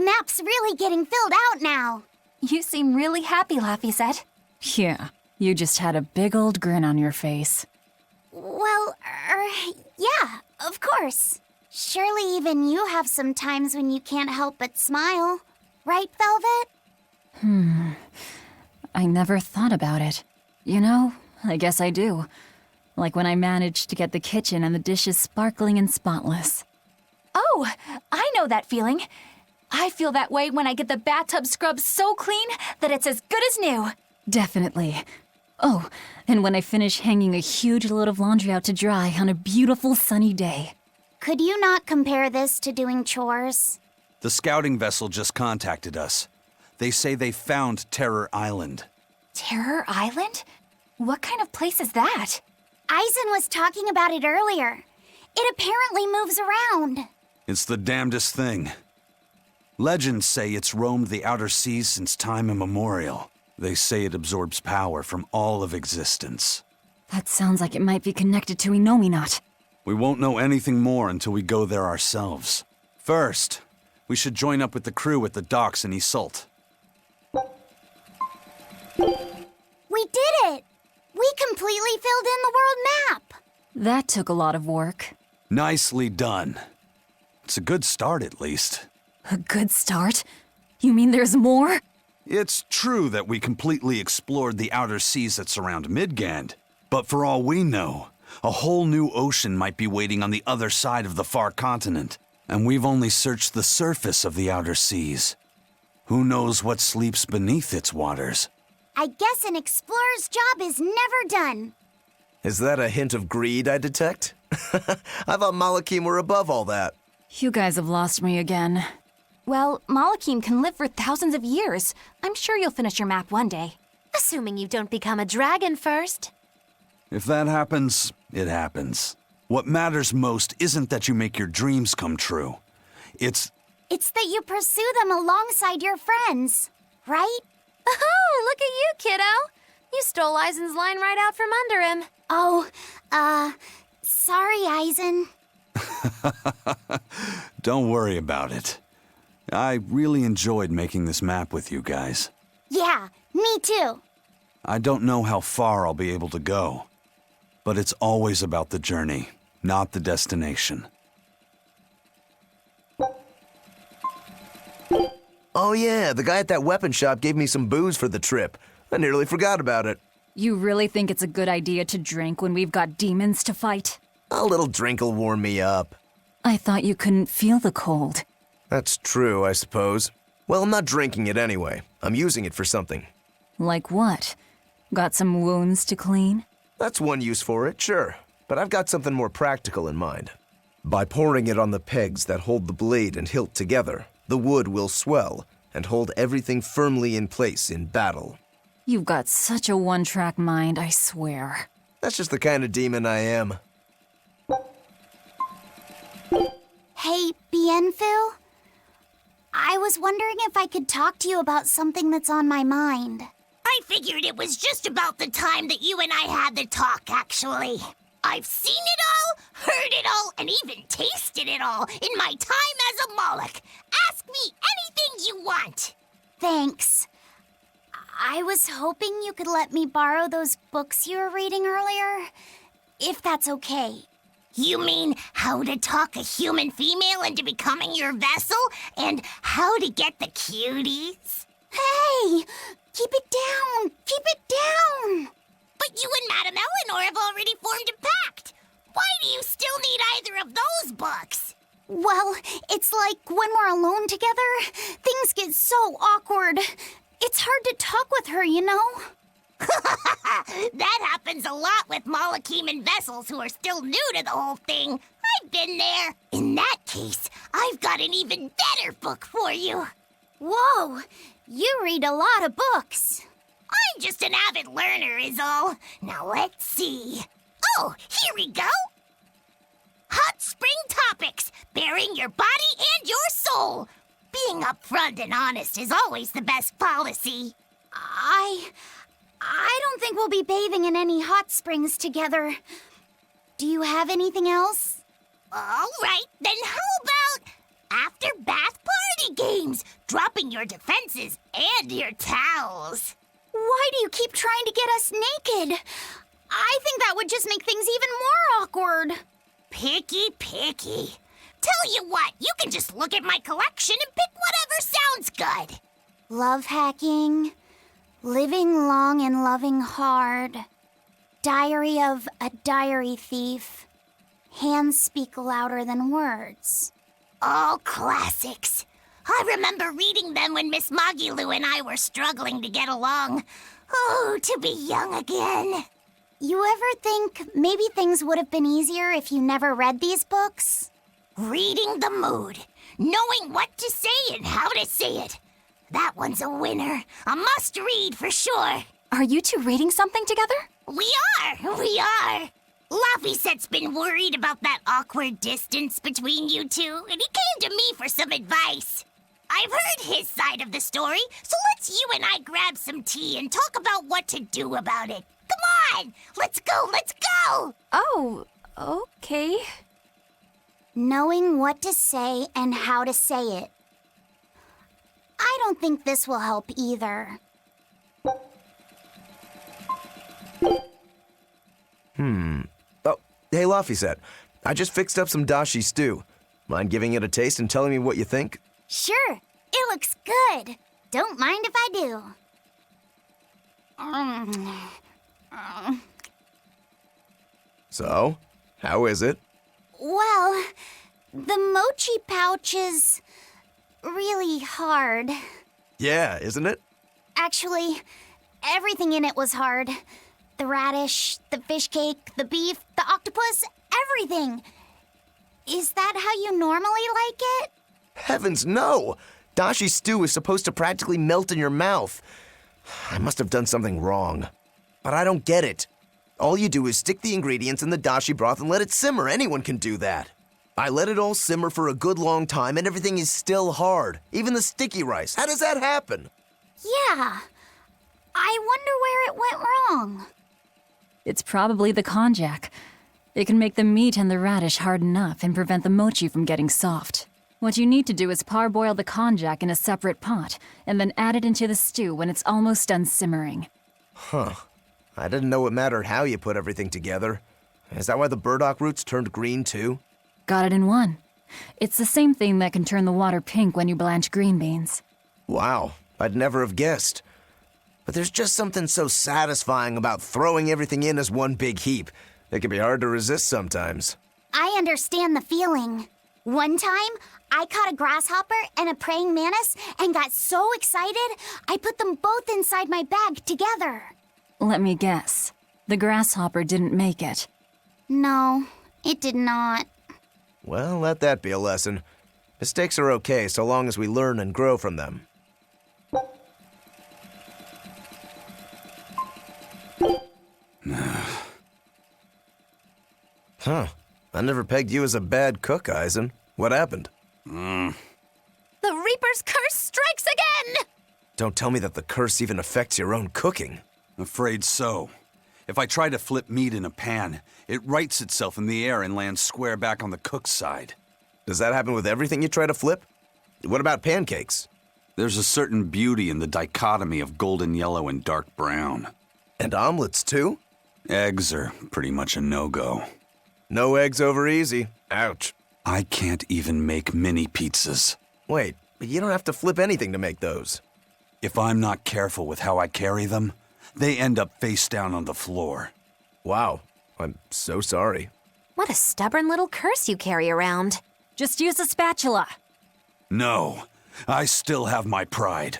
The map's really getting filled out now. You seem really happy, Laphicet. Yeah, you just had a big old grin on your face. Well, yeah, of course. Surely even you have some times when you can't help but smile. Right, Velvet? I never thought about it. You know, I guess I do. Like when I managed to get the kitchen and the dishes sparkling and spotless. Oh, I know that feeling. I feel that way when I get the bathtub scrubbed so clean that it's as good as new. Definitely. Oh, and when I finish hanging a huge load of laundry out to dry on a beautiful sunny day. Could you not compare this to doing chores? The scouting vessel just contacted us. They say they found Terror Island. Terror Island? What kind of place is that? Eisen was talking about it earlier. It apparently moves around. It's the damnedest thing. Legends say it's roamed the outer seas since time immemorial. They say it absorbs power from all of existence. That sounds like it might be connected to Inominat. We won't know anything more until we go there ourselves. First, we should join up with the crew at the docks in Isolt. We did it! We completely filled in the world map! That took a lot of work. Nicely done. It's a good start, at least. A good start? You mean there's more? It's true that we completely explored the outer seas that surround Midgand, but for all we know, a whole new ocean might be waiting on the other side of the far continent, and we've only searched the surface of the outer seas. Who knows what sleeps beneath its waters? I guess an explorer's job is never done. Is that a hint of greed I detect? I thought Malakim were above all that. You guys have lost me again. Well, Malakim can live for thousands of years. I'm sure you'll finish your map one day. Assuming you don't become a dragon first. If that happens, it happens. What matters most isn't that you make your dreams come true. It's that you pursue them alongside your friends, right? Oh, look at you, kiddo. You stole Eisen's line right out from under him. Oh, sorry, Eisen. Don't worry about it. I really enjoyed making this map with you guys. Yeah, me too. I don't know how far I'll be able to go, but it's always about the journey, not the destination. Oh yeah, the guy at that weapon shop gave me some booze for the trip. I nearly forgot about it. You really think it's a good idea to drink when we've got demons to fight? A little drink'll warm me up. I thought you couldn't feel the cold. That's true, I suppose. Well, I'm not drinking it anyway. I'm using it for something. Like what? Got some wounds to clean? That's one use for it, sure. But I've got something more practical in mind. By pouring it on the pegs that hold the blade and hilt together, the wood will swell and hold everything firmly in place in battle. You've got such a one-track mind, I swear. That's just the kind of demon I am. Hey, Bienfu? I was wondering if I could talk to you about something that's on my mind. I figured it was just about the time that you and I had the talk, actually. I've seen it all, heard it all, and even tasted it all in my time as a Moloch. Ask me anything you want. Thanks. I was hoping you could let me borrow those books you were reading earlier, if that's okay. You mean how to talk a human female into becoming your vessel, and how to get the cuties? Hey! Keep it down! Keep it down! But you and Madame Eleanor have already formed a pact. Why do you still need either of those books? Well, it's like when we're alone together, things get so awkward. It's hard to talk with her, you know? That happens a lot with Malachiman vessels who are still new to the whole thing. I've been there. In that case, I've got an even better book for you. Whoa! You read a lot of books. I'm just an avid learner is all. Now let's see. Oh, here we go. Hot Spring Topics, Bearing Your Body and Your Soul. Being upfront and honest is always the best policy. I don't think we'll be bathing in any hot springs together. Do you have anything else? All right, then how about after bath party games? upping your defenses and your towels. Why do you keep trying to get us naked? I think that would just make things even more awkward. Picky. Tell you what, you can just look at my collection and pick whatever sounds good. Love hacking, living long and loving hard, diary of a diary thief, hands speak louder than words. All classics. I remember reading them when Miss Magilu and I were struggling to get along. Oh, to be young again. You ever think maybe things would have been easier if you never read these books? Reading the mood, knowing what to say and how to say it. That one's a winner. A must-read for sure. Are you two reading something together? We are. Laffysette's been worried about that awkward distance between you two, and he came to me for some advice. I've heard his side of the story, so let's you and I grab some tea and talk about what to do about it. Come on! Let's go! Oh, okay. Knowing what to say and how to say it. I don't think this will help either. Oh, hey, Laffysette. I just fixed up some dashi stew. Mind giving it a taste and telling me what you think? Sure, it looks good. Don't mind if I do. So, how is it? Well, the mochi pouch is really hard. Yeah, isn't it? Actually, everything in it was hard. The radish, the fish cake, the beef, the octopus, everything. Is that how you normally like it? Heavens, no! Dashi stew is supposed to practically melt in your mouth. I must have done something wrong. But I don't get it. All you do is stick the ingredients in the dashi broth and let it simmer. Anyone can do that. I let it all simmer for a good long time and everything is still hard. Even the sticky rice. How does that happen? Yeah. I wonder where it went wrong. It's probably the konjac. It can make the meat and the radish hard enough and prevent the mochi from getting soft. What you need to do is parboil the konjac in a separate pot, and then add it into the stew when it's almost done simmering. Huh. I didn't know it mattered how you put everything together. Is that why the burdock roots turned green too? Got it in one. It's the same thing that can turn the water pink when you blanch green beans. Wow, I'd never have guessed. But there's just something so satisfying about throwing everything in as one big heap. It can be hard to resist sometimes. I understand the feeling. One time, I caught a grasshopper and a praying mantis and got so excited, I put them both inside my bag together. Let me guess. The grasshopper didn't make it. No, it did not. Well, let that be a lesson. Mistakes are okay so long as we learn and grow from them. Huh. I never pegged you as a bad cook, Eisen. What happened? The Reaper's curse strikes again! Don't tell me that the curse even affects your own cooking. Afraid so. If I try to flip meat in a pan, it rights itself in the air and lands square back on the cook's side. Does that happen with everything you try to flip? What about pancakes? There's a certain beauty in the dichotomy of golden yellow and dark brown. And omelets, too? Eggs are pretty much a no-go. No eggs over easy. Ouch. I can't even make mini pizzas. Wait, but you don't have to flip anything to make those. If I'm not careful with how I carry them, they end up face down on the floor. Wow, I'm so sorry. What a stubborn little curse you carry around. Just use a spatula. No, I still have my pride.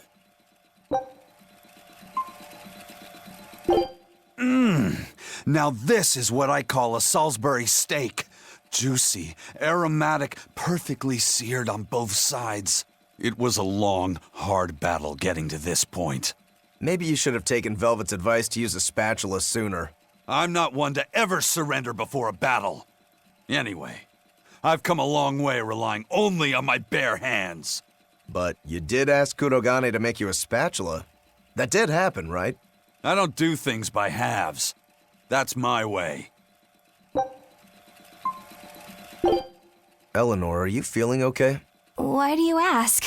Now this is what I call a Salisbury steak. Juicy, aromatic, perfectly seared on both sides. It was a long, hard battle getting to this point. Maybe you should have taken Velvet's advice to use a spatula sooner. I'm not one to ever surrender before a battle. Anyway, I've come a long way relying only on my bare hands. But you did ask Kurogane to make you a spatula. That did happen, right? I don't do things by halves. That's my way. Eleanor, are you feeling okay? Why do you ask?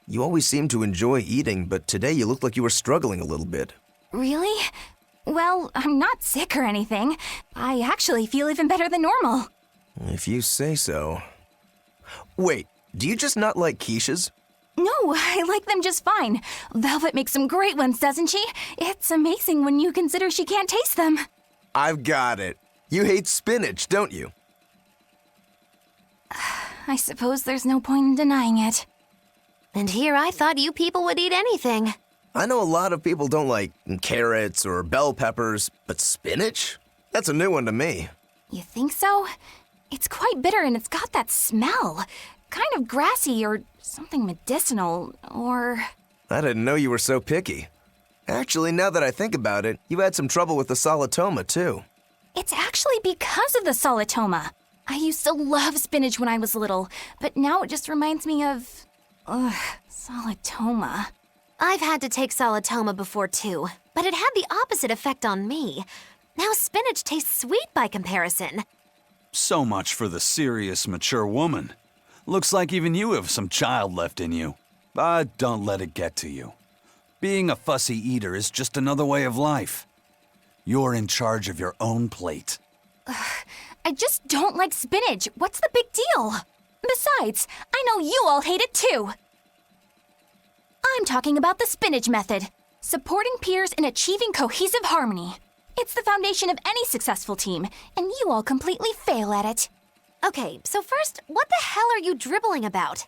You always seem to enjoy eating, but today you looked like you were struggling a little bit. Really? Well, I'm not sick or anything. I actually feel even better than normal. If you say so. Wait, do you just not like quiches? No, I like them just fine. Velvet makes some great ones, doesn't she? It's amazing when you consider she can't taste them. I've got it. You hate spinach, don't you? I suppose there's no point in denying it. And here I thought you people would eat anything. I know a lot of people don't like carrots or bell peppers, but spinach? That's a new one to me. You think so? It's quite bitter and it's got that smell. Kind of grassy or something medicinal, or... I didn't know you were so picky. Actually, now that I think about it, you had some trouble with the solitoma, too. It's actually because of the solitoma. I used to love spinach when I was little, but now it just reminds me of... solitoma. I've had to take solitoma before too, but it had the opposite effect on me. Now spinach tastes sweet by comparison. So much for the serious, mature woman. Looks like even you have some child left in you. But don't let it get to you. Being a fussy eater is just another way of life. You're in charge of your own plate. I just don't like spinach. What's the big deal? Besides, I know you all hate it too. I'm talking about the spinach method. Supporting peers in achieving cohesive harmony. It's the foundation of any successful team, and you all completely fail at it. Okay, so first, what the hell are you dribbling about?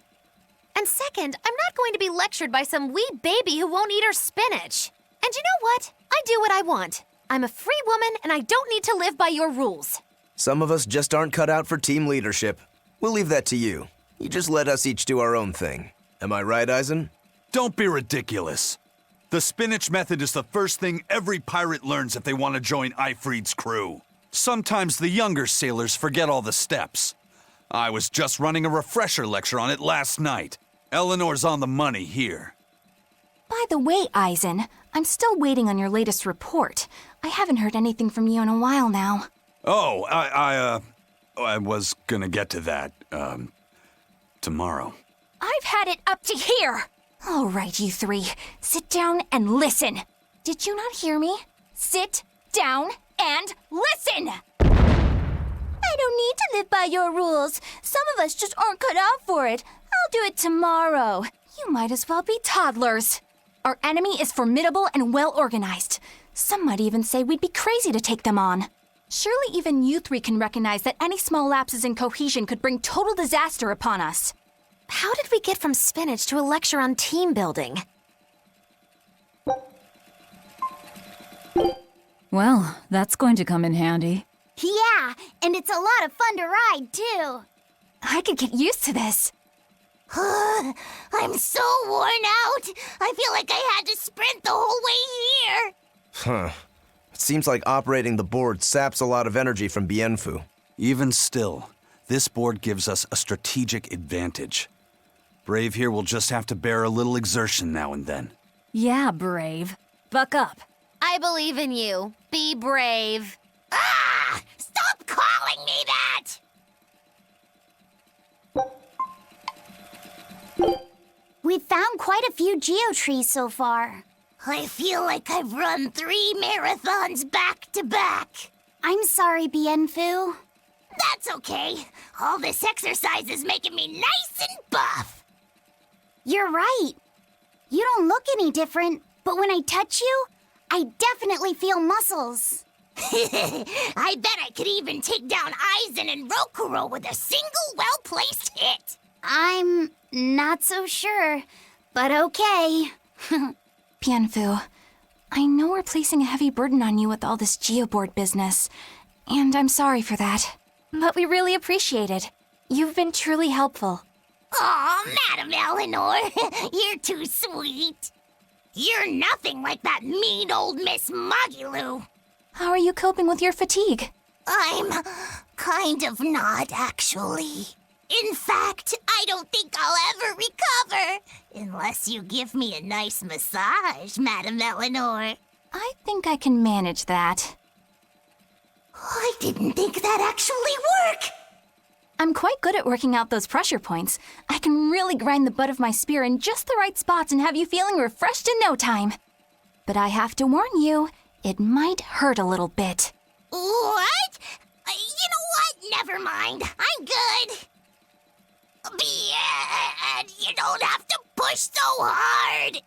And second, I'm not going to be lectured by some wee baby who won't eat her spinach. And you know what? I do what I want. I'm a free woman, and I don't need to live by your rules. Some of us just aren't cut out for team leadership. We'll leave that to you. You just let us each do our own thing. Am I right, Eisen? Don't be ridiculous. The spinach method is the first thing every pirate learns if they want to join Ifrid's crew. Sometimes the younger sailors forget all the steps. I was just running a refresher lecture on it last night. Eleanor's on the money here. By the way, Eisen, I'm still waiting on your latest report. I haven't heard anything from you in a while now. Oh, I was gonna get to that, tomorrow. I've had it up to here! All right, you three, sit down and listen. Did you not hear me? Sit down and listen! I don't need to live by your rules. Some of us just aren't cut out for it. I'll do it tomorrow. You might as well be toddlers. Our enemy is formidable and well organized. Some might even say we'd be crazy to take them on. Surely even you three can recognize that any small lapses in cohesion could bring total disaster upon us. How did we get from spinach to a lecture on team building? Well, that's going to come in handy. Yeah, and it's a lot of fun to ride, too. I could get used to this. I'm so worn out. I feel like I had to sprint the whole way here. Huh. It seems like operating the board saps a lot of energy from Bienfu. Even still, this board gives us a strategic advantage. Brave here will just have to bear a little exertion now and then. Yeah, Brave. Buck up. I believe in you. Be brave. Ah! Stop calling me that! We've found quite a few geotrees so far. I feel like I've run 3 marathons back to back. I'm sorry, Bienfu. That's okay. All this exercise is making me nice and buff. You're right. You don't look any different, but when I touch you, I definitely feel muscles. I bet I could even take down Aizen and Rokuro with a single well-placed hit. I'm not so sure, but okay. Bienfu, I know we're placing a heavy burden on you with all this geoboard business, and I'm sorry for that. But we really appreciate it. You've been truly helpful. Aw, Madam Eleanor, you're too sweet. You're nothing like that mean old Miss Magilu. How are you coping with your fatigue? I'm kind of not, actually. In fact, I don't think I'll ever recover. Unless you give me a nice massage, Madam Eleanor. I think I can manage that. I didn't think that actually worked. I'm quite good at working out those pressure points. I can really grind the butt of my spear in just the right spots and have you feeling refreshed in no time. But I have to warn you, it might hurt a little bit. What? You know what? Never mind. I'm good. You don't have to push so hard.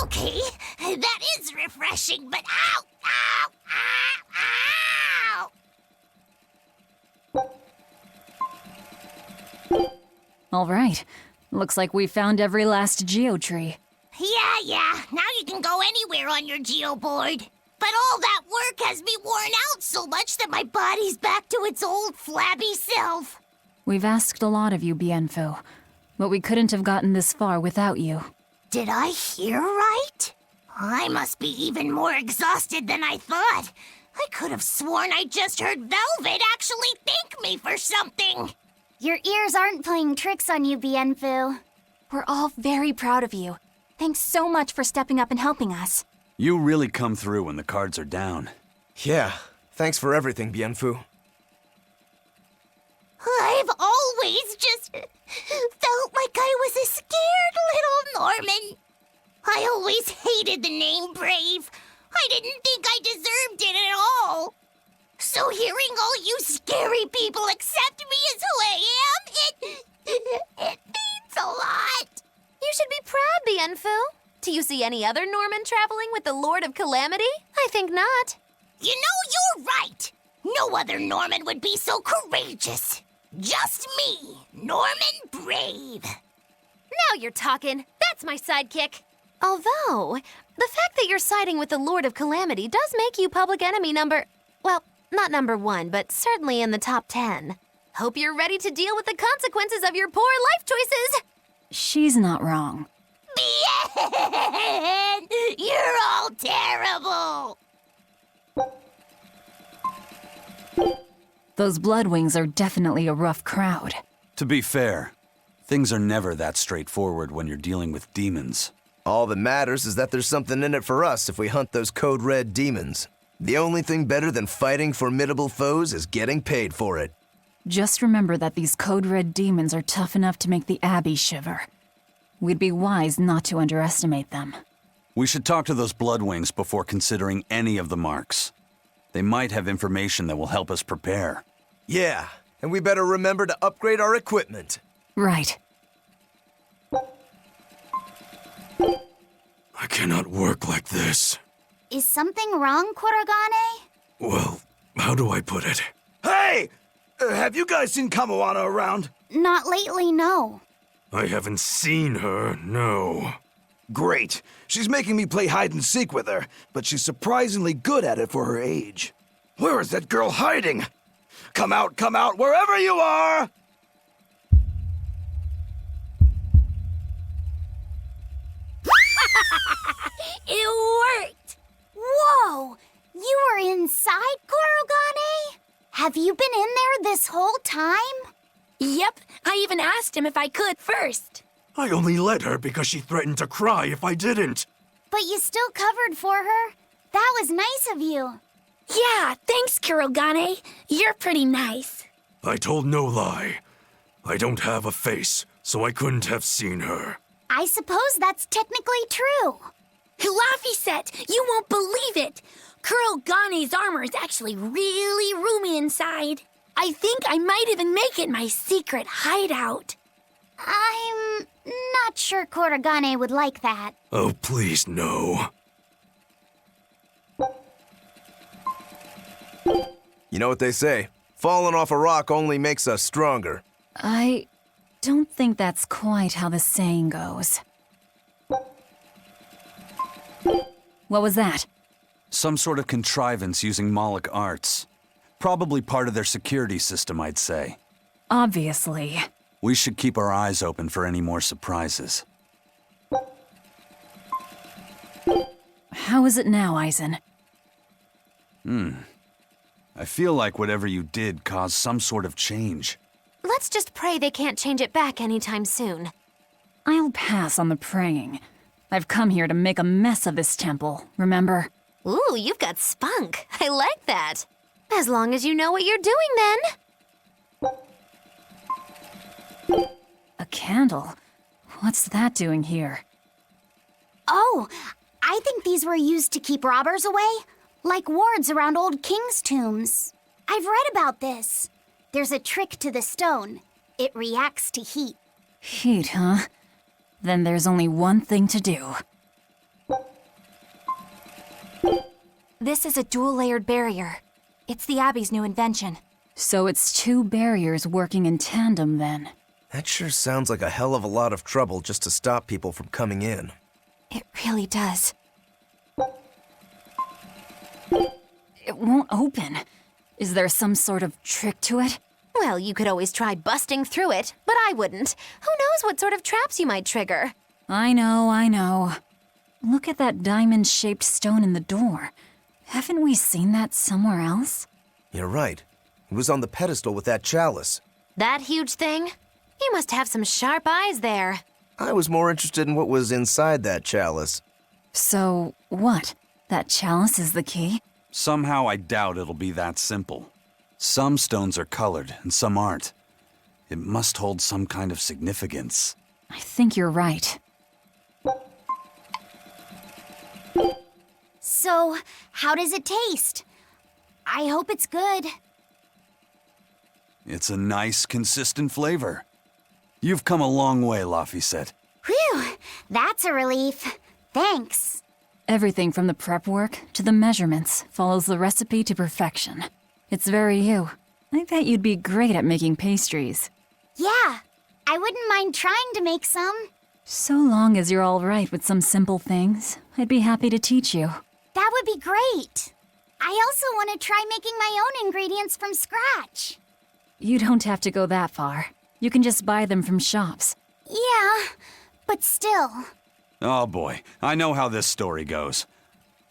Okay, that is refreshing, but ow, ow, ow, ow! All right. Looks like we found every last geotree. Yeah. Now you can go anywhere on your geoboard. But all that work has me worn out so much that my body's back to its old flabby self. We've asked a lot of you, Bienfu, but we couldn't have gotten this far without you. Did I hear right? I must be even more exhausted than I thought. I could have sworn I just heard Velvet actually thank me for something. Your ears aren't playing tricks on you, Bienfu. We're all very proud of you. Thanks so much for stepping up and helping us. You really come through when the cards are down. Yeah, thanks for everything, Bienfu. I've always just felt like I was a scared little Norman. I always hated the name Brave. I didn't think I deserved it at all. So hearing all you scary people accept me as who I am, it means a lot. You should be proud, Bienfu. Do you see any other Norman traveling with the Lord of Calamity? I think not. You know, you're right. No other Norman would be so courageous. Just me, Norman Brave. Now you're talking. That's my sidekick. Although, the fact that you're siding with the Lord of Calamity does make you public enemy number... Well, not number 1, but certainly in the top 10. Hope you're ready to deal with the consequences of your poor life choices. She's not wrong. Bien! You're all terrible! Those Bloodwings are definitely a rough crowd. To be fair, things are never that straightforward when you're dealing with demons. All that matters is that there's something in it for us if we hunt those Code Red demons. The only thing better than fighting formidable foes is getting paid for it. Just remember that these Code Red demons are tough enough to make the Abbey shiver. We'd be wise not to underestimate them. We should talk to those Bloodwings before considering any of the marks. They might have information that will help us prepare. Yeah, and we better remember to upgrade our equipment. Right. I cannot work like this. Is something wrong, Kurogane? Well, how do I put it? Hey! Have you guys seen Kamawana around? Not lately, no. I haven't seen her, no. Great. She's making me play hide and seek with her, but she's surprisingly good at it for her age. Where is that girl hiding? Come out, wherever you are! It worked! Whoa! You were inside, Kurogane? Have you been in there this whole time? Yep, I even asked him if I could first. I only let her because she threatened to cry if I didn't. But you still covered for her. That was nice of you. Yeah, thanks, Kurogane. You're pretty nice. I told no lie. I don't have a face, so I couldn't have seen her. I suppose that's technically true. Laffy-set, you won't believe it. Kurogane's armor is actually really roomy inside. I think I might even make it my secret hideout. I'm not sure Kurogane would like that. Oh, please, no. You know what they say? Falling off a rock only makes us stronger. I don't think that's quite how the saying goes. What was that? Some sort of contrivance using Moloch arts. Probably part of their security system, I'd say. Obviously. We should keep our eyes open for any more surprises. How is it now, Aizen? I feel like whatever you did caused some sort of change. Let's just pray they can't change it back anytime soon. I'll pass on the praying. I've come here to make a mess of this temple, remember? Ooh, you've got spunk. I like that. As long as you know what you're doing, then. candle. What's that doing here? Oh, I think these were used to keep robbers away, like wards around old kings' tombs. I've read about this. There's a trick to the stone. It reacts to heat. Heat, huh? Then there's only one thing to do. This is a dual-layered barrier. It's the Abbey's new invention. So it's two barriers working in tandem, then. That sure sounds like a hell of a lot of trouble just to stop people from coming in. It really does. It won't open. Is there some sort of trick to it? Well, you could always try busting through it, but I wouldn't. Who knows what sort of traps you might trigger? I know. Look at that diamond-shaped stone in the door. Haven't we seen that somewhere else? You're right. It was on the pedestal with that chalice. That huge thing? You must have some sharp eyes there. I was more interested in what was inside that chalice. So, what? That chalice is the key? Somehow I doubt it'll be that simple. Some stones are colored and some aren't. It must hold some kind of significance. I think you're right. So, how does it taste? I hope it's good. It's a nice, consistent flavor. You've come a long way, Laphicet. Whew, that's a relief. Thanks. Everything from the prep work to the measurements follows the recipe to perfection. It's very you. I bet you'd be great at making pastries. Yeah, I wouldn't mind trying to make some. So long as you're all right with some simple things, I'd be happy to teach you. That would be great. I also want to try making my own ingredients from scratch. You don't have to go that far. You can just buy them from shops. Yeah, but still. Oh boy, I know how this story goes.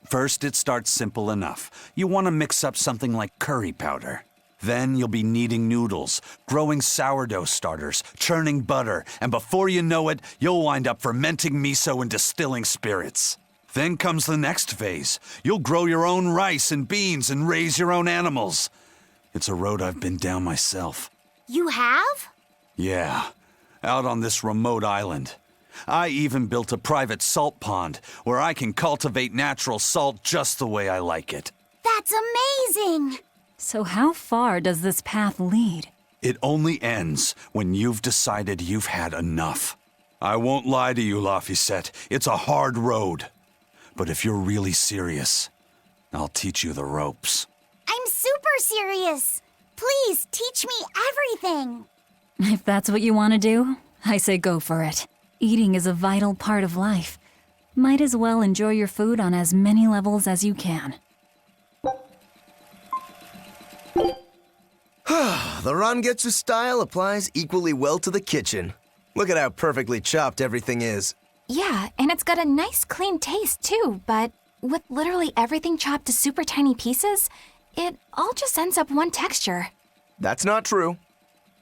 First, it starts simple enough. You want to mix up something like curry powder. Then you'll be kneading noodles, growing sourdough starters, churning butter, and before you know it, you'll wind up fermenting miso and distilling spirits. Then comes the next phase. You'll grow your own rice and beans and raise your own animals. It's a road I've been down myself. You have? Yeah, out on this remote island. I even built a private salt pond where I can cultivate natural salt just the way I like it. That's amazing! So how far does this path lead? It only ends when you've decided you've had enough. I won't lie to you, Laphicet. It's a hard road. But if you're really serious, I'll teach you the ropes. I'm super serious. Please teach me everything. If that's what you want to do, I say go for it. Eating is a vital part of life. Might as well enjoy your food on as many levels as you can. The Rangetsu style applies equally well to the kitchen. Look at how perfectly chopped everything is. Yeah, and it's got a nice clean taste too, but with literally everything chopped to super tiny pieces, it all just ends up one texture. That's not true.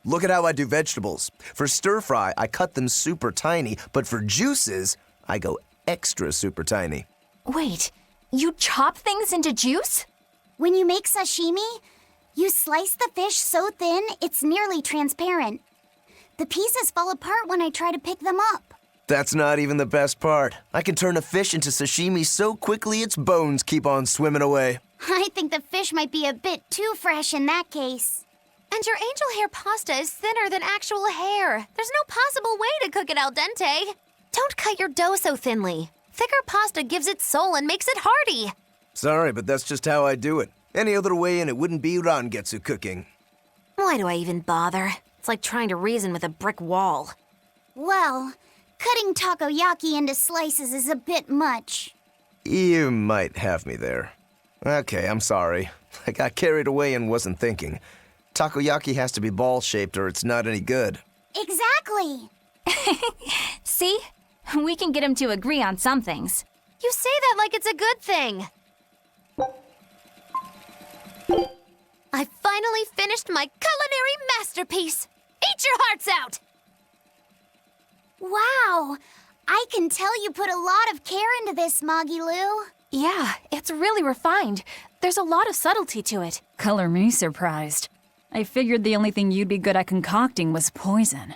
Look at how I do vegetables. For stir-fry, I cut them super tiny, but for juices, I go extra super tiny. Wait, you chop things into juice? When you make sashimi, you slice the fish so thin it's nearly transparent. The pieces fall apart when I try to pick them up. That's not even the best part. I can turn a fish into sashimi so quickly its bones keep on swimming away. I think the fish might be a bit too fresh in that case. And your angel hair pasta is thinner than actual hair. There's no possible way to cook it al dente. Don't cut your dough so thinly. Thicker pasta gives it soul and makes it hearty. Sorry, but that's just how I do it. Any other way and it wouldn't be Rangetsu cooking. Why do I even bother? It's like trying to reason with a brick wall. Well, cutting takoyaki into slices is a bit much. You might have me there. Okay, I'm sorry. I got carried away and wasn't thinking. Takoyaki has to be ball-shaped or it's not any good. Exactly! See? We can get him to agree on some things. You say that like it's a good thing. I finally finished my culinary masterpiece. Eat your hearts out! Wow! I can tell you put a lot of care into this, Magilu. Yeah, it's really refined. There's a lot of subtlety to it. Color me surprised. I figured the only thing you'd be good at concocting was poison.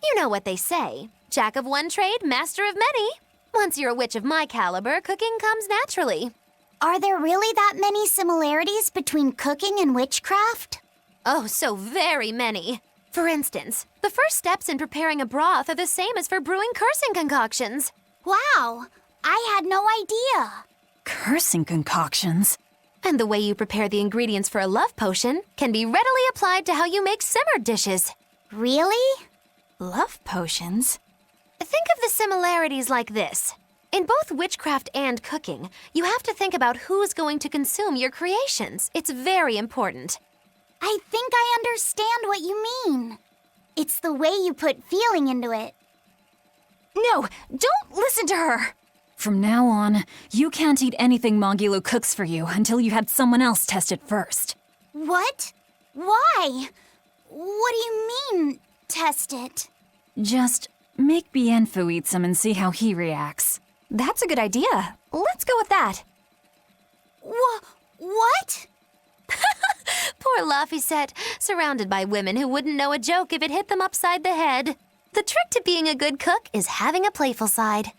You You know what they say. Jack of one trade, master of many. Once you're a witch of my caliber, cooking comes naturally. Are there really that many similarities between cooking and witchcraft? Oh, so very many. For instance, the first steps in preparing a broth are the same as for brewing cursing concoctions. Wow, I had no idea. Cursing concoctions? And the way you prepare the ingredients for a love potion can be readily applied to how you make simmered dishes. Really? Love potions? Think of the similarities like this. In both witchcraft and cooking, you have to think about who's going to consume your creations. It's very important. I think I understand what you mean. It's the way you put feeling into it. No, don't listen to her! From now on, you can't eat anything Mogilo cooks for you until you had someone else test it first. What? Why? What do you mean, test it? Just make Bienfu eat some and see how he reacts. That's a good idea. Let's go with that. What? Poor Laphicet, surrounded by women who wouldn't know a joke if it hit them upside the head. The trick to being a good cook is having a playful side.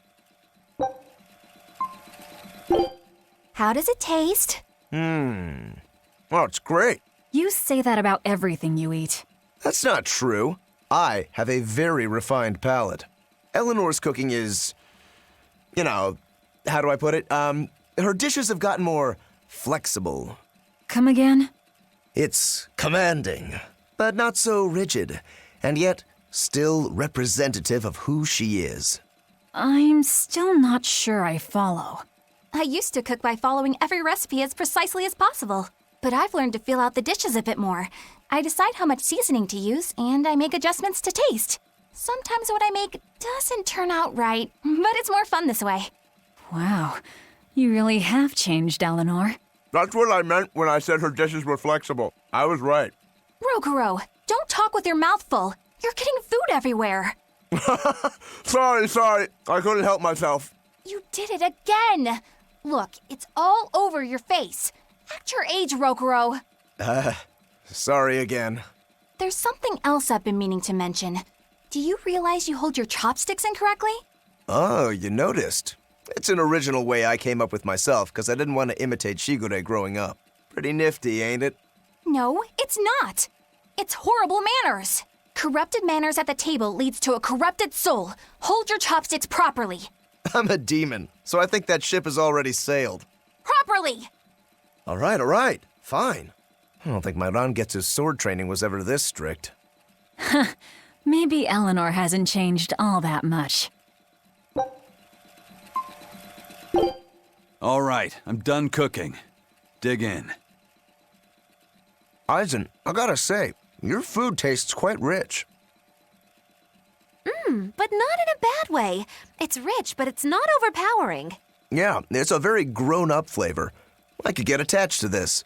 How does it taste? Well, it's great. You say that about everything you eat. That's not true. I have a very refined palate. Eleanor's cooking is, how do I put it? Her dishes have gotten more flexible. Come again? It's commanding, but not so rigid, and yet still representative of who she is. I'm still not sure I follow. I used to cook by following every recipe as precisely as possible, but I've learned to feel out the dishes a bit more. I decide how much seasoning to use, and I make adjustments to taste. Sometimes what I make doesn't turn out right, but it's more fun this way. Wow, you really have changed, Eleanor. That's what I meant when I said her dishes were flexible. I was right. Rokuro, don't talk with your mouth full. You're getting food everywhere. Sorry. I couldn't help myself. You did it again. Look, it's all over your face. Act your age, Rokuro. Sorry again. There's something else I've been meaning to mention. Do you realize you hold your chopsticks incorrectly? Oh, you noticed. It's an original way I came up with myself because I didn't want to imitate Shigure growing up. Pretty nifty, ain't it? No, it's not. It's horrible manners. Corrupted manners at the table leads to a corrupted soul. Hold your chopsticks properly. I'm a demon, so I think that ship has already sailed. Properly! All right. Fine. I don't think my Rangetsu's sword training was ever this strict. Maybe Eleanor hasn't changed all that much. All right, I'm done cooking. Dig in. Aizen, I gotta say, your food tastes quite rich. But not in a bad way. It's rich, but it's not overpowering. Yeah, it's a very grown-up flavor. I could get attached to this.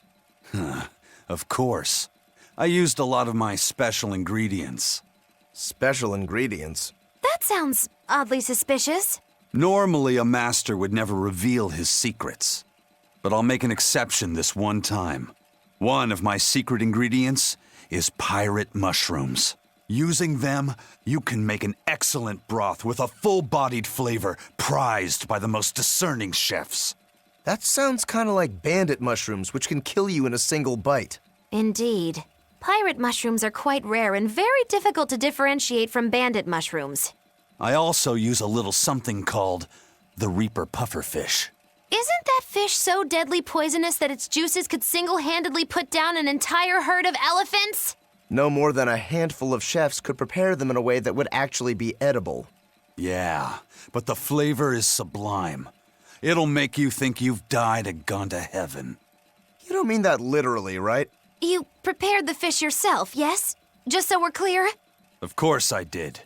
Of course. I used a lot of my special ingredients. Special ingredients? That sounds oddly suspicious. Normally, a master would never reveal his secrets. But I'll make an exception this one time. One of my secret ingredients is pirate mushrooms. Using them, you can make an excellent broth with a full-bodied flavor prized by the most discerning chefs. That sounds kind of like bandit mushrooms, which can kill you in a single bite. Indeed. Pirate mushrooms are quite rare and very difficult to differentiate from bandit mushrooms. I also use a little something called the Reaper pufferfish. Isn't that fish so deadly poisonous that its juices could single-handedly put down an entire herd of elephants? No more than a handful of chefs could prepare them in a way that would actually be edible. Yeah, but the flavor is sublime. It'll make you think you've died and gone to heaven. You don't mean that literally, right? You prepared the fish yourself, yes? Just so we're clear? Of course I did.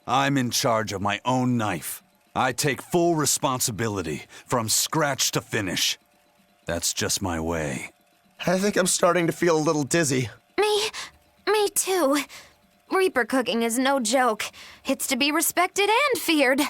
I'm in charge of my own knife. I take full responsibility from scratch to finish. That's just my way. I think I'm starting to feel a little dizzy. Me too. Reaper cooking is no joke. It's to be respected and feared.